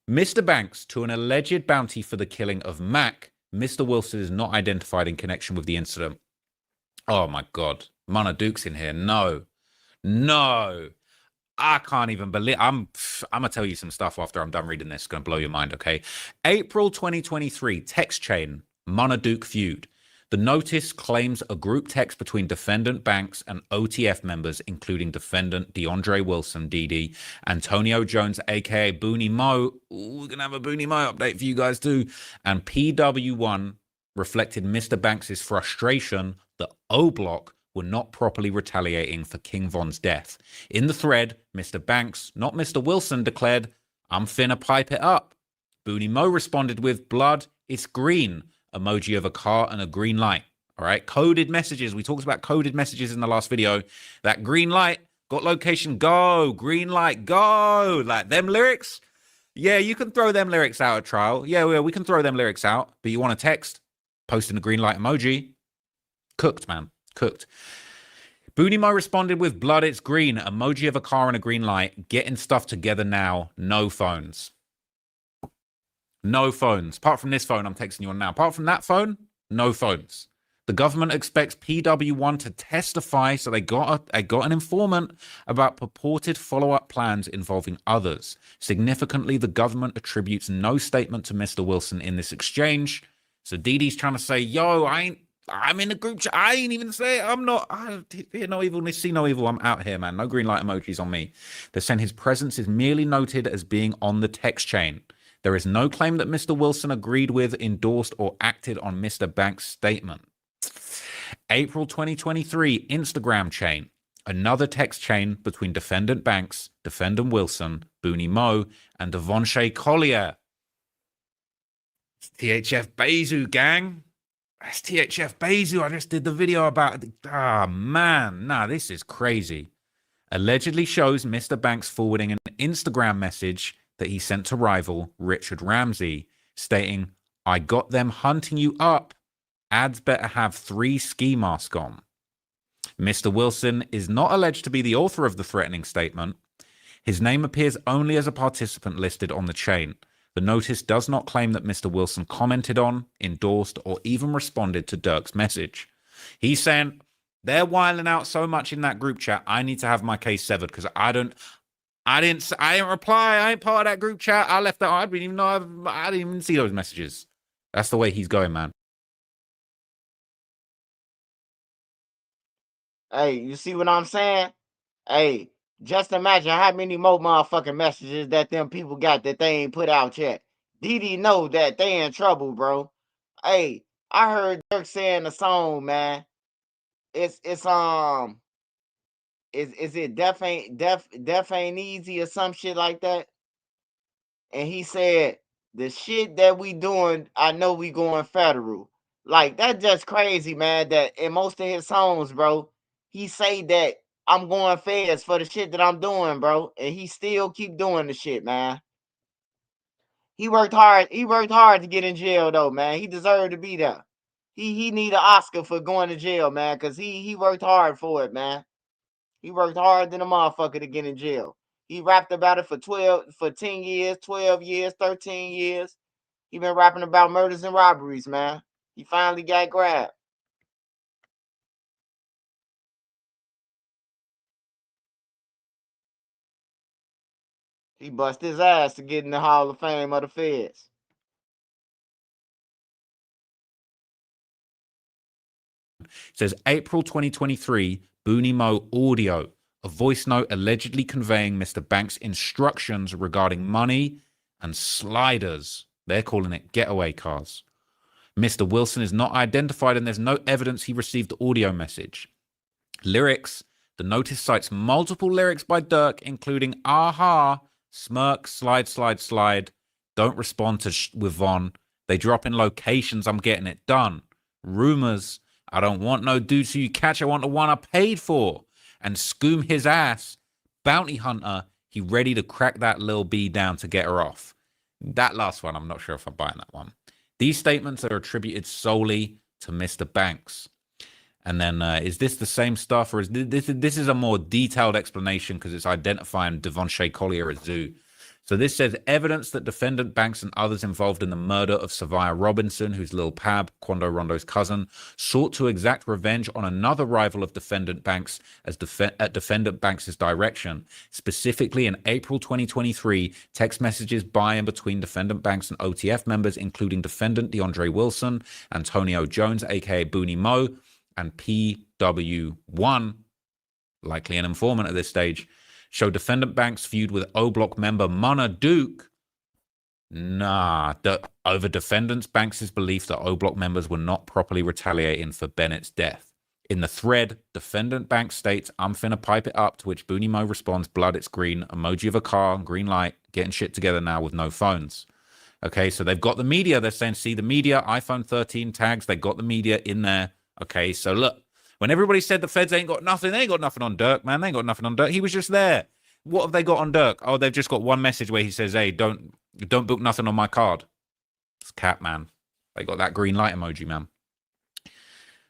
Speaker 6: Mr. Banks to an alleged bounty for the killing of Mac. Mr. Wilson is not identified in connection with the incident. Oh my God. Mana Duke's in here. No. I can't even believe. I'm gonna tell you some stuff after I'm done reading this. It's gonna blow your mind, okay? April 2023, text chain, Mana Duke feud. The notice claims a group text between defendant Banks and OTF members, including defendant DeAndre Wilson, DD, Antonio Jones, aka Booney Mo. Ooh, we're going to have a Booney Mo update for you guys too. And PW1 reflected Mr. Banks' frustration that Oblock were not properly retaliating for King Von's death. In the thread, Mr. Banks, not Mr. Wilson, declared, "I'm finna pipe it up." Booney Mo responded with, "Blood, it's green." Emoji of a car and a green light. All right, coded messages. We talked about coded messages in the last video. That green light got location, go. Green light, go. Like them lyrics. Yeah, you can throw them lyrics out at trial. Yeah, we can throw them lyrics out. But you want a text? Posting a green light emoji. Cooked, man. Cooked. Booney Mo responded with, "Blood, it's green." Emoji of a car and a green light. Getting stuff together now. No phones. No phones. Apart from this phone I'm texting you on now. Apart from that phone, no phones. The government expects PW1 to testify, so they got an informant about purported follow-up plans involving others. Significantly, the government attributes no statement to Mr. Wilson in this exchange. So DD's trying to say, yo, I'm in a group chat. I ain't even say it. I hear no evil, see no evil. I'm out here, man. No green light emojis on me. They're saying his presence is merely noted as being on the text chain. There is no claim that Mr. Wilson agreed with, endorsed, or acted on Mr. Banks' statement. April 2023, Instagram chain. Another text chain between defendant Banks, defendant Wilson, Booney Mo, and Devonshea Collier. It's THF Bezu, gang. That's THF Bezu. I just did the video about it. Ah, man. Nah, this is crazy. Allegedly shows Mr. Banks forwarding an Instagram message that he sent to rival Richard Ramsey, stating, "I got them hunting you up. Ads better have 3 ski masks on." Mr. Wilson is not alleged to be the author of the threatening statement. His name appears only as a participant listed on the chain. The notice does not claim that Mr. Wilson commented on, endorsed, or even responded to Durk's message. He's saying, they're wiling out so much in that group chat, I need to have my case severed because I didn't reply. I ain't part of that group chat. I left that. I didn't even know. I didn't even see those messages. That's the way he's going, man.
Speaker 12: Hey, you see what I'm saying? Hey, just imagine how many more motherfucking messages that them people got that they ain't put out yet. DD know that they in trouble, bro. Hey, I heard Durk saying the song, man. Is it deaf ain't easy or some shit like that? And he said, "The shit that we doing, I know we going federal." Like, that's just crazy, man. That in most of his songs, bro, he say that I'm going feds for the shit that I'm doing, bro. And he still keep doing the shit, man. He worked hard. He worked hard to get in jail, though, man. He deserved to be there. He need an Oscar for going to jail, man, because he worked hard for it, man. He worked hard than a motherfucker to get in jail. He rapped about it for 10 years, 12 years, 13 years. He been rapping about murders and robberies, man. He finally got grabbed. He bust his ass to get in the Hall of Fame of the Feds.
Speaker 6: It says April 2023, Booney Mo audio, a voice note allegedly conveying Mr. Banks' instructions regarding money and sliders. They're calling it getaway cars. Mr. Wilson is not identified and there's no evidence he received the audio message. Lyrics. The notice cites multiple lyrics by Durk, including "Aha," "Smirk," "Slide, slide, slide," "Don't respond to with Von." They drop in locations, "I'm getting it done." Rumors. "I don't want no dudes who you catch, I want the one I paid for." And "Scoom his ass." Bounty hunter. He ready to crack that Lil B down to get her off. That last one, I'm not sure if I'm buying that one. These statements are attributed solely to Mr. Banks. And then, is this the same stuff, or is this is a more detailed explanation because it's identifying Devonshea Collier as Zoo? So this says evidence that defendant Banks and others involved in the murder of Savia Robinson, who's Lil Pab, Quando Rondo's cousin, sought to exact revenge on another rival of defendant Banks at defendant Banks' direction. Specifically in April 2023, text messages by and between defendant Banks and OTF members, including defendant DeAndre Wilson, Antonio Jones, aka Booney Mo, and PW1, likely an informant at this stage, show defendant Banks feud with Oblock member Munna Duke. Over defendants Banks' belief that Oblock members were not properly retaliating for Bennett's death. In the thread, defendant Banks states, "I'm finna pipe it up," to which Booney Mo responds, "Blood, it's green," emoji of a car, green light, getting shit together now with no phones. Okay, so they've got the media. They're saying, see the media, iPhone 13 tags. They got the media in there. Okay, so look, when everybody said the feds ain't got nothing, they ain't got nothing on Durk, man. They ain't got nothing on Durk. He was just there. What have they got on Durk? Oh, they've just got one message where he says, "Hey, don't book nothing on my card." It's cat, man. They got that green light emoji, man.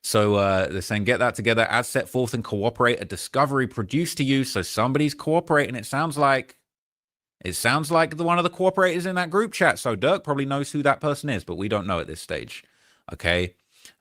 Speaker 6: So they're saying, get that together as set forth and cooperate a discovery produced to you. So somebody's cooperating. It sounds like one of the cooperators in that group chat. So Durk probably knows who that person is, but we don't know at this stage. Okay.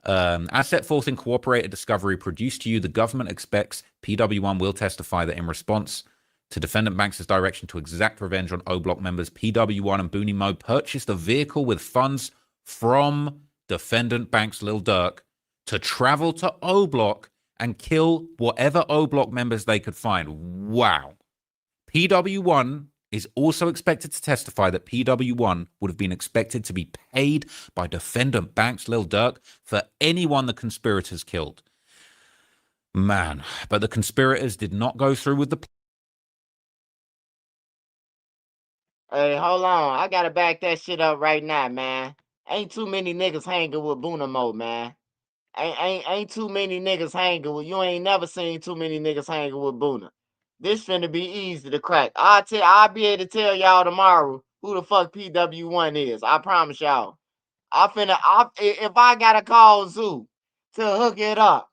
Speaker 6: As set forth in cooperate a discovery produced to you, the government expects PW1 will testify that in response to defendant Banks' direction to exact revenge on Oblock members, PW1 and Booney Mo purchased a vehicle with funds from defendant Banks Lil Durk to travel to Oblock and kill whatever Oblock members they could find. Wow. PW1 is also expected to testify that PW1 would have been expected to be paid by defendant Banks Lil Durk for anyone the conspirators killed. Man, but the conspirators did not go through with the
Speaker 12: Hey, hold on. I gotta back that shit up right now, man. Ain't too many niggas hanging with Boonamo, man. Ain't too many niggas hanging with you. Ain't never seen too many niggas hanging with Boona. This finna be easy to crack. I'll be able to tell y'all tomorrow who the fuck PW1 is. I promise y'all. If I gotta call Zoo to hook it up,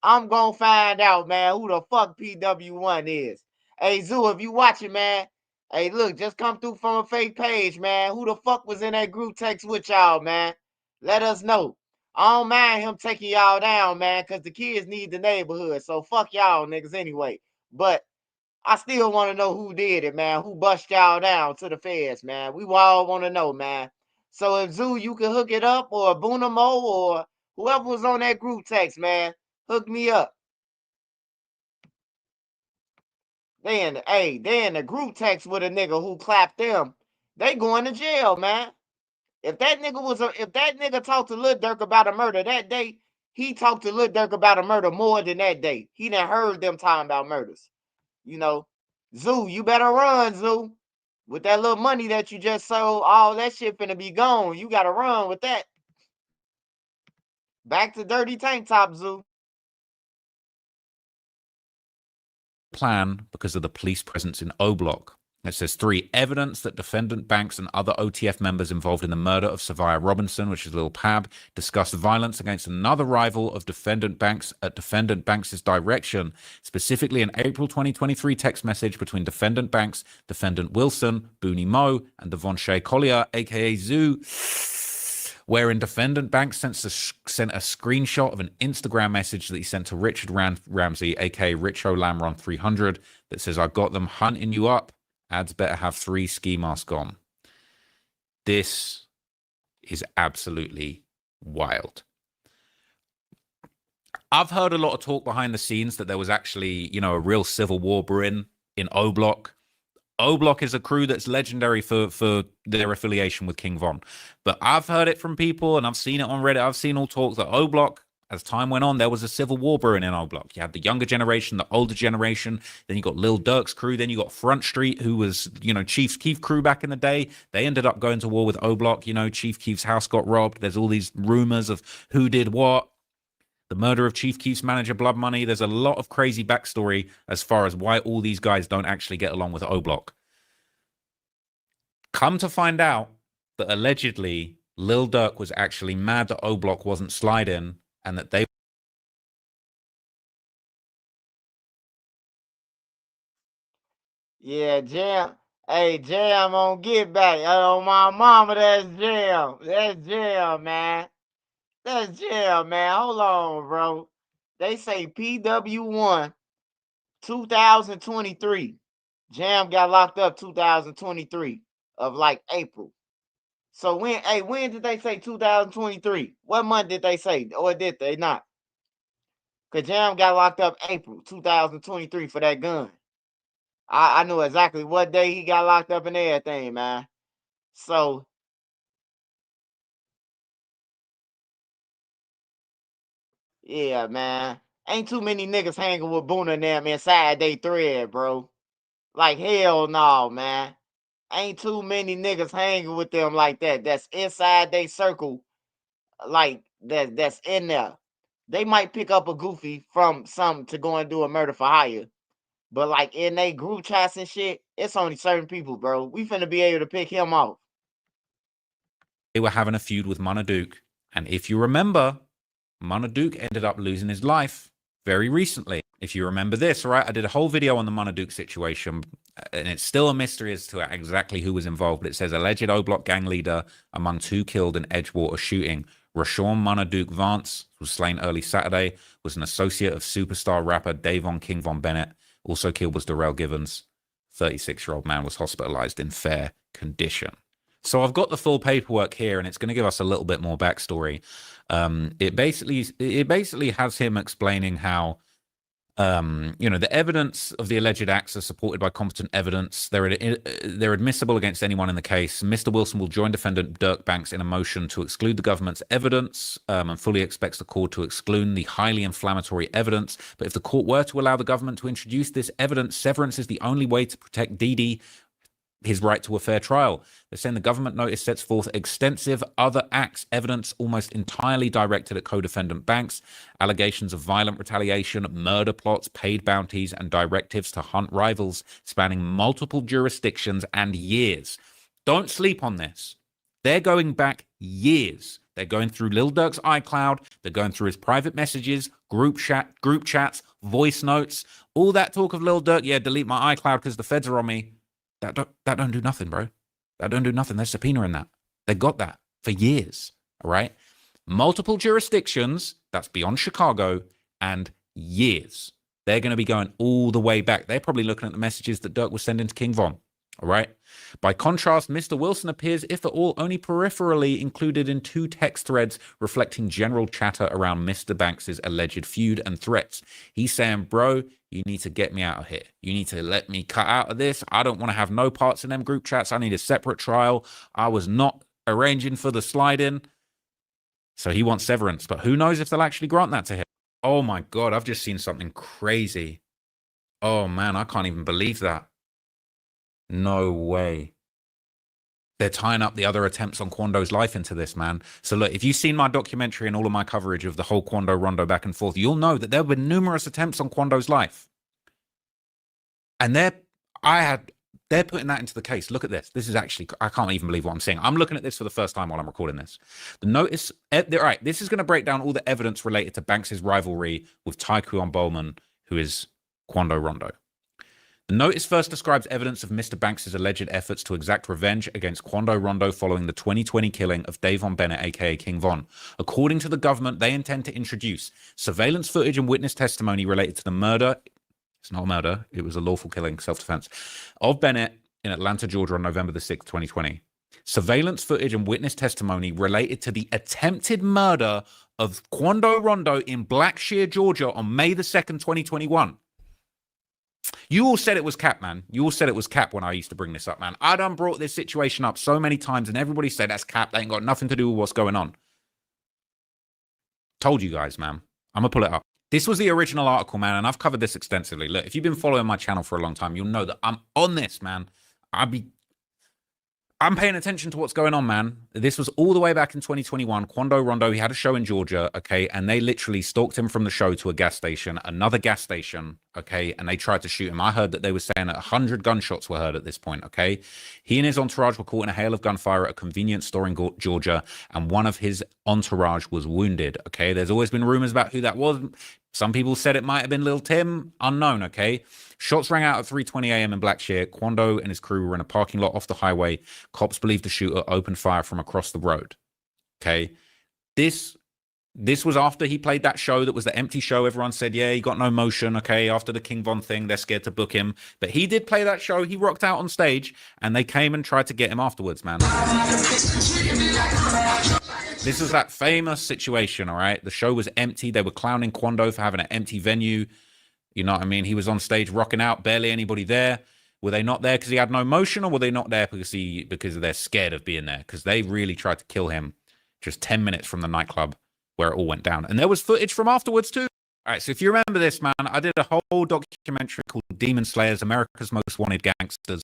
Speaker 12: I'm gonna find out, man, who the fuck PW1 is. Hey, Zoo, if you watching, man, hey, look, just come through from a fake page, man. Who the fuck was in that group text with y'all, man? Let us know. I don't mind him taking y'all down, man, because the kids need the neighborhood. So fuck y'all niggas anyway. But I still want to know who did it, man. Who bust y'all down to the feds, man. We all want to know, man. So if Zoo, you can hook it up, or Boonamo, or whoever was on that group text, man, hook me up. They in the group text with a nigga who clapped them. They going to jail, man. If that nigga talked to Lil Durk about a murder that day, he talked to Lil Durk about a murder more than that day. He done heard them talking about murders. You know, Zoo, you better run, Zoo. With that little money that you just sold, all that shit finna be gone. You gotta run with that. Back to dirty tank top, Zoo.
Speaker 6: plan because of the police presence in Oblock. It says 3, evidence that defendant Banks and other OTF members involved in the murder of Savia Robinson, which is Lil Pab, discussed violence against another rival of defendant Banks at defendant Banks' direction. Specifically, an April 2023 text message between defendant Banks, defendant Wilson, Booney Mo, and Devonshea Collier, aka Zoo, wherein defendant Banks sent a screenshot of an Instagram message that he sent to Richard Ramsey, aka Richo Lamron 300, that says, "I got them hunting you up. Ads better have 3 ski masks on." This is absolutely wild. I've heard a lot of talk behind the scenes that there was actually, a real civil war brewing in Oblock. Oblock is a crew that's legendary for their affiliation with King Von. But I've heard it from people, and I've seen it on Reddit. I've seen all talk that Oblock, as time went on, there was a civil war brewing in Oblock. You had the younger generation, the older generation. Then you got Lil Durk's crew. Then you got Front Street, who was, Chief Keef crew back in the day. They ended up going to war with Oblock. Chief Keef's house got robbed. There's all these rumors of who did what. The murder of Chief Keef's manager, Blood Money. There's a lot of crazy backstory as far as why all these guys don't actually get along with Oblock. Come to find out that allegedly Lil Durk was actually mad that Oblock wasn't sliding, and that they...
Speaker 12: Yeah, Jam. Hey, Jam on Get Back. On my mama, that's Jam. That's Jam, man. That's Jam, man. Hold on, bro. They say PW1 2023. Jam got locked up 2023 of like April. So when did they say 2023? What month did they say? Or did they not? Cause Jam got locked up April 2023 for that gun. I knew exactly what day he got locked up and everything, man. So yeah, man. Ain't too many niggas hanging with Boona and them inside they thread, bro. Like hell no, man. Ain't too many niggas hanging with them like that. That's inside they circle, like that's in there. They might pick up a goofy from something to go and do a murder for hire. But like in they group chats and shit, it's only certain people, bro. We finna be able to pick him off.
Speaker 6: They were having a feud with Marmaduke. And if you remember, Marmaduke ended up losing his life very recently. If you remember this, right? I did a whole video on the Marmaduke situation, and it's still a mystery as to exactly who was involved. But it says alleged Oblock gang leader among 2 killed in Edgewater shooting. Rashawn Marmaduke Vance was slain early Saturday, was an associate of superstar rapper Davon King Von Bennett. Also killed was Darrell Givens. 36-year-old man was hospitalized in fair condition. So I've got the full paperwork here, and it's going to give us a little bit more backstory. It basically has him explaining how, the evidence of the alleged acts are supported by competent evidence. They're admissible against anyone in the case. Mr. Wilson will join defendant Durk Banks in a motion to exclude the government's evidence and fully expects the court to exclude the highly inflammatory evidence. But if the court were to allow the government to introduce this evidence, severance is the only way to protect Dede his right to a fair trial. They're saying the government notice sets forth extensive other acts, evidence almost entirely directed at co-defendant Banks, allegations of violent retaliation, murder plots, paid bounties, and directives to hunt rivals spanning multiple jurisdictions and years. Don't sleep on this. They're going back years. They're going through Lil Durk's iCloud. They're going through his private messages, group chats, voice notes, all that talk of Lil Durk. Yeah, delete my iCloud because the feds are on me. That don't do nothing, bro. That don't do nothing. There's subpoena in that. They got that for years, all right? Multiple jurisdictions, that's beyond Chicago, and years. They're going to be going all the way back. They're probably looking at the messages that Durk was sending to King Von, all right? By contrast, Mr. Wilson appears, if at all, only peripherally included in 2 text threads reflecting general chatter around Mr. Banks's alleged feud and threats. He's saying, bro, you need to get me out of here. You need to let me cut out of this. I don't want to have no parts in them group chats. I need a separate trial. I was not arranging for the slide-in. So he wants severance, but who knows if they'll actually grant that to him. Oh my God, I've just seen something crazy. Oh man, I can't even believe that. No way. They're tying up the other attempts on Quando's life into this, man. So look, if you've seen my documentary and all of my coverage of the whole Quando Rondo back and forth, you'll know that there have been numerous attempts on Quando's life. And they're putting that into the case. Look at this. This is actually, I can't even believe what I'm seeing. I'm looking at this for the first time while I'm recording this. The notice, all right, this is going to break down all the evidence related to Banks's rivalry with Tyquan Bowman, who is Quando Rondo. The notice first describes evidence of Mr. Banks's alleged efforts to exact revenge against Quando Rondo following the 2020 killing of Davon Bennett, aka King Von. According to the government, they intend to introduce surveillance footage and witness testimony related to the murder. It's not a murder. It was a lawful killing, self-defense, of Bennett in Atlanta, Georgia on November the 6th, 2020. Surveillance footage and witness testimony related to the attempted murder of Quando Rondo in Blackshear, Georgia on May the 2nd, 2021. You all said it was cap, man. You all said it was cap when I used to bring this up, man. I done brought this situation up so many times and everybody said that's cap. That ain't got nothing to do with what's going on. Told you guys, man. I'm going to pull it up. This was the original article, man, and I've covered this extensively. Look, if you've been following my channel for a long time, you'll know that I'm on this, man. I'm paying attention to what's going on, man. This was all the way back in 2021. Quando Rondo, he had a show in Georgia, okay, and they literally stalked him from the show to a gas station, another gas station, okay, and they tried to shoot him. I heard that they were saying that 100 gunshots were heard at this point, okay? He and his entourage were caught in a hail of gunfire at a convenience store in Georgia, and one of his entourage was wounded, okay? There's always been rumors about who that was. Some people said it might have been Lil Tim. Unknown, okay? Shots rang out at 3:20 a.m. in Blackshear. Quando and his crew were in a parking lot off the highway. Cops believe the shooter opened fire from across the road. Okay? This was after he played that show that was the empty show. Everyone said, yeah, he got no motion. Okay, after the King Von thing, they're scared to book him. But he did play that show. He rocked out on stage, and they came and tried to get him afterwards, man. This is that famous situation, all right? The show was empty. They were clowning Quando for having an empty venue. You know what I mean? He was on stage rocking out, barely anybody there. Were they not there because he had no motion, or were they not there because they're scared of being there? Because they really tried to kill him just 10 minutes from the nightclub where it all went down. And there was footage from afterwards too. All right, so if you remember this, man, I did a whole documentary called Demon Slayers, America's Most Wanted Gangsters.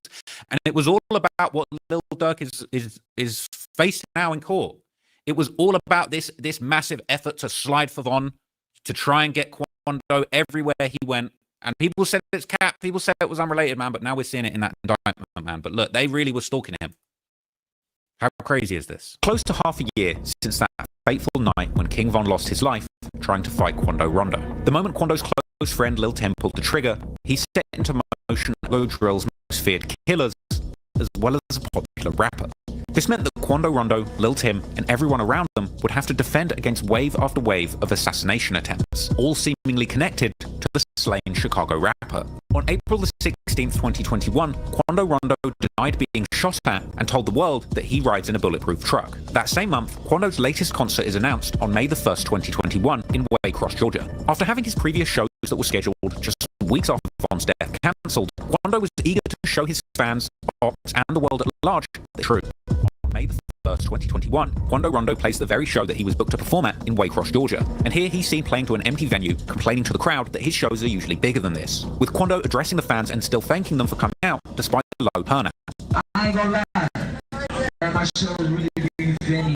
Speaker 6: And it was all about what Lil Durk is facing now in court. It was all about this massive effort to slide for Von, to try and get Quando everywhere he went. And people said it's cap, people said it was unrelated, man, but now we're seeing it in that indictment, man. But look, they really were stalking him. How crazy is this? Close to half a year since that fateful night when King Von lost his life trying to fight Quando Rondo. The moment Quando's close friend Lil Tim pulled the trigger, he set into motion Drill's most feared killers, as well as a popular rapper. This meant that Quando Rondo, Lil Tim, and everyone around them would have to defend against wave after wave of assassination attempts, all seemingly connected to the slain Chicago rapper. On April the 16th, 2021, Quando Rondo denied being shot at and told the world that he rides in a bulletproof truck. That same month, Quando's latest concert is announced on May the 1st, 2021 in Waycross, Georgia. After having his previous shows that were scheduled just weeks after Von's death cancelled, Quando was eager to show his fans, Ops, and the world at large the truth. On May the 1st, 2021, Quando Rondo plays the very show that he was booked to perform at in Waycross, Georgia. And here he's seen playing to an empty venue, complaining to the crowd that his shows are usually bigger than this, with Quando addressing the fans and still thanking them for coming out despite the low turnout.
Speaker 1: I ain't gonna lie, my show is really big venue.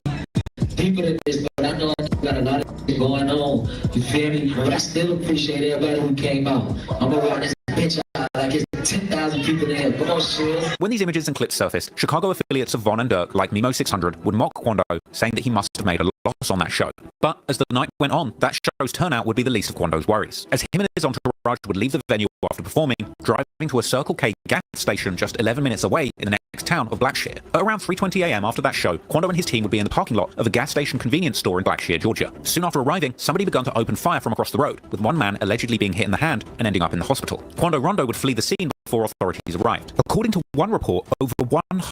Speaker 1: People at this, but I know I got a lot of shit going on, you feel me? But I still appreciate everybody who came out. I'm gonna rock this bitch out like it's 10,000 people in here. Come on, shit.
Speaker 6: When these images and clips surfaced, Chicago affiliates of Von and Durk, like Memo 600, would mock Quando, saying that he must have made a loss on that show. But as the night went on, that show's turnout would be the least of Quando's worries, as him and his entourage would leave the venue after performing, driving to a Circle K gas station just 11 minutes away in the next town of Blackshear. At around 3:20 a.m. after that show, Quando and his team would be in the parking lot of a gas station convenience store in Blackshear, Georgia. Soon after arriving, somebody began to open fire from across the road, with one man allegedly being hit in the hand and ending up in the hospital. Quando Rondo would flee the scene before authorities arrived. According to one report, over 100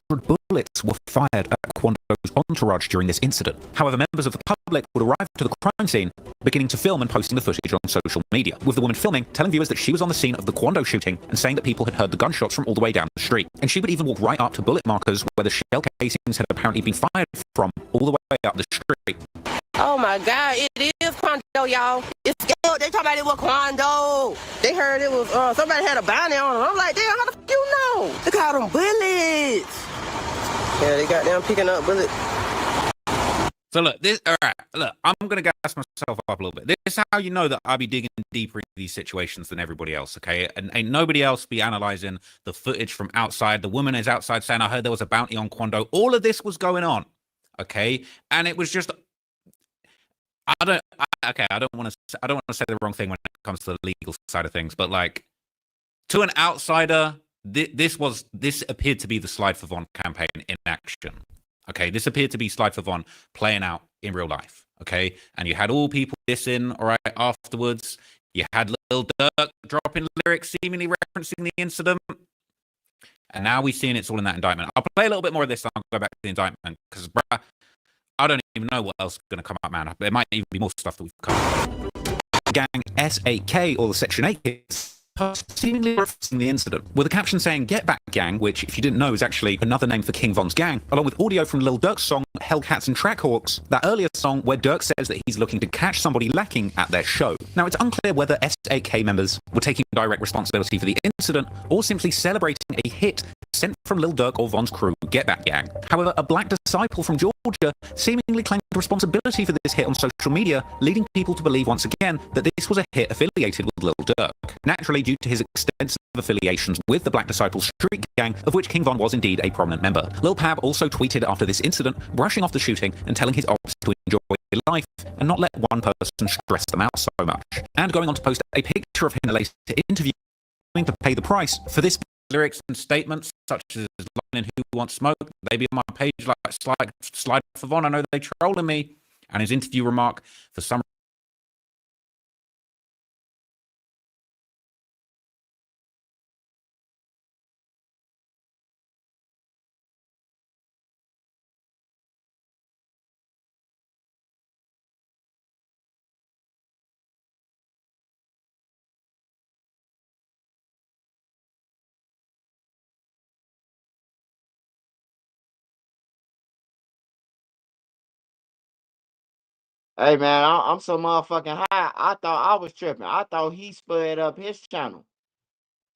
Speaker 6: bullets were fired at Quando's entourage during this incident. However, members of the public would arrive to the crime scene, beginning to film and posting the footage on social media, with the woman filming telling viewers that she was on the scene of the Quando shooting and saying that people had heard the gunshots from all the way down the street. And she would even walk right up to bullet markers where the shell casings had apparently been fired from all the way up the street.
Speaker 14: Oh my God, it is Quando, y'all. It's scaled. They talking about it was Quando. They heard it was, somebody had a bounty on them. I'm like, damn, how the fuck you know? Look at all them bullets. Yeah, they got them picking up bullets.
Speaker 6: So look, I'm going to gas myself up a little bit. This is how you know that I be digging deeper into these situations than everybody else, okay? And ain't nobody else be analyzing the footage from outside. The woman is outside saying, I heard there was a bounty on Quando. All of this was going on, okay? And it was just... I don't want to say the wrong thing when it comes to the legal side of things, but like to an outsider, this appeared to be the Slide for Von campaign in action. Okay, this appeared to be Slide for Von playing out in real life. Okay, and you had all people dissing, all right, afterwards. You had Lil Durk dropping lyrics seemingly referencing the incident. And now we're seeing it's all in that indictment. I'll play a little bit more of this and I'll go back to the indictment because, bruh, I don't even know what else is going to come up, man. There might even be more stuff that we've covered. Gang SAK, or the Section 8 kids, seemingly referencing the incident, with a caption saying, "Get Back Gang," which, if you didn't know, is actually another name for King Von's gang, along with audio from Lil Durk's song Hellcats and Trackhawks, that earlier song where Durk says that he's looking to catch somebody lacking at their show. Now, it's unclear whether SAK members were taking direct responsibility for the incident or simply celebrating a hit sent from Lil Durk or Von's crew, Get Back Gang. However, a black disciple from Georgia seemingly claimed responsibility for this hit on social media, leading people to believe once again that this was a hit affiliated with Lil Durk. Naturally, due to his extensive affiliations with the Black Disciple Street Gang, of which King Von was indeed a prominent member. Lil Pab also tweeted after this incident, brushing off the shooting and telling his ops to enjoy life and not let one person stress them out so much. And going on to post a picture of him in a later interview to pay the price for this. Lyrics and statements such as "Line and Who Wants Smoke," they be on my page like slide for Von. I know they trolling me. And his interview remark for some.
Speaker 12: Hey man, I'm so motherfucking high. I thought I was tripping. I thought he sped up his channel.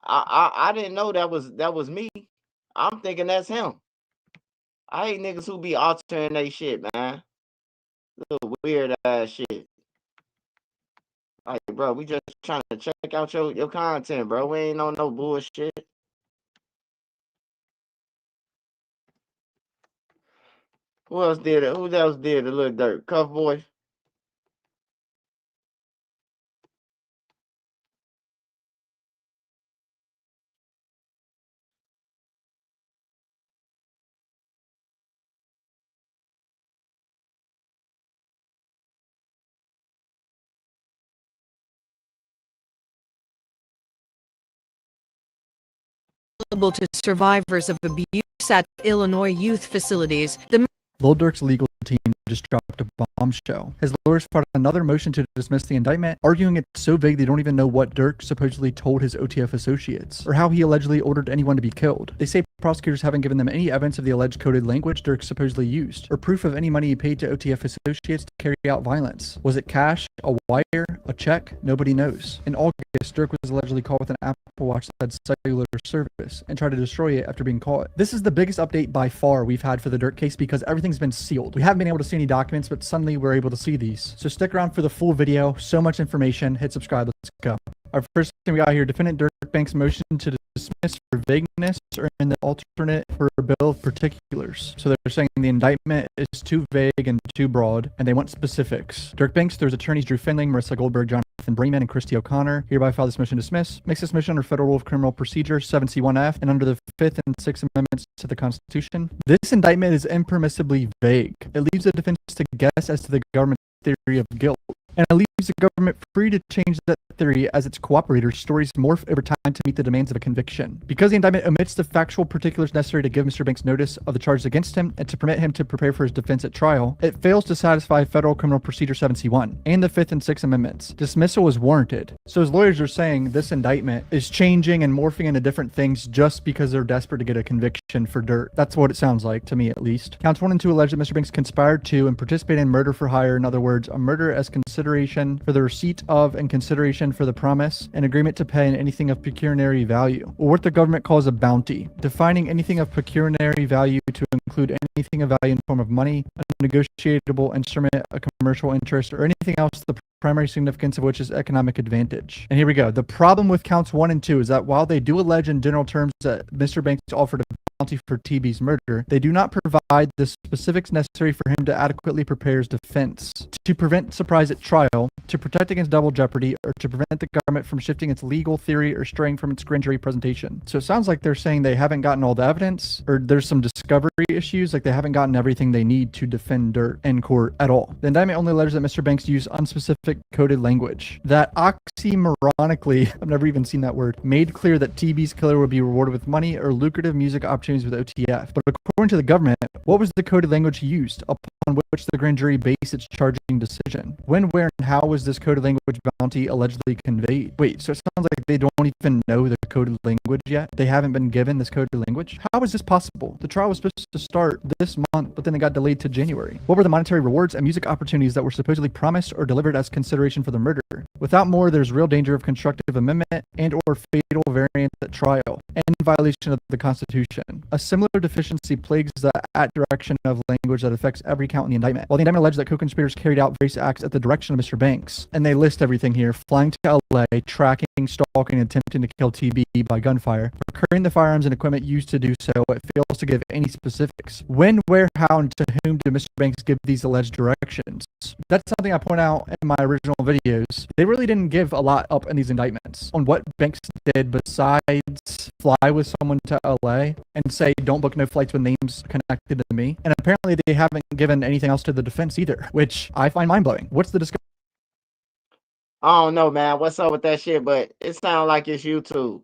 Speaker 12: I didn't know that was me. I'm thinking that's him. I hate niggas who be altering they shit, man. Little weird ass shit. Like, bro, we just trying to check out your content, bro. We ain't on no bullshit. Who else did it? Who else did it? Lil Durk, Cuff Boy.
Speaker 15: To survivors of abuse at Illinois youth facilities. The
Speaker 16: Lil Durk's legal team just dropped a bombshell. His lawyers filed another motion to dismiss the indictment, arguing it's so vague they don't even know what Durk supposedly told his OTF associates, or how he allegedly ordered anyone to be killed. They say prosecutors haven't given them any evidence of the alleged coded language Durk supposedly used, or proof of any money he paid to OTF associates to carry out violence. Was it cash, a wire, a check? Nobody knows. In August, Durk was allegedly caught with an Apple Watch that had cellular service and tried to destroy it after being caught. This is the biggest update by far we've had for the Durk case because everything's been sealed. We haven't been able to see any documents, but suddenly we're able to see these. So stick around for the full video. So much information. Hit subscribe. Let's go. Our first thing we got here, defendant Durk Banks' motion to dismiss for vagueness or in the alternate for a bill of particulars. So they're saying the indictment is too vague and too broad, and they want specifics. Durk Banks, there's attorneys Drew Findling, Marissa Goldberg, Jonathan Bremen, and Christy O'Connor hereby file this motion to dismiss. Makes this motion under Federal Rule of Criminal Procedure 7C1F and under the 5th and 6th Amendments to the Constitution. This indictment is impermissibly vague. It leaves the defense to guess as to the government's theory of guilt. And it leaves the government free to change that theory as its cooperators' stories morph over time to meet the demands of a conviction. Because the indictment omits the factual particulars necessary to give Mr. Banks notice of the charges against him and to permit him to prepare for his defense at trial, it fails to satisfy Federal Criminal Procedure 7C1 and the 5th and 6th Amendments. Dismissal is warranted. So his lawyers are saying this indictment is changing and morphing into different things just because they're desperate to get a conviction for dirt. That's what it sounds like, to me at least. Counts 1 and 2 allege that Mr. Banks conspired to and participated in murder for hire, in other words, a murder as consideration for the receipt of and consideration for the promise, an agreement to pay, and anything of pecuniary value, or what the government calls a bounty, defining anything of pecuniary value to include anything of value in the form of money, a negotiable instrument, a commercial interest, or anything else the primary significance of which is economic advantage. And here we go. The problem with counts 1 and 2 is that while they do allege in general terms that Mr. Banks offered a bounty for TB's murder, they do not provide the specifics necessary for him to adequately prepare his defense, to prevent surprise at trial, to protect against double jeopardy, or to prevent the government from shifting its legal theory or straying from its grand jury presentation. So it sounds like they're saying they haven't gotten all the evidence, or there's some discovery issues, like they haven't gotten everything they need to defend Durk in court at all. The indictment only alleges that Mr. Banks used unspecific coded language that oxymoronically, I've never even seen that word, made clear that TB's killer would be rewarded with money or lucrative music opportunities with OTF. But according to the government, what was the coded language used upon which the grand jury based its charging decision? When, where, and how was this coded language bounty allegedly conveyed? Wait, so it sounds like they don't even know the coded language yet? They haven't been given this coded language? How is this possible? The trial was supposed to start this month, but then it got delayed to January. What were the monetary rewards and music opportunities that were supposedly promised or delivered as consideration for the murder? Without more, there's real danger of constructive amendment and or fatal variance experience at trial, and in violation of the Constitution. A similar deficiency plagues the at-direction of language that affects every count in the indictment. While the indictment alleged that co-conspirators carried out various acts at the direction of Mr. Banks, and they list everything here: flying to LA, tracking, stalking, and attempting to kill TB by gunfire, procuring the firearms and equipment used to do so, it fails to give any specifics. When, where, how, and to whom did Mr. Banks give these alleged directions? That's something I point out in my original videos. They really didn't give a lot up in these indictments on what Banks did besides fly with someone to LA and say, don't book no flights with names connected to me. And apparently they haven't given anything else to the defense either, which I find mind-blowing. What's the discussion?
Speaker 12: I don't know, man. What's up with that shit? But it sounds like it's YouTube.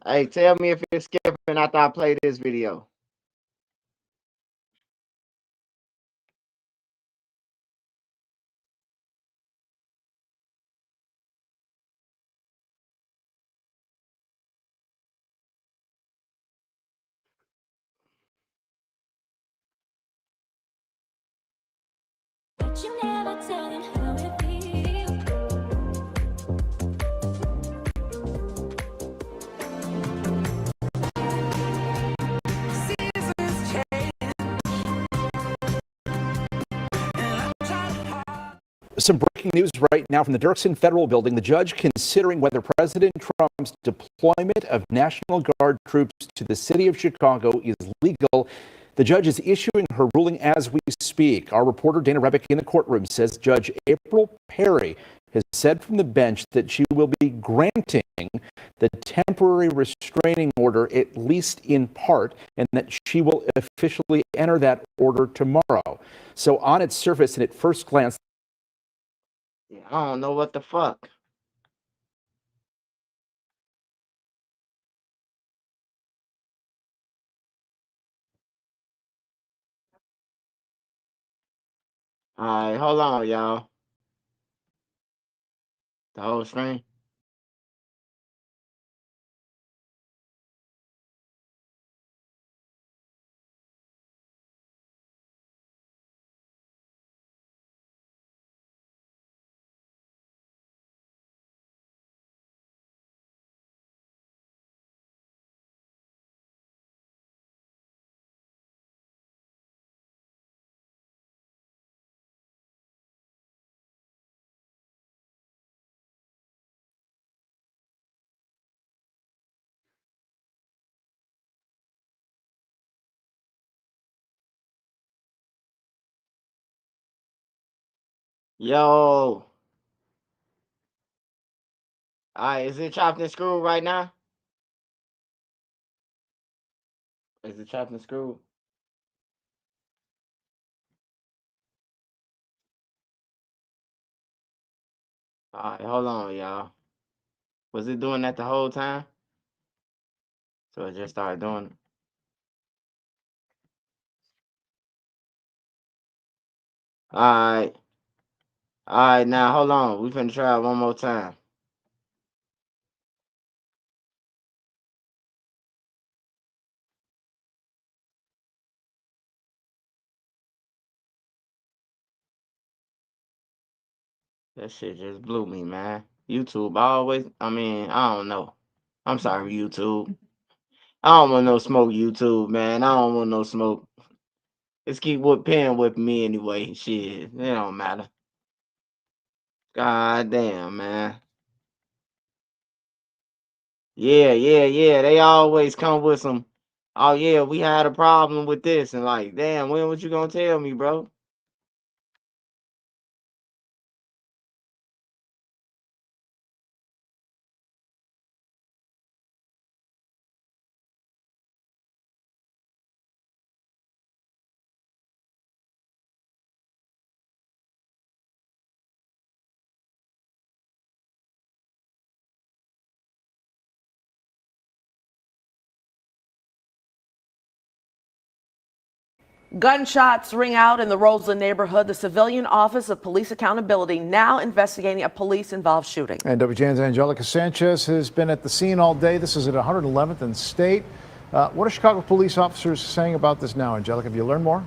Speaker 12: Hey, tell me if it's skipping after I play this video.
Speaker 17: But you never tell them how it feels. Seasons change.
Speaker 18: Some breaking news right now from the Dirksen Federal Building. The judge considering whether President Trump's deployment of National Guard troops to the city of Chicago is legal. The judge is issuing her ruling as we speak. Our reporter Dana Rebick in the courtroom says Judge April Perry has said from the bench that she will be granting the temporary restraining order, at least in part, and that she will officially enter that order tomorrow. So on its surface and at first glance,
Speaker 12: I don't know what the fuck. All right, hold on, y'all. The whole screen. Yo. All right, is it chopped and screwed right now? Is it chopped and screwed? All right, hold on, y'all. Was it doing that the whole time? So it just started doing it. All right. All right, now hold on. We finna try it one more time. That shit just blew me, man. YouTube always, I don't know. I'm sorry, YouTube. I don't want no smoke, YouTube, man. I don't want no smoke. Let's keep paying with me anyway. Shit, it don't matter. God damn, man. Yeah. They always come with some, oh yeah, we had a problem with this. And like, damn, when what you gonna tell me, bro?
Speaker 19: Gunshots ring out in the Roseland neighborhood. The Civilian Office of Police Accountability now investigating a police-involved shooting.
Speaker 20: And WGN's Angelica Sanchez has been at the scene all day. This is at 111th and State. What are Chicago police officers saying about this now, Angelica? Have you learned more?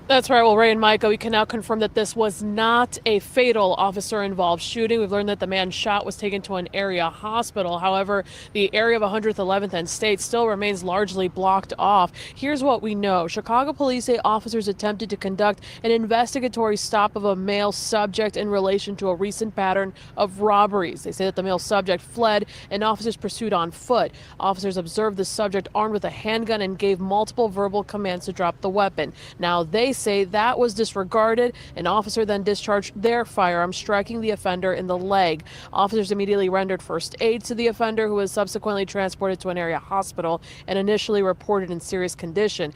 Speaker 21: That's right. Well, Ray and Micah, we can now confirm that this was not a fatal officer-involved shooting. We've learned that the man shot was taken to an area hospital. However, the area of 100th, 11th, and State still remains largely blocked off. Here's what we know. Chicago police say officers attempted to conduct an investigatory stop of a male subject in relation to a recent pattern of robberies. They say that the male subject fled and officers pursued on foot. Officers observed the subject armed with a handgun and gave multiple verbal commands to drop the weapon. Now, they say that was disregarded. An officer then discharged their firearm, striking the offender in the leg. Officers immediately rendered first aid to the offender, who was subsequently transported to an area hospital and initially reported in serious condition.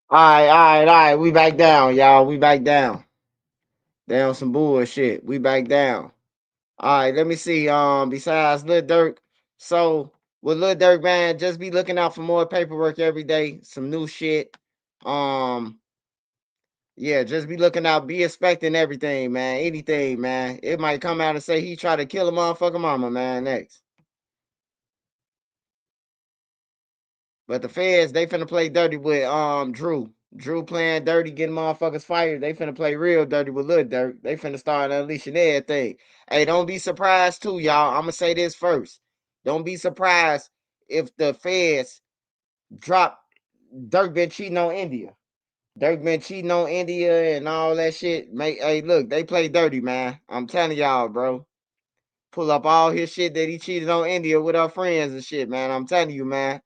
Speaker 12: All right. We back down, y'all. We back down. Down some bullshit. We back down. All right, let me see. Besides Lil Durk, so with Lil Durk, man, just be looking out for more paperwork every day, some new shit. Yeah, just be looking out, be expecting everything, man. Anything, man. It might come out and say he tried to kill a motherfucking mama, man. Next. But the feds, they finna play dirty with Drew. Drew playing dirty, getting motherfuckers fired. They finna play real dirty with Lil Durk. They finna start unleashing everything. Hey, don't be surprised too, y'all. I'm gonna say this first. Don't be surprised if the feds drop Durk been cheating on India. Durk been cheating on India and all that shit. Hey, look, they play dirty, man. I'm telling y'all, bro. Pull up all his shit that he cheated on India with our friends and shit, man. I'm telling you, man.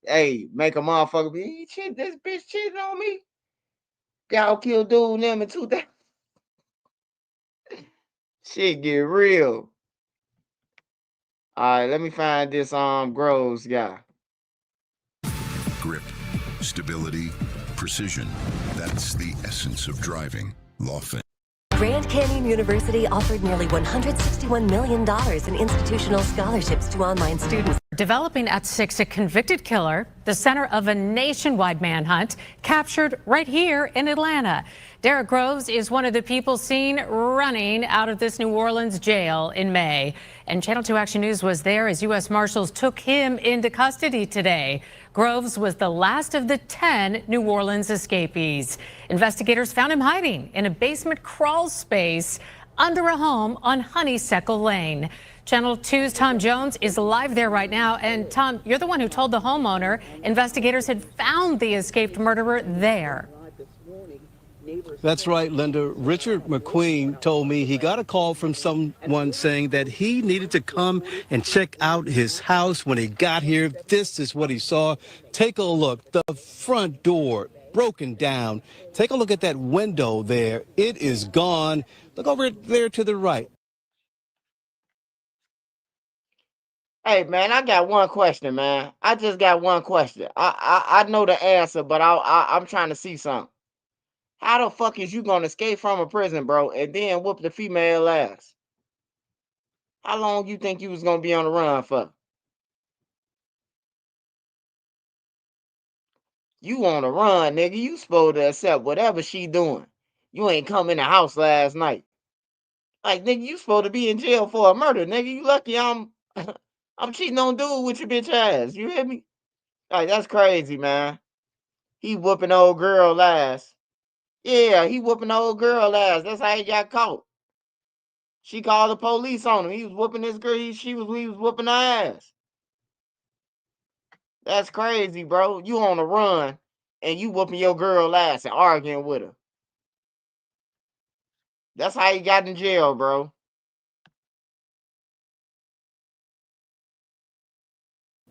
Speaker 12: Hey, make a motherfucker be, this bitch cheated on me. Y'all killed dude them in 2000. Shit get real. All right, let me find this Groves guy.
Speaker 7: Grip, stability, precision. That's the essence of driving. Lawfin.
Speaker 22: Grand Canyon University offered nearly $161 million in institutional scholarships to online students.
Speaker 23: Developing at 6, a convicted killer, the center of a nationwide manhunt, captured right here in Atlanta. Derek Groves is one of the people seen running out of this New Orleans jail in May. And Channel 2 Action News was there as U.S. Marshals took him into custody today. Groves was the last of the 10 New Orleans escapees. Investigators found him hiding in a basement crawl space under a home on Honeysuckle Lane. Channel 2's Tom Jones is live there right now. And Tom, you're the one who told the homeowner investigators had found the escaped murderer there.
Speaker 24: That's right, Linda. Richard McQueen told me he got a call from someone saying that he needed to come and check out his house. When he got here, this is what he saw. Take a look. The front door broken down. Take a look at that window there. It is gone. Look over there to the right.
Speaker 12: Hey, man, I got one question, man. I just got one question. I know the answer, but I'm trying to see something. How the fuck is you gonna escape from a prison, bro, and then whoop the female ass? How long you think you was gonna be on the run for? You on the run, nigga. You supposed to accept whatever she doing. You ain't come in the house last night. Like, nigga, you supposed to be in jail for a murder, nigga. You lucky I'm I'm cheating on dude with your bitch ass. You hear me? Like, that's crazy, man. He whooping old girl ass. Yeah, he whooping old girl ass. That's how he got caught. She called the police on him. He was whooping this girl. He was whooping her ass. That's crazy, bro. You on the run and you whooping your girl ass and arguing with her. That's how he got in jail, bro.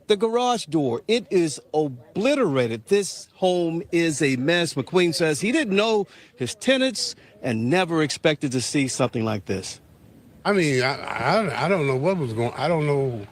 Speaker 24: The garage door, it is obliterated. This home is a mess. McQueen says he didn't know his tenants and never expected to see something like this.
Speaker 25: I mean, I don't know what was going. I don't know.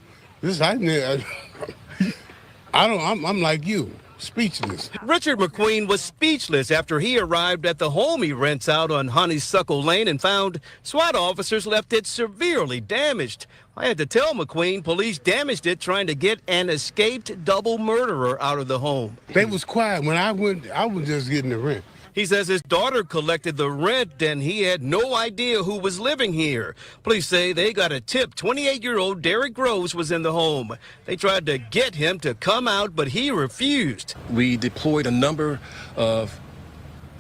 Speaker 25: I'm like you, speechless.
Speaker 24: Richard McQueen was speechless after he arrived at the home he rents out on Honeysuckle Lane and found SWAT officers left it severely damaged. I had to tell McQueen police damaged it trying to get an escaped double murderer out of the home.
Speaker 25: They was quiet when I went. I was just getting the rent.
Speaker 24: He says his daughter collected the rent and he had no idea who was living here. Police say they got a tip 28-year-old Derek Groves was in the home. They tried to get him to come out, but he refused.
Speaker 2: We deployed a number of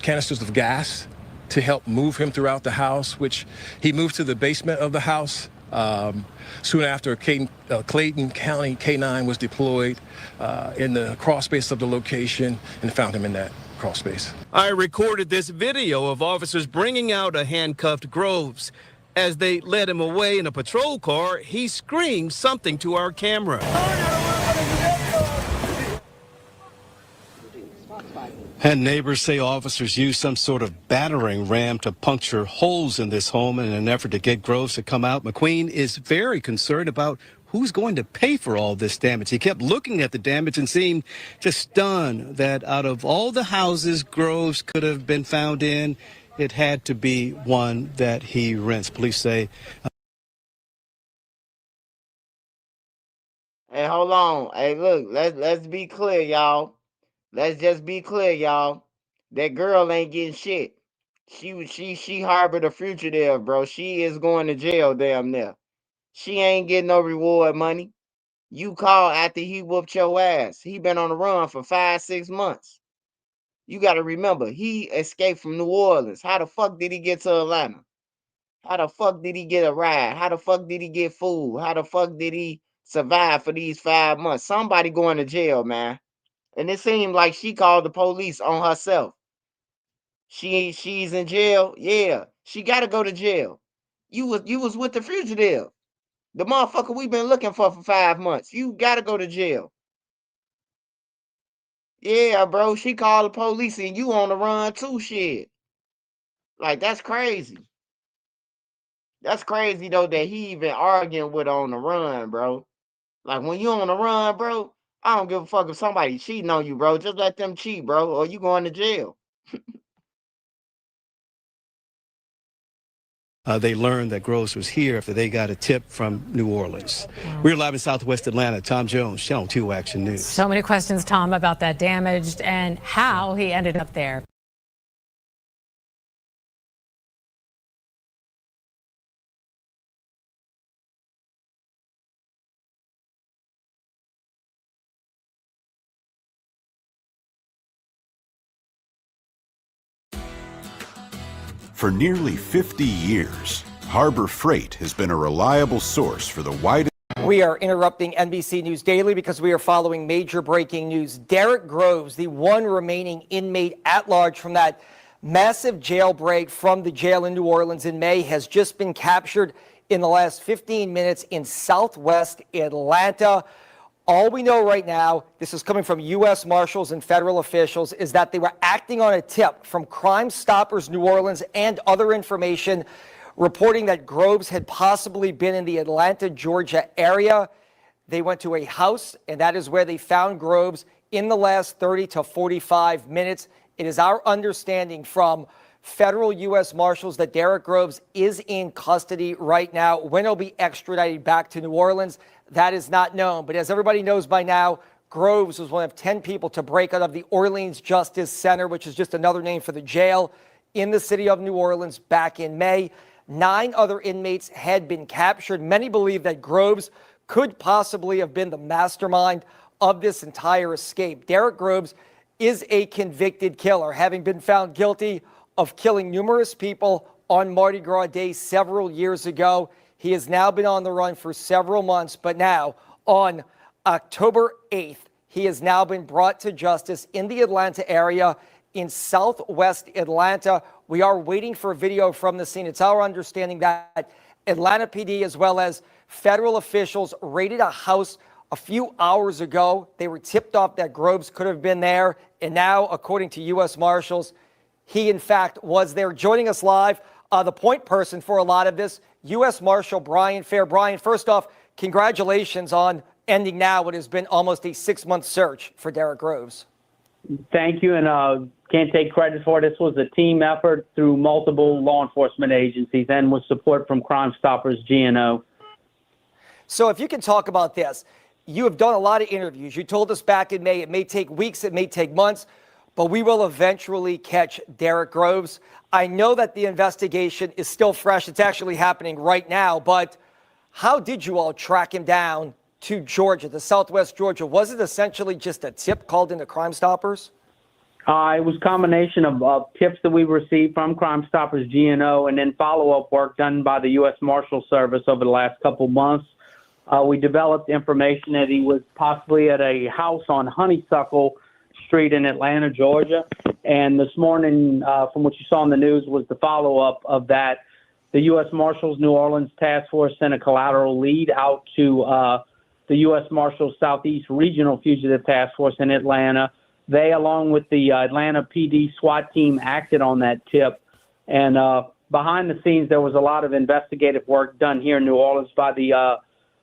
Speaker 2: canisters of gas to help move him throughout the house, which he moved to the basement of the house. Soon after, Clayton County K-9 was deployed in the crawl space of the location and found him in that crawl space.
Speaker 24: I recorded this video of officers bringing out a handcuffed Groves. As they led him away in a patrol car, he screamed something to our camera. And neighbors say officers used some sort of battering ram to puncture holes in this home in an effort to get Groves to come out. McQueen is very concerned about who's going to pay for all this damage. He kept looking at the damage and seemed just stunned that out of all the houses Groves could have been found in, it had to be one that he rents. Police say.
Speaker 12: Hey, hold on. Hey, look, let's be clear, y'all. Let's just be clear, y'all. That girl ain't getting shit. She harbored a fugitive, bro. She is going to jail damn near. She ain't getting no reward money. You called after he whooped your ass. He been on the run for 5-6 months. You got to remember, he escaped from New Orleans. How the fuck did he get to Atlanta? How the fuck did he get a ride? How the fuck did he get food? How the fuck did he survive for these 5 months? Somebody going to jail, man. And it seemed like she called the police on herself. She's in jail. Yeah, she got to go to jail. You was with the fugitive, the motherfucker we've been looking for 5 months. You got to go to jail. Yeah, bro. She called the police and you on the run too. Shit, like that's crazy. That's crazy though that he even arguing with her on the run, bro. Like when you on the run, bro. I don't give a fuck if somebody cheating on you, bro. Just let them cheat, bro, or you going to jail.
Speaker 24: They learned that Groves was here after they got a tip from New Orleans. We're live in Southwest Atlanta. Tom Jones, Channel 2 Action News.
Speaker 23: So many questions, Tom, about that damage and how he ended up there.
Speaker 3: For nearly 50 years, Harbor Freight has been a reliable source for the widest.
Speaker 4: We are interrupting NBC News Daily because we are following major breaking news. Derek Groves, the one remaining inmate at large from that massive jailbreak from the jail in New Orleans in May, has just been captured in the last 15 minutes in Southwest Atlanta. All we know right now, this is coming from U.S. Marshals and federal officials, is that they were acting on a tip from Crime Stoppers New Orleans and other information reporting that Groves had possibly been in the Atlanta, Georgia area. They went to a house, and that is where they found Groves in the last 30 to 45 minutes. It is our understanding from federal U.S. Marshals that Derek Groves is in custody right now. When he'll be extradited back to New Orleans, that is not known. But as everybody knows by now, Groves was one of 10 people to break out of the Orleans Justice Center, which is just another name for the jail in the city of New Orleans back in May. 9 other inmates had been captured. Many believe that Groves could possibly have been the mastermind of this entire escape. Derek Groves is a convicted killer, having been found guilty of killing numerous people on Mardi Gras Day several years ago. He has now been on the run for several months, but now on October 8th, he has now been brought to justice in the Atlanta area in Southwest Atlanta. We are waiting for a video from the scene. It's our understanding that Atlanta PD as well as federal officials raided a house a few hours ago. They were tipped off that Groves could have been there. And now, according to U.S. Marshals, he in fact was there. Joining us live, the point person for a lot of this, U.S. Marshal Brian Fair. Brian, first off, congratulations on ending now what has been almost a 6-month search for Derek Groves.
Speaker 5: Thank you, and can't take credit for it. This was a team effort through multiple law enforcement agencies and with support from Crime Stoppers GNO.
Speaker 4: So if you can talk about this, you have done a lot of interviews. You told us back in May it may take weeks, it may take months, but we will eventually catch Derek Groves. I know that the investigation is still fresh. It's actually happening right now, but how did you all track him down to Georgia, to Southwest Georgia? Was it essentially just a tip called into Crime Stoppers?
Speaker 5: It was a combination of tips that we received from Crime Stoppers GNO and then follow-up work done by the U.S. Marshal Service over the last couple months. We developed information that he was possibly at a house on Honeysuckle Street in Atlanta, Georgia. And this morning, from what you saw in the news, was the follow-up of that. The U.S. Marshals New Orleans Task Force sent a collateral lead out to the U.S. Marshals Southeast Regional Fugitive Task Force in Atlanta. They, along with the Atlanta PD SWAT team, acted on that tip. And behind the scenes, there was a lot of investigative work done here in New Orleans by the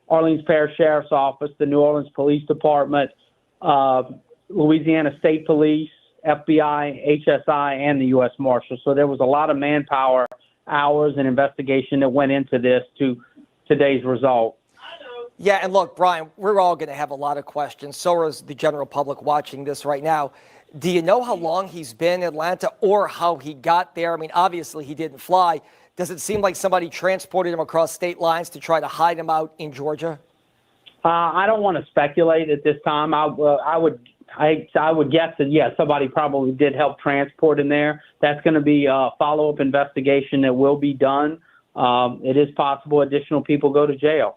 Speaker 5: Orleans Parish Sheriff's Office, the New Orleans Police Department, Louisiana State Police, FBI, HSI, and the U.S. Marshals. So there was a lot of manpower, hours, and investigation that went into this to today's result.
Speaker 4: Yeah, and look, Brian, we're all going to have a lot of questions. So is the general public watching this right now. Do you know how long he's been in Atlanta or how he got there? I mean, obviously he didn't fly. Does it seem like somebody transported him across state lines to try to hide him out in Georgia?
Speaker 5: I don't want to speculate at this time. I would guess that, yeah, somebody probably did help transport him there. That's going to be a follow-up investigation that will be done. It is possible additional people go to jail.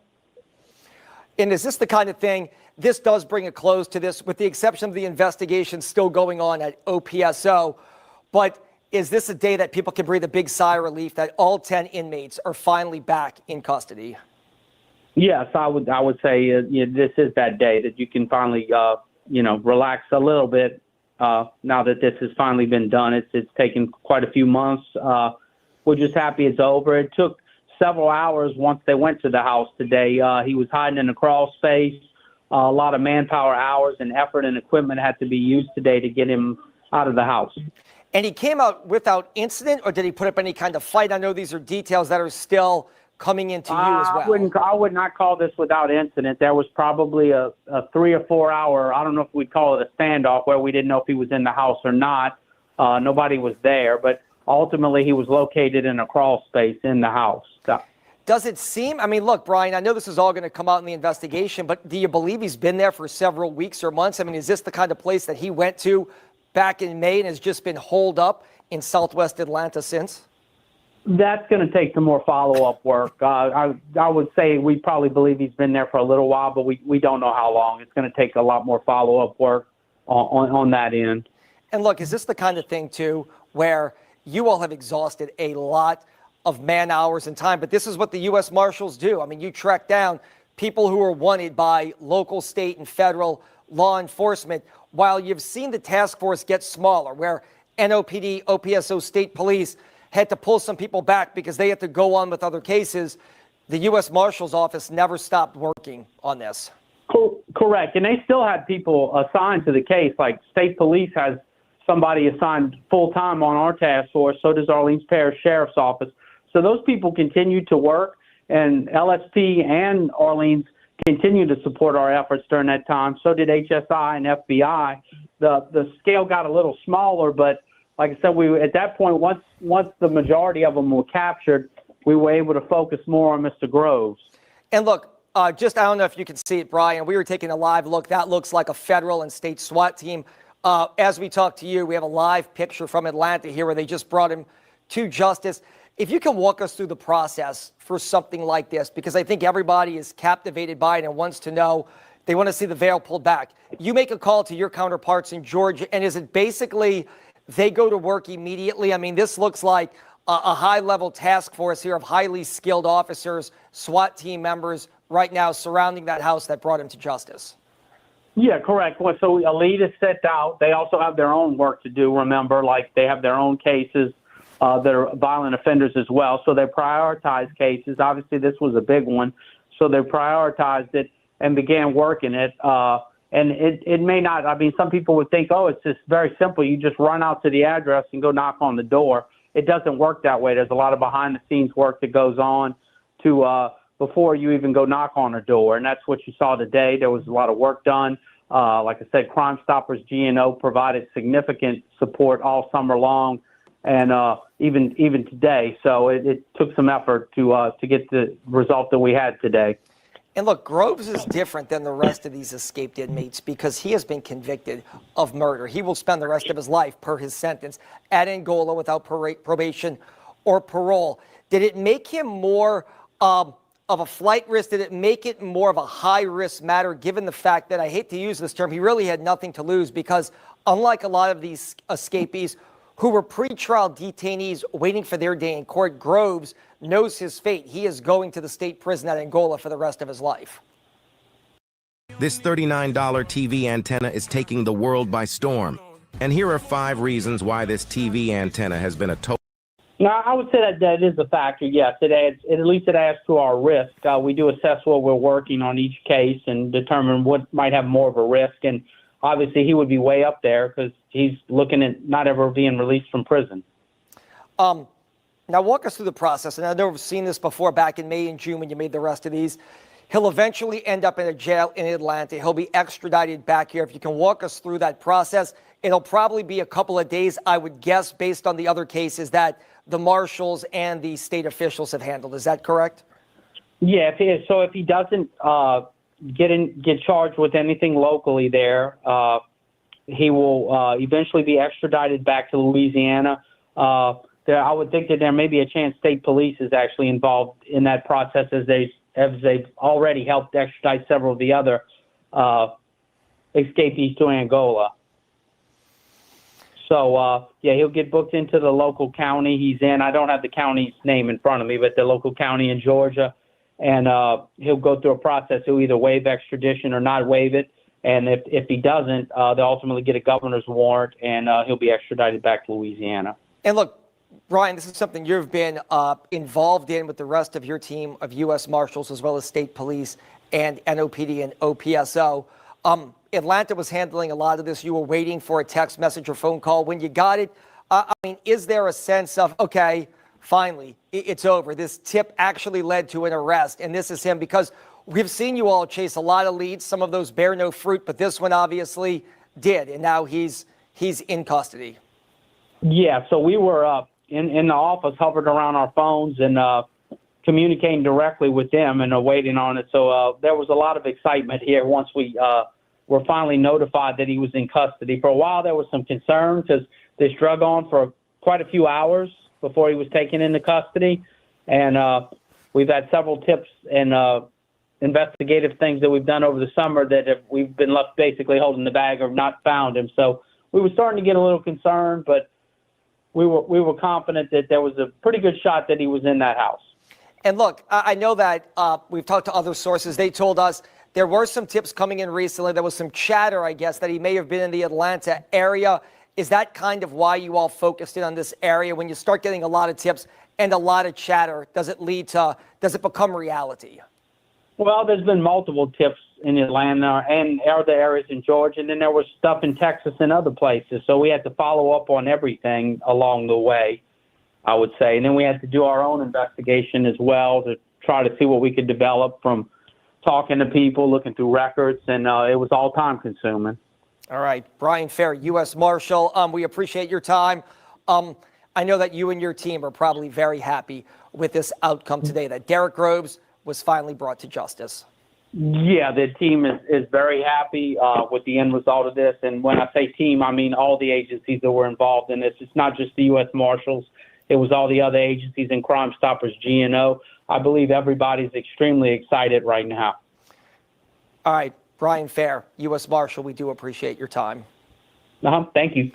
Speaker 4: And is this the kind of thing, this does bring a close to this, with the exception of the investigation still going on at OPSO, but is this a day that people can breathe a big sigh of relief that all 10 inmates are finally back in custody?
Speaker 5: Yes, I would say this is that day that you can finally, relax a little bit now that this has finally been done. It's taken quite a few months. We're just happy it's over. It took several hours once they went to the house today. He was hiding in a crawl space. A lot of manpower hours and effort and equipment had to be used today to get him out of the house.
Speaker 4: And he came out without incident, or did he put up any kind of fight? I know these are details that are still coming into you as well.
Speaker 5: I would not call this without incident. There was probably a 3 or 4 hour, I don't know if we'd call it a standoff, where we didn't know if he was in the house or not. Nobody was there, but ultimately he was located in a crawl space in the house.
Speaker 4: Does it seem, I mean, look, Brian, I know this is all going to come out in the investigation, but do you believe he's been there for several weeks or months? I mean, is this the kind of place that he went to back in May and has just been holed up in Southwest Atlanta since?
Speaker 5: That's going to take some more follow-up work. I would say we probably believe he's been there for a little while, but we don't know how long. It's going to take a lot more follow-up work on that end.
Speaker 4: And look, is this the kind of thing, too, where you all have exhausted a lot of man hours and time, but this is what the U.S. Marshals do. I mean, you track down people who are wanted by local, state, and federal law enforcement, while you've seen the task force get smaller, where NOPD, OPSO, state police had to pull some people back because they had to go on with other cases. The U.S. Marshal's Office never stopped working on this.
Speaker 5: Correct. And they still had people assigned to the case. Like state police has somebody assigned full-time on our task force. So does Orleans Parish Sheriff's Office. So those people continue to work, and LSP and Orleans continue to support our efforts during that time. So did HSI and FBI. The scale got a little smaller, but like I said, we at that point, once the majority of them were captured, we were able to focus more on Mr. Groves.
Speaker 4: And look, I don't know if you can see it, Brian. We were taking a live look. That looks like a federal and state SWAT team. As we talk to you, we have a live picture from Atlanta here where they just brought him to justice. If you can walk us through the process for something like this, because I think everybody is captivated by it and wants to know, they want to see the veil pulled back. You make a call to your counterparts in Georgia, and is it basically they go to work immediately? I mean, this looks like a high-level task force here of highly skilled officers, SWAT team members right now surrounding that house that brought him to justice.
Speaker 5: Yeah, correct. Well, so a lead is set out. They also have their own work to do, remember, like they have their own cases. That are violent offenders as well. So they prioritize cases. Obviously, this was a big one. So they prioritized it and began working it. And it may not, I mean, some people would think, oh, it's just very simple. You just run out to the address and go knock on the door. It doesn't work that way. There's a lot of behind-the-scenes work that goes on to before you even go knock on a door. And that's what you saw today. There was a lot of work done. Like I said, Crime Stoppers GNO provided significant support all summer long, and even today. So it took some effort to get the result that we had today.
Speaker 4: And look, Groves is different than the rest of these escaped inmates because he has been convicted of murder. He will spend the rest of his life, per his sentence, at Angola without probation or parole. Did it make him more of a flight risk? Did it make it more of a high-risk matter, given the fact that, I hate to use this term, he really had nothing to lose because unlike a lot of these escapees who were pretrial detainees waiting for their day in court, Groves knows his fate. He is going to the state prison at Angola for the rest of his life.
Speaker 8: This $39 TV antenna is taking the world by storm. And here are 5 reasons why this TV antenna has been a total.
Speaker 5: No, I would say that is a factor. Yes, it adds. At least it adds to our risk. We do assess what we're working on each case and determine what might have more of a risk. And obviously, he would be way up there because he's looking at not ever being released from prison.
Speaker 4: Now, walk us through the process. And I know we've seen this before back in May and June when you made the rest of these. He'll eventually end up in a jail in Atlanta. He'll be extradited back here. If you can walk us through that process, it'll probably be a couple of days, I would guess, based on the other cases that the marshals and the state officials have handled. Is that correct?
Speaker 5: Yeah. If he doesn't get charged with anything locally there, he will eventually be extradited back to Louisiana. I would think that there may be a chance state police is actually involved in that process as they've already helped extradite several of the other escapees to Angola. So, he'll get booked into the local county he's in. I don't have the county's name in front of me, but the local county in Georgia. And he'll go through a process. He'll either waive extradition or not waive it. And if he doesn't, they'll ultimately get a governor's warrant, and he'll be extradited back to Louisiana.
Speaker 4: And look, Brian, this is something you've been involved in with the rest of your team of U.S. Marshals as well as state police and NOPD and OPSO. Atlanta was handling a lot of this. You were waiting for a text message or phone call. When you got it, is there a sense of, okay, finally, it's over. This tip actually led to an arrest, and this is him, because we've seen you all chase a lot of leads. Some of those bear no fruit, but this one obviously did, and now he's in custody.
Speaker 5: Yeah, so we were in the office, hovered around our phones and communicating directly with them and waiting on it. So there was a lot of excitement here once we were finally notified that he was in custody. For a while, there was some concern because this drug on for quite a few hours before he was taken into custody. And we've had several tips and investigative things that we've done over the summer that we've been left basically holding the bag or not found him. So we were starting to get a little concerned, but we were confident that there was a pretty good shot that he was in that house.
Speaker 4: And look, I know that we've talked to other sources. They told us there were some tips coming in recently. There was some chatter, I guess, that he may have been in the Atlanta area. Is that kind of why you all focused in on this area? When you start getting a lot of tips and a lot of chatter, does it become reality?
Speaker 5: Well, there's been multiple tips in Atlanta and other areas in Georgia, and then there was stuff in Texas and other places. So we had to follow up on everything along the way, I would say. And then we had to do our own investigation as well to try to see what we could develop from talking to people, looking through records, and it was all time consuming.
Speaker 4: All right, Brian Fair, U.S. Marshal, we appreciate your time. I know that you and your team are probably very happy with this outcome today, that Derek Groves was finally brought to justice.
Speaker 5: Yeah, the team is very happy with the end result of this. And when I say team, I mean all the agencies that were involved in this. It's not just the U.S. Marshals. It was all the other agencies and Crime Stoppers GNO. I believe everybody's extremely excited right now.
Speaker 4: All right, Brian Fair, U.S. Marshal, we do appreciate your time.
Speaker 5: Thank you.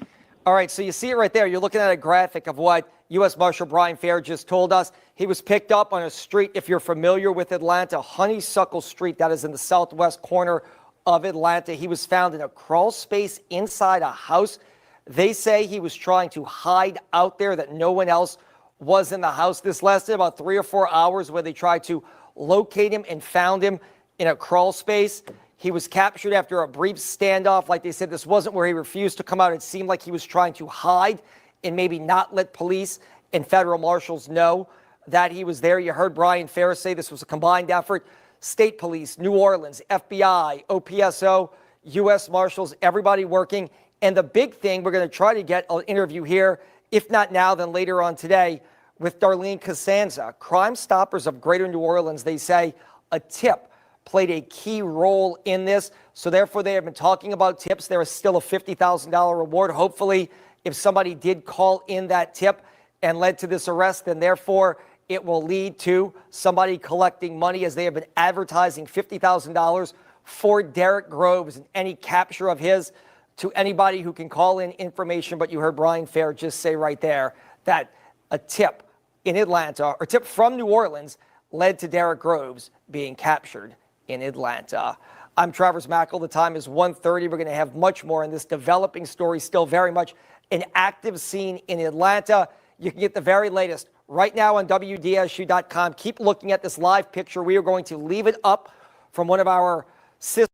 Speaker 4: All right, so you see it right there. You're looking at a graphic of what U.S. Marshal Brian Fair just told us. He was picked up on a street, if you're familiar with Atlanta, Honeysuckle Street. That is in the southwest corner of Atlanta. He was found in a crawl space inside a house. They say he was trying to hide out there, that no one else was in the house. This lasted about 3 or 4 hours where they tried to locate him and found him in a crawl space. He was captured after a brief standoff. Like they said, this wasn't where he refused to come out. It seemed like he was trying to hide and maybe not let police and federal marshals know that he was there. You heard Brian Fair say this was a combined effort. State police, New Orleans, FBI, OPSO, U.S. Marshals, everybody working. And the big thing, we're going to try to get an interview here, if not now, then later on today, with Darlene Costanza. Crime Stoppers of Greater New Orleans, they say a tip played a key role in this. So therefore, they have been talking about tips. There is still a $50,000 reward. Hopefully, if somebody did call in that tip and led to this arrest, then therefore it will lead to somebody collecting money, as they have been advertising $50,000 for Derek Groves and any capture of his to anybody who can call in information. But you heard Brian Fair just say right there that a tip in Atlanta, or tip from New Orleans, led to Derek Groves being captured in Atlanta. I'm Travis Mackle. The time is 1:30. We're going to have much more in this developing story, still very much an active scene in Atlanta. You can get the very latest right now on WDSU.com. Keep looking at this live picture. We are going to leave it up from one of our sisters.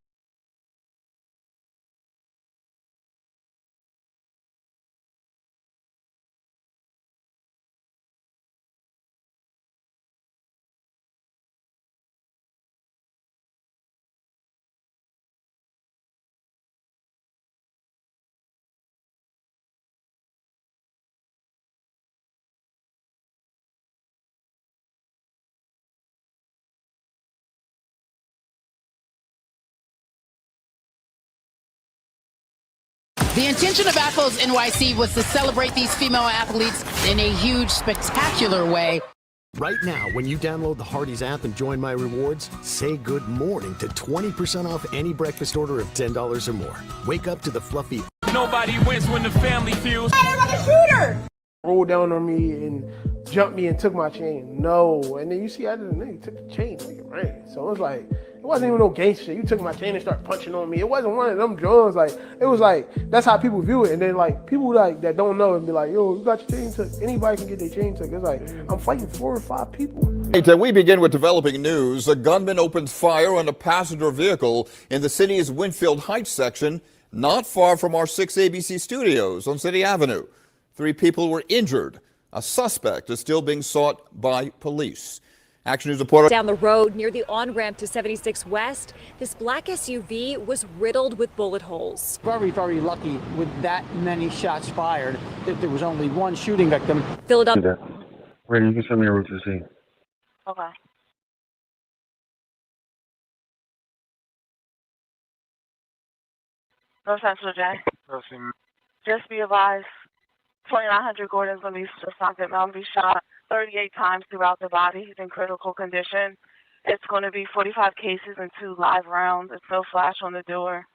Speaker 1: The intention of Afros NYC was to celebrate these female athletes in a huge, spectacular way.
Speaker 9: Right now, when you download the Hardee's app and join My Rewards, say good morning to 20% off any breakfast order of $10 or more. Wake up to the fluffy.
Speaker 10: Nobody wins when the family feels.
Speaker 11: Shooter! Rolled down on me and jumped me and took my chain. No. And then you see after the nigga took the chain, nigga ran. So it was like, it wasn't even no gangster shit. You took my chain and started punching on me. It wasn't one of them drugs. Like, it was like, that's how people view it. And then like, people like that don't know and be like, yo, you got your chain took. Anybody can get their chain took. It's like, I'm fighting 4 or 5 people.
Speaker 13: We begin with developing news. A gunman opened fire on a passenger vehicle in the city's Winfield Heights section, not far from our 6 ABC studios on City Avenue. 3 people were injured. A suspect is still being sought by police. Action News reporter.
Speaker 26: Down the road near the on-ramp to 76 West, this black SUV was riddled with bullet holes.
Speaker 27: Very, very lucky with that many shots fired that there was only one shooting victim.
Speaker 26: Philadelphia.
Speaker 28: Randy, you can send me a route to see.
Speaker 29: Okay. No Central J. Just be advised, 2900 Gordon's going to be stopped at Mountain View shot 38 times throughout the body. He's in critical condition. It's going to be 45 cases and 2 live rounds. There's no flash on the door.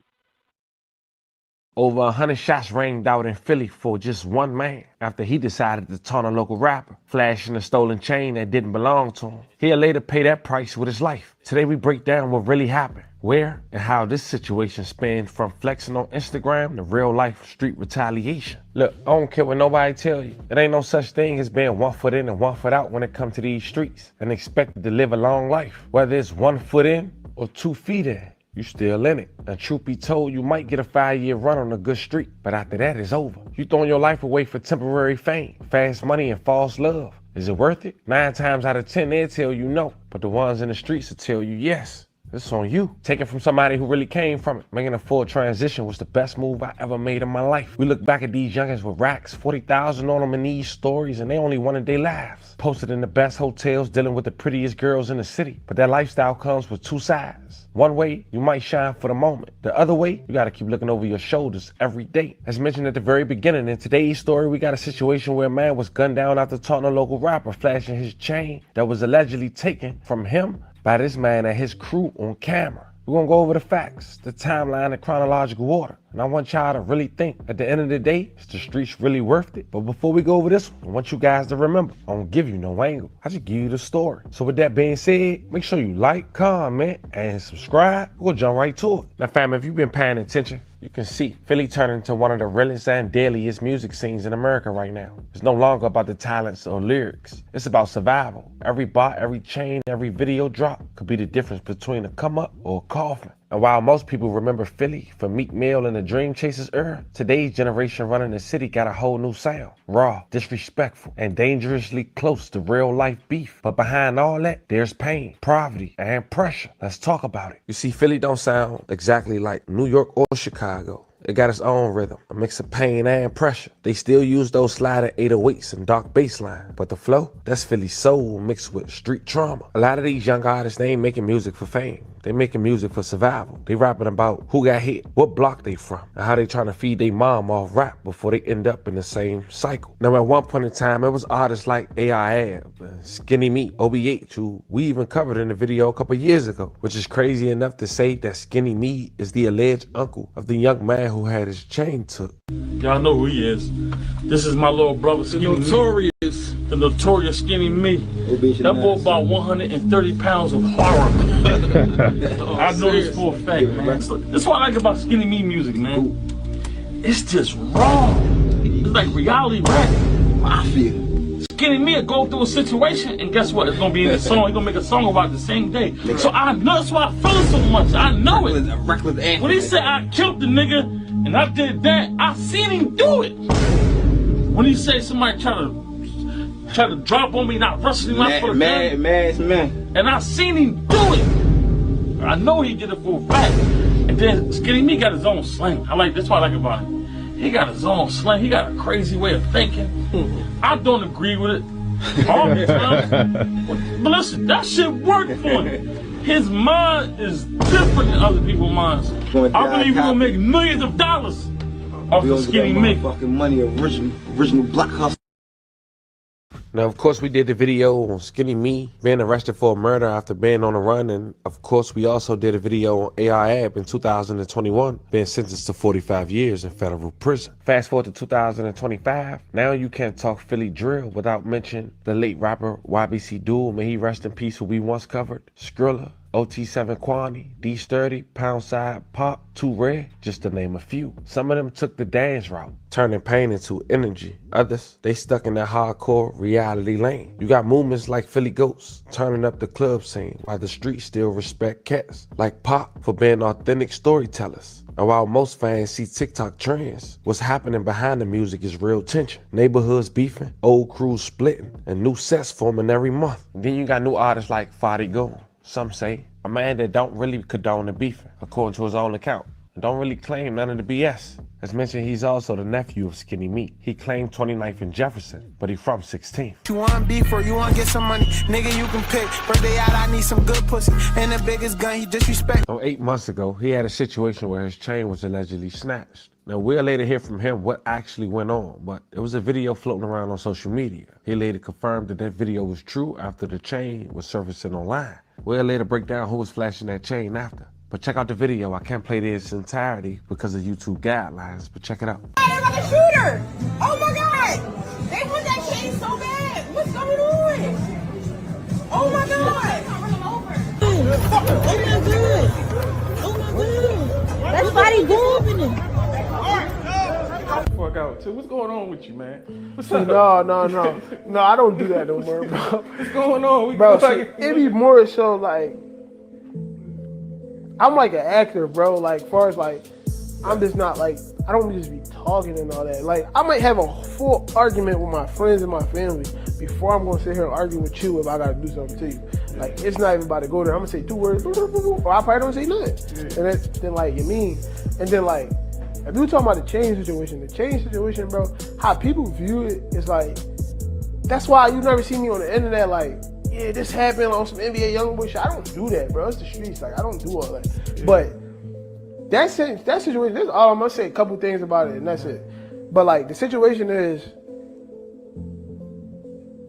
Speaker 30: Over 100 shots rang out in Philly for just one man after he decided to taunt a local rapper, flashing a stolen chain that didn't belong to him. He'll later pay that price with his life. Today we break down what really happened, where and how this situation spanned from flexing on Instagram to real life street retaliation. Look, I don't care what nobody tell you. There ain't no such thing as being 1 foot in and 1 foot out when it comes to these streets and expected to live a long life. Whether it's 1 foot in or 2 feet in, you still in it. And truth be told, you might get a 5-year run on a good street, but after that, it's over. You throwing your life away for temporary fame, fast money, and false love. Is it worth it? 9 times out of 10, they'll tell you no, but the ones in the streets will tell you yes. It's on you. Taking from somebody who really came from it. Making a full transition was the best move I ever made in my life. We look back at these youngins with racks, 40,000 on them in these stories, and they only wanted their lives. Posted in the best hotels, dealing with the prettiest girls in the city. But that lifestyle comes with 2 sides. One way, you might shine for the moment. The other way, you gotta keep looking over your shoulders every day. As mentioned at the very beginning, in today's story, we got a situation where a man was gunned down after taunting a local rapper, flashing his chain that was allegedly taken from him by this man and his crew on camera. We're gonna go over the facts, the timeline in chronological order. And I want y'all to really think, at the end of the day, is the streets really worth it? But before we go over this one, I want you guys to remember, I don't give you no angle. I just give you the story. So with that being said, make sure you like, comment, and subscribe. We'll jump right to it. Now fam, if you've been paying attention, you can see Philly turning into one of the realest and deadliest music scenes in America right now. It's no longer about the talents or lyrics. It's about survival. Every bot, every chain, every video drop could be the difference between a come up or a coffin. And while most people remember Philly for Meek Mill and the Dream Chasers era, today's generation running the city got a whole new sound. Raw, disrespectful, and dangerously close to real life beef. But behind all that, there's pain, poverty, and pressure. Let's talk about it. You see, Philly don't sound exactly like New York or Chicago. It got its own rhythm, a mix of pain and pressure. They still use those sliding 808s and dark bass line, but the flow, that's Philly soul mixed with street trauma. A lot of these young artists, they ain't making music for fame. They making music for survival. They rapping about who got hit, what block they from, and how they trying to feed their mom off rap before they end up in the same cycle. Now, at one point in time, it was artists like AI, Skinny Meat, OBH, who we even covered in the video a couple years ago, which is crazy enough to say that Skinny Meat is the alleged uncle of the young man who had his chain took.
Speaker 10: Y'all know who he is. This is my little brother, Skinny Meat. The notorious Skinny Meat. That boy about 130 pounds of horror. I know this for a fact, man. So, that's what I like about Skinny Meat music, man. It's just raw. It's like reality rap. Mafia. Skinny Meat go through a situation, and guess what? It's gonna be in the song. He's gonna make a song about it the same day. So I know that's why I feel it so much. I know it. When he said I killed the nigga and I did that, I seen him do it. When he said somebody try to drop on me, not wrestle him out for the gun, and I seen him do it. I know he did it for a fact. And then Skinny Meat got his own slang. That's what I like about him. He got his own slang. He got a crazy way of thinking. I don't agree with it all the time. But listen, that shit worked for him. His mind is different than other people's minds. I believe he's gonna make millions of dollars off of Skinny Meat.
Speaker 6: Fucking money, original black hustle.
Speaker 30: Now, of course, we did the video on Skinny Meat being arrested for a murder after being on the run. And, of course, we also did a video on AI in 2021, being sentenced to 45 years in federal prison. Fast forward to 2025. Now you can't talk Philly drill without mentioning the late rapper YBC Duel. May he rest in peace, who we once covered. Skrilla, OT7 Kwani, D-Sturdy, Poundside, Pop, Too Rare, just to name a few. Some of them took the dance route, turning pain into energy. Others, they stuck in that hardcore reality lane. You got movements like Philly Ghosts, turning up the club scene, while the streets still respect cats like Pop for being authentic storytellers. And while most fans see TikTok trends, what's happening behind the music is real tension. Neighborhoods beefing, old crews splitting, and new sets forming every month. And then you got new artists like Fadi Go. Some say a man that don't really condone the beefing, according to his own account, and don't really claim none of the BS. As mentioned, he's also the nephew of Skinny Meat. He claimed 29th and Jefferson, but he from 16th.
Speaker 7: You want beef or you want get some money? Nigga, you can pick. Birthday out, I need some good pussy. And the biggest gun, he disrespect.
Speaker 30: So 8 months ago, he had a situation where his chain was allegedly snatched. Now, we'll later hear from him what actually went on, but there was a video floating around on social media. He later confirmed that that video was true after the chain was surfacing online. We'll later break down who was flashing that chain after. But check out the video. I can't play this entirety because of YouTube guidelines, but check it out.
Speaker 14: There's like a shooter! Oh my god! They want that chain so bad! What's going on? Oh my god! Oh my god! Oh my god! That's Fadi Go!
Speaker 11: Fuck out too. What's going on with you, man? What's up? No, I don't do that no more, bro. What's going on? It be more so like I'm like an actor, bro. Like, far as like, I'm just not like, I don't just be talking and all that. Like, I might have a full argument with my friends and my family before I'm gonna sit here and argue with you if I gotta do something to you. Like, it's not even about to go there. I'm gonna say 2 words, or I probably don't say nothing. And then like, you mean, and then like, if you talking about the chain situation, bro, how people view it is like, that's why you never see me on the internet like, yeah, this happened on some NBA Youngboy shit. I don't do that, bro. It's the streets. Like, I don't do all that. Yeah. But that situation, that's all I'm gonna say. A couple things about it, and that's it. But like, the situation is,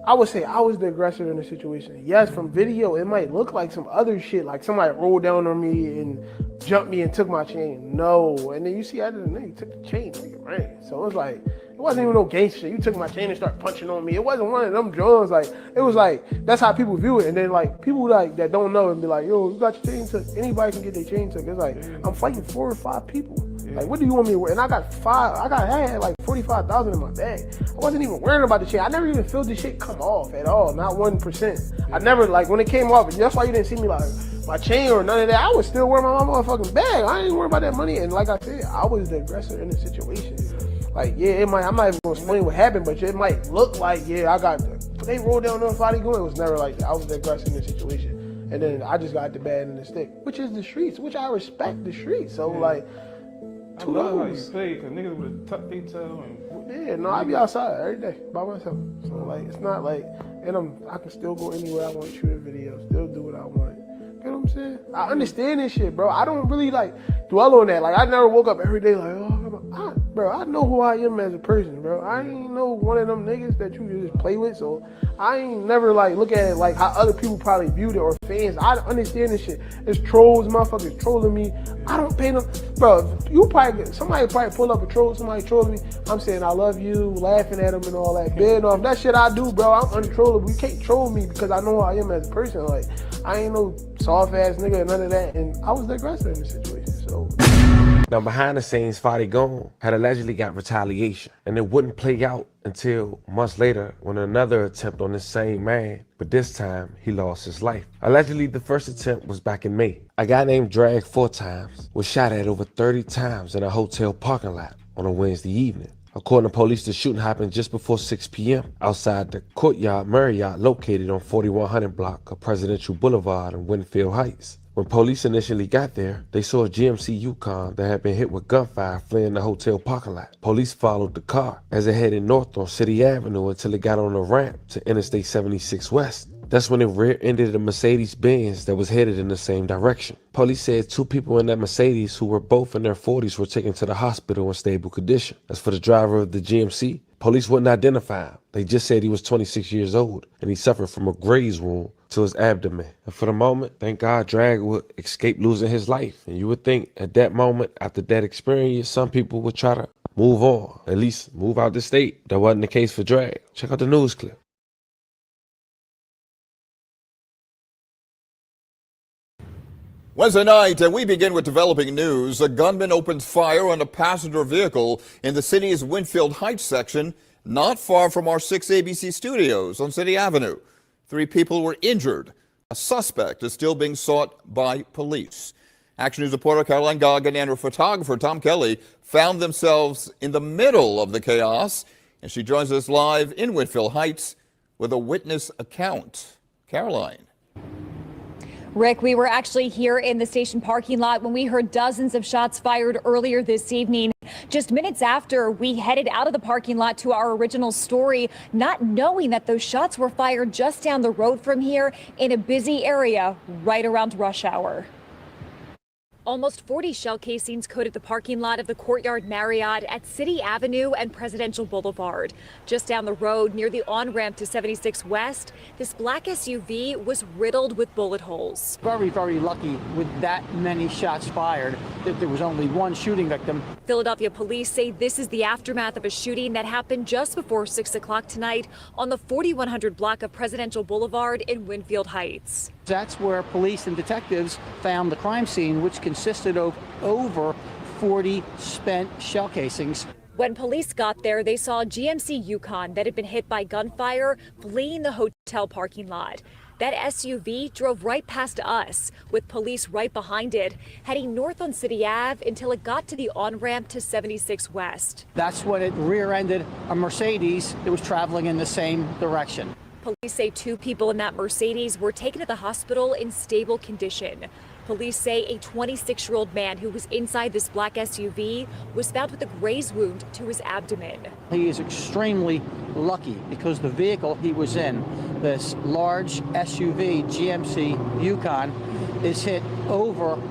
Speaker 11: I would say I was the aggressor in the situation. Yes, from video, it might look like some other shit, like somebody rolled down on me and jumped me and took my chain. No, and then you see after the nigga took the chain, nigga ran. So it was like, it wasn't even no gangster shit. You took my chain and started punching on me. It wasn't one of them drugs. Like, it was like, that's how people view it. And then like, people like that don't know and be like, yo, you got your chain took. Anybody can get their chain took. It's like, I'm fighting 4 or 5 people. Like, what do you want me to wear? And I had like 45,000 in my bag. I wasn't even worrying about the chain. I never even felt the shit come off at all, not 1%. I never, like, when it came off, that's why you didn't see me like my chain or none of that. I was still wearing my motherfucking bag. I ain't worried about that money. And like I said, I was the aggressor in the situation. Like, yeah, I'm not even gonna explain what happened, but it might look like, yeah, they rolled down on somebody going. It was never like that. I was the aggressor in the situation. And then I just got the bad end of the stick, which is the streets, which I respect the streets. So, like,
Speaker 2: I love how you play, because niggas would have tucked their toe and...
Speaker 11: Yeah, no, I be outside every day by myself. So, like, it's not like, and I can still go anywhere I want, shoot a video, still do what I want. You know what I'm saying? I understand this shit, bro. I don't really, like, dwell on that. Like, I never woke up every day like, bro, I know who I am as a person, bro. I ain't no one of them niggas that you just play with, so I ain't never, like, look at it like how other people probably viewed it, or fans. I understand this shit. It's trolls, motherfuckers trolling me. I don't pay them. Bro, somebody probably pull up a troll, somebody trolling me. I'm saying I love you, laughing at them and all that. Being off, that shit I do, bro. I'm untrollable. You can't troll me because I know who I am as a person. Like, I ain't no soft ass nigga, none of that. And I was the aggressor in the situation, so.
Speaker 30: Now, behind the scenes, Fadi Gone had allegedly got retaliation, and it wouldn't play out until months later when another attempt on the same man, but this time he lost his life. Allegedly, the first attempt was back in May. A guy named Drag 4 times was shot at over 30 times in a hotel parking lot on a Wednesday evening. According to police, the shooting happened just before 6 p.m. outside the Courtyard Marriott located on 4100 block of Presidential Boulevard in Winfield Heights. When police initially got there, they saw a GMC Yukon that had been hit with gunfire fleeing the hotel parking lot. Police followed the car as it headed north on City Avenue until it got on a ramp to Interstate 76 West. That's when it rear-ended a Mercedes-Benz that was headed in the same direction. Police said 2 people in that Mercedes who were both in their 40s were taken to the hospital in stable condition. As for the driver of the GMC, police wouldn't identify him. They just said he was 26 years old and he suffered from a graze wound to his abdomen. And for the moment, thank God Drag would escape losing his life. And you would think at that moment, after that experience, some people would try to move on, at least move out the state. That wasn't the case for Drag. Check out the news clip.
Speaker 13: Wednesday night, we begin with developing news. A gunman opens fire on a passenger vehicle in the city's Winfield Heights section, not far from our 6 ABC studios on City Avenue. 3 people were injured. A suspect is still being sought by police. Action News reporter Caroline Goggin and her photographer Tom Kelly found themselves in the middle of the chaos, and she joins us live in Winfield Heights with a witness account. Caroline.
Speaker 26: Rick, we were actually here in the station parking lot when we heard dozens of shots fired earlier this evening. Just minutes after we headed out of the parking lot to our original story, not knowing that those shots were fired just down the road from here in a busy area right around rush hour. Almost 40 shell casings coated the parking lot of the Courtyard Marriott at City Avenue and Presidential Boulevard. Just down the road near the on-ramp to 76 West, this black SUV was riddled with bullet holes.
Speaker 27: Very, very lucky with that many shots fired that there was only one shooting victim.
Speaker 26: Philadelphia police say this is the aftermath of a shooting that happened just before 6 o'clock tonight on the 4100 block of Presidential Boulevard in Winfield Heights.
Speaker 27: That's where police and detectives found the crime scene, which consisted of over 40 spent shell casings.
Speaker 26: When police got there, they saw a GMC Yukon that had been hit by gunfire fleeing the hotel parking lot. That SUV drove right past us, with police right behind it, heading north on City Ave until it got to the on-ramp to 76 West.
Speaker 27: That's when it rear-ended a Mercedes that was traveling in the same direction.
Speaker 26: Police say 2 people in that Mercedes were taken to the hospital in stable condition. Police say a 26-year-old man who was inside this black SUV was found with a graze wound to his abdomen.
Speaker 27: He is extremely lucky because the vehicle he was in, this large SUV GMC Yukon, is hit over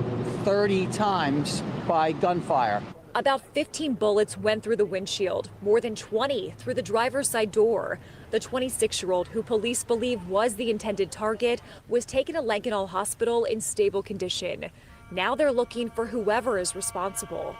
Speaker 27: 30 times by gunfire.
Speaker 26: About 15 bullets went through the windshield, more than 20 through the driver's side door. The 26-year-old, who police believe was the intended target, was taken to Lankenau Hospital in stable condition. Now they're looking for whoever is responsible.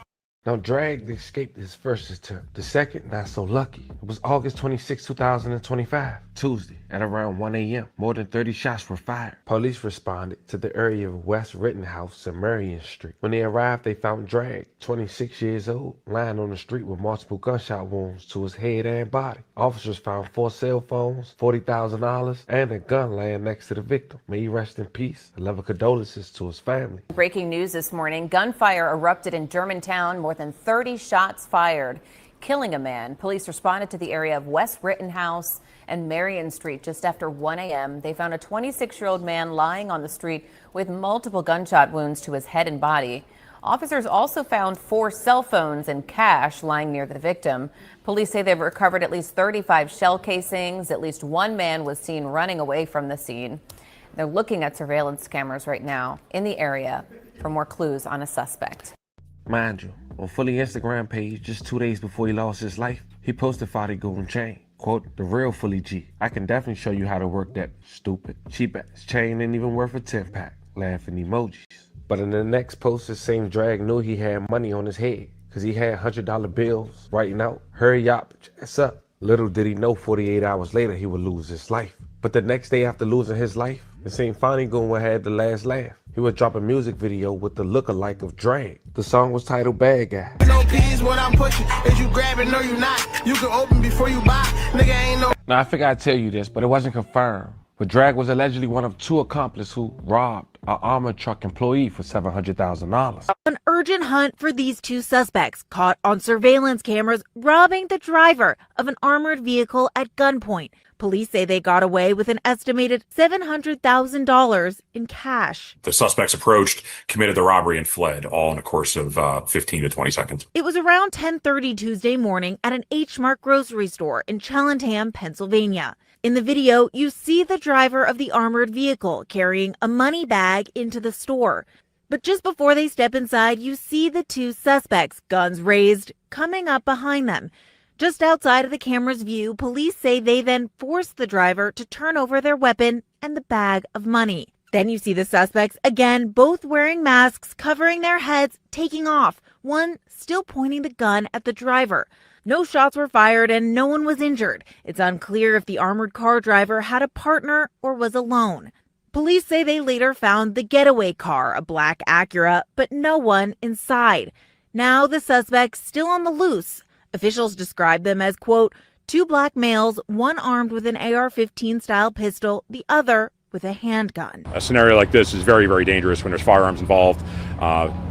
Speaker 30: Now, Drag escaped his first attempt. The second, not so lucky. It was August 26, 2025, Tuesday, at around 1 a.m. More than 30 shots were fired. Police responded to the area of West Rittenhouse and Marion Street. When they arrived, they found Drag, 26 years old, lying on the street with multiple gunshot wounds to his head and body. Officers found 4 cell phones, $40,000, and a gun laying next to the victim. May he rest in peace. A level of condolences to his family.
Speaker 12: Breaking news this morning. Gunfire erupted in Germantown. More than 30 shots fired, killing a man. Police responded to the area of West Rittenhouse and Marion Street just after 1 a.m. They found a 26-year-old man lying on the street with multiple gunshot wounds to his head and body. Officers also found 4 cell phones and cash lying near the victim. Police say they've recovered at least 35 shell casings. At least 1 man was seen running away from the scene. They're looking at surveillance cameras right now in the area for more clues on a suspect.
Speaker 30: Mind you, on Fully Instagram page, just 2 days before he lost his life, he posted Fadi Golden Chain. Quote, the real Fully G. I can definitely show you how to work that stupid, cheap ass chain ain't even worth a 10-pack. Laughing emojis. But in the next post, the same Drag knew he had money on his head because he had $100 bills writing out, hurry up, ass up. Little did he know 48 hours later he would lose his life. But the next day after losing his life, the same Fadi Golden had the last laugh. He would drop a music video with the lookalike of Drag. The song was titled Bad Guy.
Speaker 7: No peas when I'm pushing. Is you grabbing or you not? You can open before you buy. Nigga ain't no.
Speaker 30: Now, I figured I'd tell you this, but it wasn't confirmed. But Drag was allegedly one of 2 accomplices who robbed an armored truck employee for $700,000.
Speaker 15: An urgent hunt for these 2 suspects caught on surveillance cameras robbing the driver of an armored vehicle at gunpoint. Police say they got away with an estimated $700,000 in cash.
Speaker 16: The suspects approached, committed the robbery, and fled, all in a course of 15 to 20 seconds.
Speaker 15: It was around 10:30 Tuesday morning at an H Mart grocery store in Cheltenham, Pennsylvania. In the video, you see the driver of the armored vehicle carrying a money bag into the store. But just before they step inside, you see the 2 suspects, guns raised, coming up behind them. Just outside of the camera's view, police say they then forced the driver to turn over their weapon and the bag of money. Then you see the suspects, again, both wearing masks, covering their heads, taking off, one still pointing the gun at the driver. No shots were fired and no one was injured. It's unclear if the armored car driver had a partner or was alone. Police say they later found the getaway car, a black Acura, but no one inside. Now the suspects still on the loose. Officials describe them as, quote, 2 black males, one armed with an AR-15 style pistol, the other with a handgun.
Speaker 16: A scenario like this is very, very dangerous when there's firearms involved.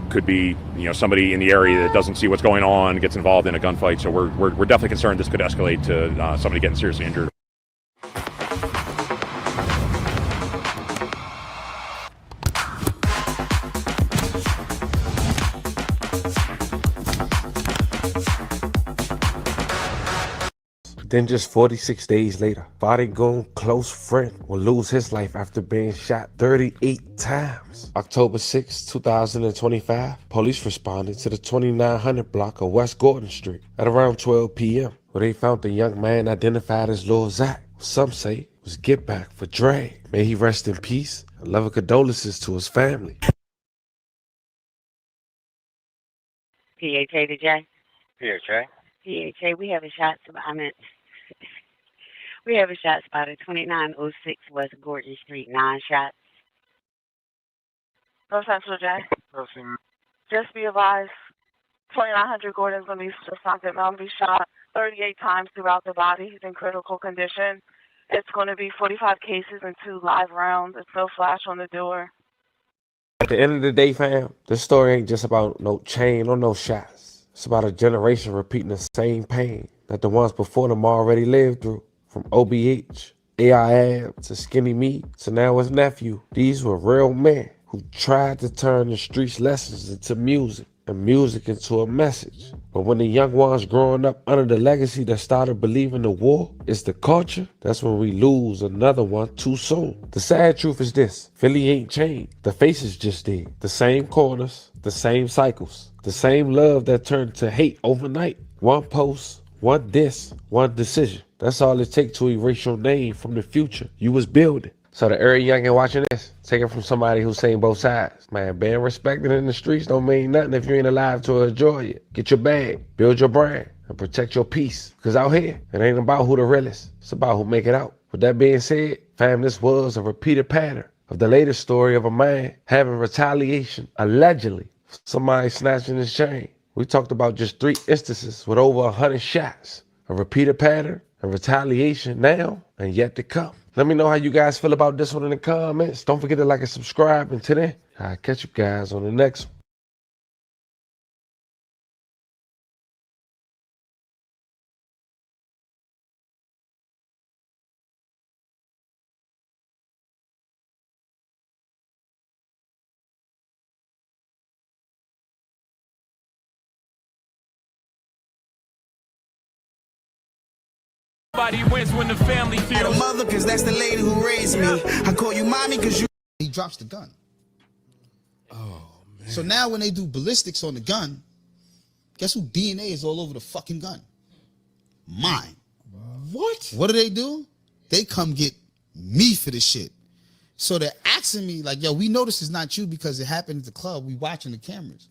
Speaker 16: Could be, somebody in the area that doesn't see what's going on, gets involved in a gunfight. So we're definitely concerned this could escalate to somebody getting seriously injured.
Speaker 30: Then just 46 days later, Fadi Golden's close friend will lose his life after being shot 38 times. October 6, 2025, police responded to the 2900 block of West Gordon Street at around 12 p.m. where they found the young man identified as Lil Zach. Some say it was get back for Drag. May he rest in peace and love and condolences to his family.
Speaker 17: PHA to J.
Speaker 18: PHA.
Speaker 17: PHA, we have a shot we have a shot spot at 2906 West Gordon Street, 9 shots.
Speaker 29: Los Angeles, J. Just be advised, 2900 Gordon's going to be Stockton Mountain be shot 38 times throughout the body. He's in critical condition. It's going to be 45 cases and 2 live rounds. There's no flash on the door.
Speaker 30: At the end of the day, fam, this story ain't just about no chain or no shots. It's about a generation repeating the same pain that the ones before them already lived through. From OBH, AIAB, to Skinny Me, to now his nephew. These were real men who tried to turn the streets lessons into music and music into a message. But when the young ones growing up under the legacy that started believing the war is the culture, that's when we lose another one too soon. The sad truth is this: Philly ain't changed. The faces just did. The same corners, the same cycles, the same love that turned to hate overnight. One post, one diss, one decision. That's all it takes to erase your name from the future you was building. So the area youngin watching this, take it from somebody who's seen both sides. Man, being respected in the streets don't mean nothing if you ain't alive to enjoy it. Get your bag, build your brand, and protect your peace. Because out here, it ain't about who the realest. It's about who make it out. With that being said, fam, this was a repeated pattern of the latest story of a man having retaliation, allegedly, for somebody snatching his chain. We talked about just 3 instances with over 100 shots. A repeated pattern of retaliation now and yet to come. Let me know how you guys feel about this one in the comments. Don't forget to like and subscribe. Until then, I'll catch you guys on the next one.
Speaker 3: Everybody wins when the family feels.
Speaker 7: The mother, cause that's the lady who raised me. I call you mommy cause you.
Speaker 8: He drops the gun. Oh, man. So now when they do ballistics on the gun, guess who DNA is all over the fucking gun? Mine. What? What do? They come get me for this shit. So they're asking me like, yo, we know this is not you because it happened at the club. We watching the cameras.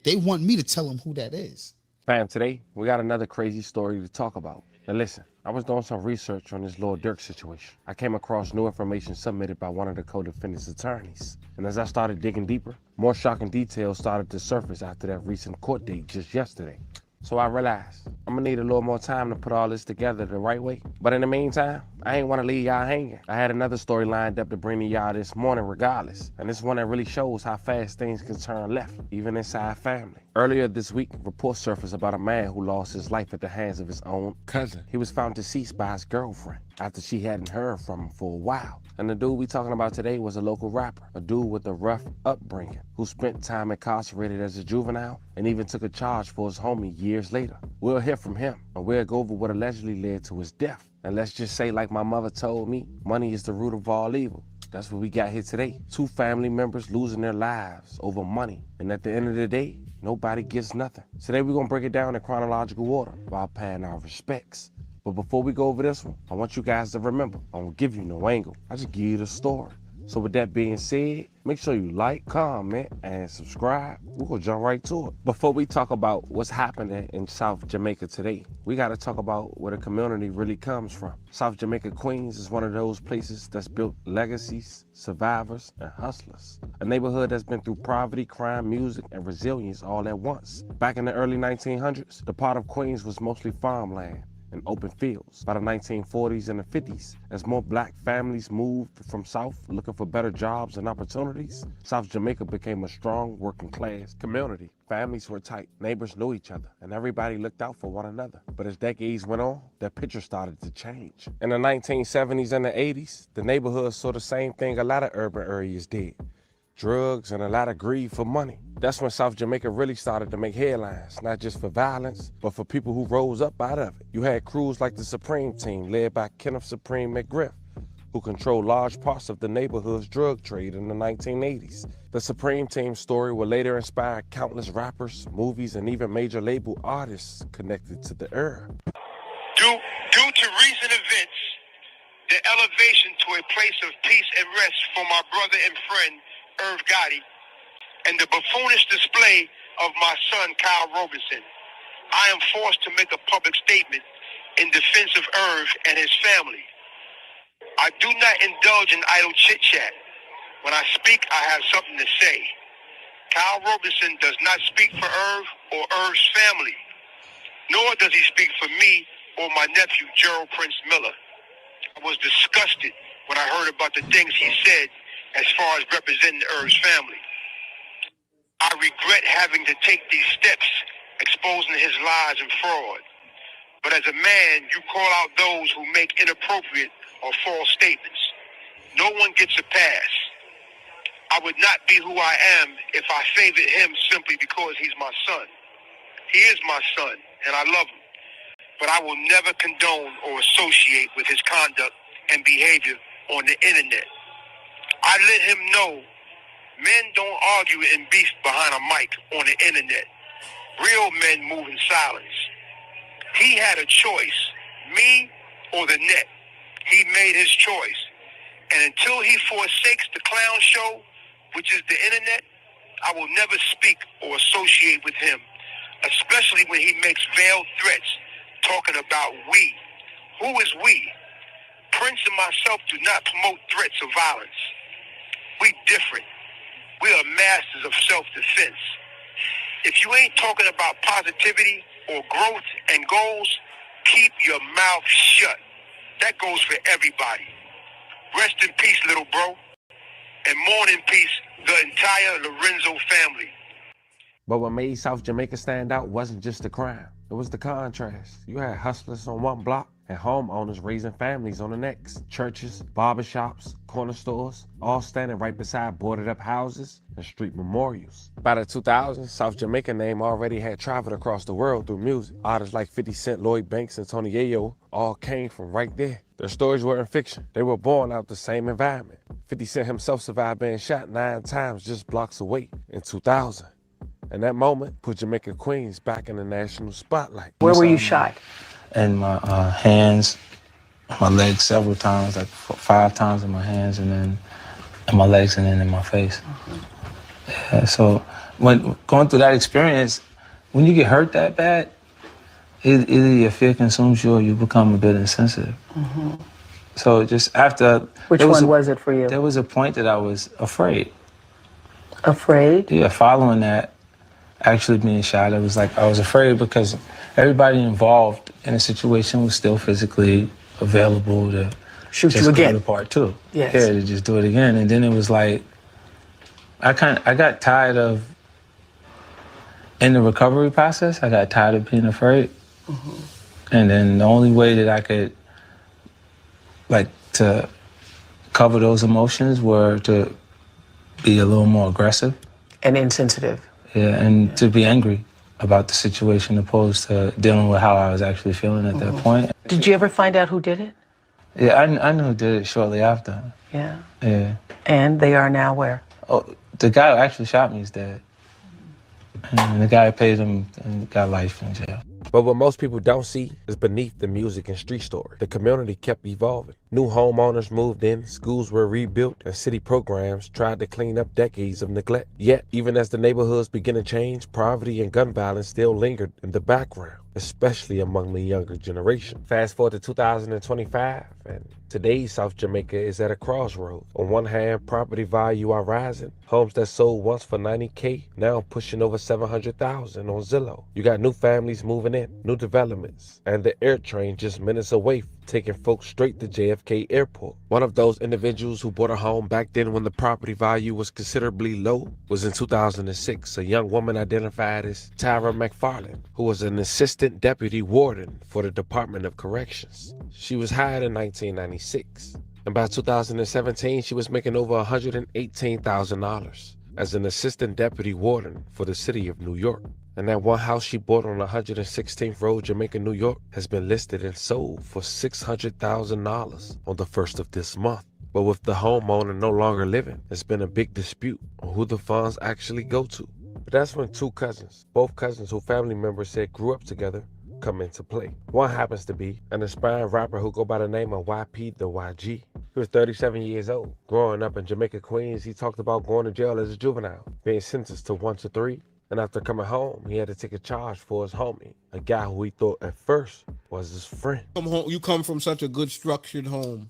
Speaker 8: They want me to tell them who that is.
Speaker 30: Fam, today we got another crazy story to talk about. Now listen, I was doing some research on this Lil Durk situation. I came across new information submitted by one of the co-defendant's attorneys. And as I started digging deeper, more shocking details started to surface after that recent court date just yesterday. So I realized I'm gonna need a little more time to put all this together the right way. But in the meantime, I ain't wanna leave y'all hanging. I had another story lined up to bring to y'all this morning regardless. And this one that really shows how fast things can turn left, even inside family. Earlier this week, reports surfaced about a man who lost his life at the hands of his own cousin. He was found deceased by his girlfriend after she hadn't heard from him for a while. And the dude we talking about today was a local rapper, a dude with a rough upbringing who spent time incarcerated as a juvenile and even took a charge for his homie years later. We'll hear from him and we'll go over what allegedly led to his death. And let's just say, like my mother told me, money is the root of all evil. That's what we got here today. 2 family members losing their lives over money. And at the end of the day, nobody gets nothing. Today we're gonna break it down in chronological order while paying our respects. But before we go over this one, I want you guys to remember, I don't give you no angle. I just give you the story. So with that being said, make sure you like, comment, and subscribe. We're gonna jump right to it. Before we talk about what's happening in South Jamaica today, we gotta talk about where the community really comes from. South Jamaica, Queens is one of those places that's built legacies, survivors, and hustlers. A neighborhood that's been through poverty, crime, music, and resilience all at once. Back in the early 1900s, the part of Queens was mostly farmland and open fields. By the 1940s and the 50s, as more black families moved from South looking for better jobs and opportunities, South Jamaica became a strong working class community. Families were tight, neighbors knew each other, and everybody looked out for one another. But as decades went on, that picture started to change. In the 1970s and the 80s, the neighborhood saw the same thing a lot of urban areas did. Drugs and a lot of greed for money. That's when South Jamaica really started to make headlines, not just for violence, but for people who rose up out of it. You had crews like the Supreme Team, led by Kenneth Supreme McGriff, who controlled large parts of the neighborhood's drug trade in the 1980s. The Supreme Team story would later inspire countless rappers, movies, and even major label artists connected to the era.
Speaker 18: Due to recent events, the elevation to a place of peace and rest for my brother and friend, Irv Gotti, and the buffoonish display of my son, Kyle Robinson, I am forced to make a public statement in defense of Irv and his family. I do not indulge in idle chit-chat. When I speak, I have something to say. Kyle Robinson does not speak for Irv or Irv's family, nor does he speak for me or my nephew, Gerald Prince Miller. I was disgusted when I heard about the things he said as far as representing Irv's family. I regret having to take these steps, exposing his lies and fraud. But as a man, you call out those who make inappropriate or false statements. No one gets a pass. I would not be who I am if I favored him simply because he's my son. He is my son, and I love him. But I will never condone or associate with his conduct and behavior on the internet. I let him know men don't argue and beef behind a mic on the internet. Real men move in silence. He had a choice, me or the net. He made his choice. And until he forsakes the clown show, which is the internet, I will never speak or associate with him, especially when he makes veiled threats talking about we. Who is we? Prince and myself do not promote threats of violence. We different. We are masters of self-defense. If you ain't talking about positivity or growth and goals, keep your mouth shut. That goes for everybody. Rest in peace, little bro. And mourn in peace the entire Lorenzo family.
Speaker 30: But what made South Jamaica stand out wasn't just the crime. It was the contrast. You had hustlers on one block and homeowners raising families on the next. Churches, barbershops, corner stores, all standing right beside boarded up houses and street memorials. By the 2000s, South Jamaica name already had traveled across the world through music. Artists like 50 Cent, Lloyd Banks, and Tony Yayo all came from right there. Their stories weren't fiction. They were born out the same environment. 50 Cent himself survived being shot 9 times just blocks away in 2000. And that moment put Jamaica Queens back in the national spotlight.
Speaker 1: Where were you shot?
Speaker 28: In my hands, my legs several times, like 5 times in my hands, and then in my legs, and then in my face. Yeah, so when going through that experience, when you get hurt that bad, either your fear consumes you or you become a bit insensitive. So just after...
Speaker 1: Which one was it for you?
Speaker 28: There was a point that I was afraid.
Speaker 1: Afraid?
Speaker 28: Yeah, following that, actually being shot, it was like I was afraid because everybody involved in the situation was still physically available to
Speaker 1: shoot
Speaker 28: just
Speaker 1: you again.
Speaker 28: go to part 2.
Speaker 1: Yes.
Speaker 28: Yeah, to just do it again. And then it was like, I got tired of, in the recovery process, I got tired of being afraid. And then the only way that I could, like, to cover those emotions were to be a little more aggressive.
Speaker 1: And insensitive.
Speaker 28: Yeah, and to be angry about the situation opposed to dealing with how I was actually feeling at that point.
Speaker 1: Did you ever find out who did it?
Speaker 28: Yeah, I knew who did it shortly after.
Speaker 1: Yeah.
Speaker 28: Yeah.
Speaker 1: And they are now where?
Speaker 28: Oh, the guy who actually shot me is dead. And the guy who paid him and got life in jail.
Speaker 30: But what most people don't see is beneath the music and street story. The community kept evolving. New homeowners moved in, schools were rebuilt, and city programs tried to clean up decades of neglect. Yet, even as the neighborhoods began to change, poverty and gun violence still lingered in the background, especially among the younger generation. Fast forward to 2025, and today's South Jamaica is at a crossroads. On one hand, property value are rising. Homes that sold once for $90K, now pushing over $700,000 on Zillow. You got new families moving in, new developments, and the air train just minutes away, taking folks straight to JFK Airport. One of those individuals who bought a home back then when the property value was considerably low was in 2006, a young woman identified as Tyra McFarland, who was an assistant deputy warden for the Department of Corrections. She was hired in 1996, and by 2017, she was making over $118,000 as an assistant deputy warden for the city of New York. And that one house she bought on 116th Road, Jamaica, New York, has been listed and sold for $600,000 on the 1st of this month. But with the homeowner no longer living, there's been a big dispute on who the funds actually go to. But that's when two cousins, both cousins who family members said grew up together, come into play. One happens to be an aspiring rapper who go by the name of YP the YG. He was 37 years old. Growing up in Jamaica, Queens, he talked about going to jail as a juvenile, being sentenced to 1 to 3. And after coming home, he had to take a charge for his homie, a guy who he thought at first was his friend.
Speaker 11: You come from such a good structured home,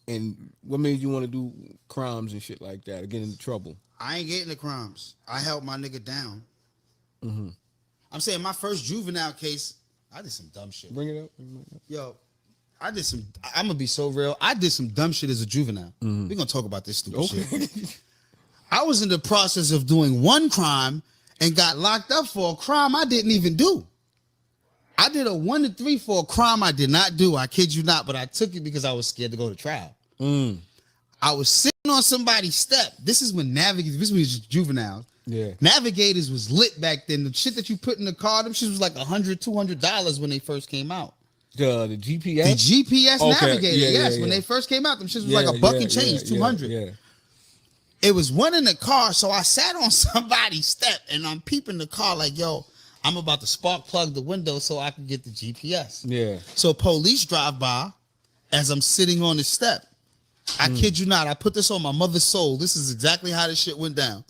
Speaker 11: and what made you want to do crimes and shit like that, or get into trouble?
Speaker 8: I ain't getting the crimes. I held my nigga down. I'm saying my first juvenile case, I did some dumb shit.
Speaker 11: Bring it up.
Speaker 8: Yo, I'm gonna be so real. I did some dumb shit as a juvenile. We're gonna talk about this stupid shit. I was in the process of doing one crime and got locked up for a crime I didn't even do. I did a 1 to 3 for a crime I did not do. I kid you not, but I took it because I was scared to go to trial. I was sitting on somebody's step. This is when this was juveniles.
Speaker 11: Yeah.
Speaker 8: Navigators was lit back then. The shit that you put in the car, them shit was like $100, $200 when they first came out.
Speaker 11: The GPS?
Speaker 8: The GPS
Speaker 11: Okay.
Speaker 8: Navigator,
Speaker 11: Yeah,
Speaker 8: yes.
Speaker 11: yeah,
Speaker 8: When
Speaker 11: yeah.
Speaker 8: they first came out, them shit was like a buck and change, 200.
Speaker 11: Yeah.
Speaker 8: It was one in the car, so I sat on somebody's step and I'm peeping the car like, yo, I'm about to spark plug the window so I can get the GPS.
Speaker 11: Yeah.
Speaker 8: So police drive by as I'm sitting on the step. I kid you not. I put this on my mother's soul. This is exactly how this shit went down.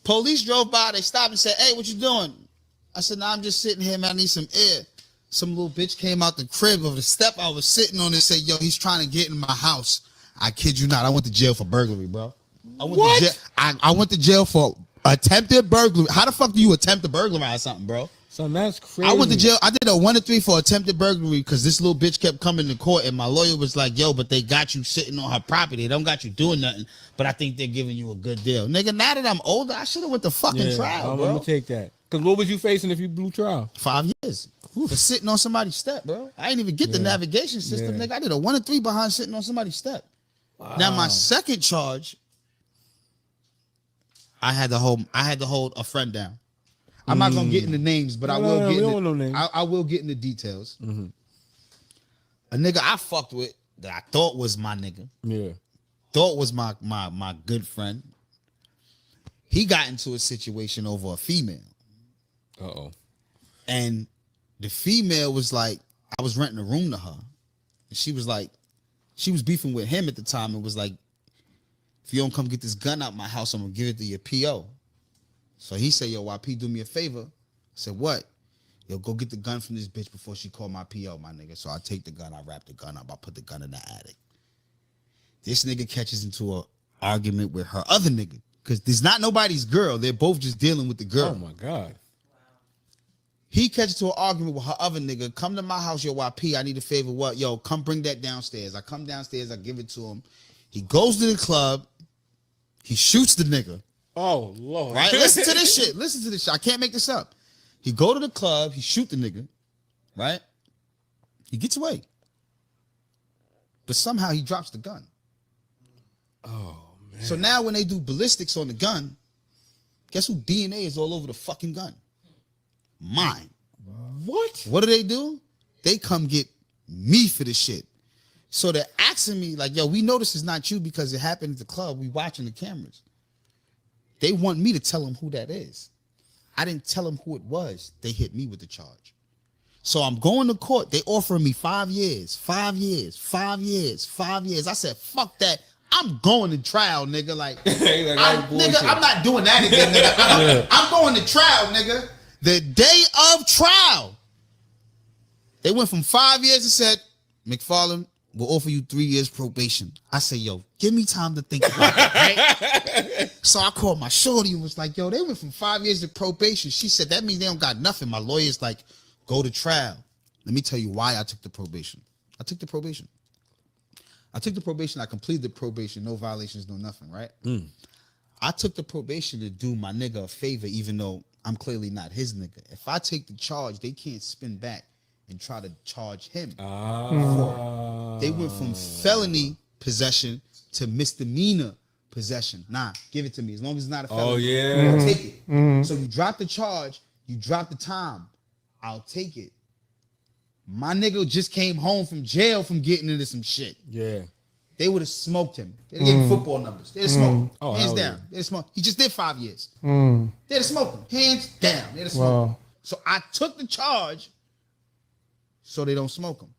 Speaker 8: Police drove by. They stopped and said, "Hey, what you doing?" I said, "Nah, I'm just sitting here, man. I need some air." Some little bitch came out the crib of the step I was sitting on and said, "Yo, he's trying to get in my house." I kid you not. I went to jail for burglary, bro. I went to jail for attempted burglary. How the fuck do you attempt to burglarize something, bro?
Speaker 4: So that's crazy.
Speaker 8: I went to jail. I did a 1 to 3 for attempted burglary because this little bitch kept coming to court, and my lawyer was like, "Yo, but they got you sitting on her property. They don't got you doing nothing, but I think they're giving you a good deal." Nigga, now that I'm older, I should have went to fucking trial, bro.
Speaker 4: I'm gonna take that. Cause what was you facing if you blew trial?
Speaker 8: 5 years for sitting on somebody's step, bro. I didn't even get the navigation system, nigga. I did a 1 to 3 behind sitting on somebody's step. Wow. Now my second charge, I had to hold a friend down. I'm not gonna get into names, but I will get into details.
Speaker 4: Mm-hmm.
Speaker 8: A nigga I fucked with that I thought was my nigga.
Speaker 4: Yeah.
Speaker 8: Thought was my good friend. He got into a situation over a female.
Speaker 4: Uh-oh.
Speaker 8: And the female was like, I was renting a room to her. And she was like, she was beefing with him at the time and was like, "If you don't come get this gun out my house, I'm gonna give it to your PO." So he said, "Yo, YP, do me a favor." I said, "What?" "Yo, go get the gun from this bitch before she call my PO, my nigga." So I take the gun, I wrap the gun up, I put the gun in the attic. This nigga catches into an argument with her other nigga. Because there's not nobody's girl. They're both just dealing with the girl.
Speaker 4: Oh my God.
Speaker 8: He catches to an argument with her other nigga. "Come to my house, yo, YP. I need a favor." "What?" "Yo, come bring that downstairs." I come downstairs, I give it to him. He goes to the club. He shoots the nigga.
Speaker 4: Oh, Lord.
Speaker 8: Right? Listen to this shit. Listen to this shit. I can't make this up. He go to the club. He shoot the nigga. Right? He gets away. But somehow he drops the gun.
Speaker 4: Oh, man.
Speaker 8: So now when they do ballistics on the gun, guess who DNA is all over the fucking gun? Mine.
Speaker 4: What?
Speaker 8: What do? They come get me for the shit. So they're asking me like, "Yo, we know this is not you because it happened at the club. We watching the cameras." They want me to tell them who that is. I didn't tell them who it was. They hit me with the charge. So I'm going to court. They offering me 5 years, 5 years, 5 years, 5 years. I said, "Fuck that. I'm going to trial, nigga." Like, I'm not doing that again, nigga. I'm going to trial, nigga. The day of trial, they went from 5 years and said, "McFarland, we'll offer you 3 years probation." I said, "Yo, give me time to think about it," right? So I called my shorty and was like, "Yo, they went from 5 years to probation." She said, "That means they don't got nothing." My lawyer's like, "Go to trial." Let me tell you why I took the probation. I took the probation. I completed the probation. No violations, no nothing, right? I took the probation to do my nigga a favor, even though I'm clearly not his nigga. If I take the charge, they can't spin back and try to charge him. They went from felony possession to misdemeanor possession. Nah, give it to me. As long as it's not a felony,
Speaker 4: Oh, yeah.
Speaker 8: I'll take it. So you drop the charge, you drop the time, I'll take it. My nigga just came home from jail from getting into some shit.
Speaker 4: Yeah.
Speaker 8: They would have smoked him. They'd give him football numbers. They'd have smoked him.
Speaker 4: Oh,
Speaker 8: hands
Speaker 4: hell
Speaker 8: down.
Speaker 4: yeah.
Speaker 8: They'd have smoked him. He just did 5 years. They'd have smoked him. Hands down. They'd have smoked him. So I took the charge so they don't smoke him.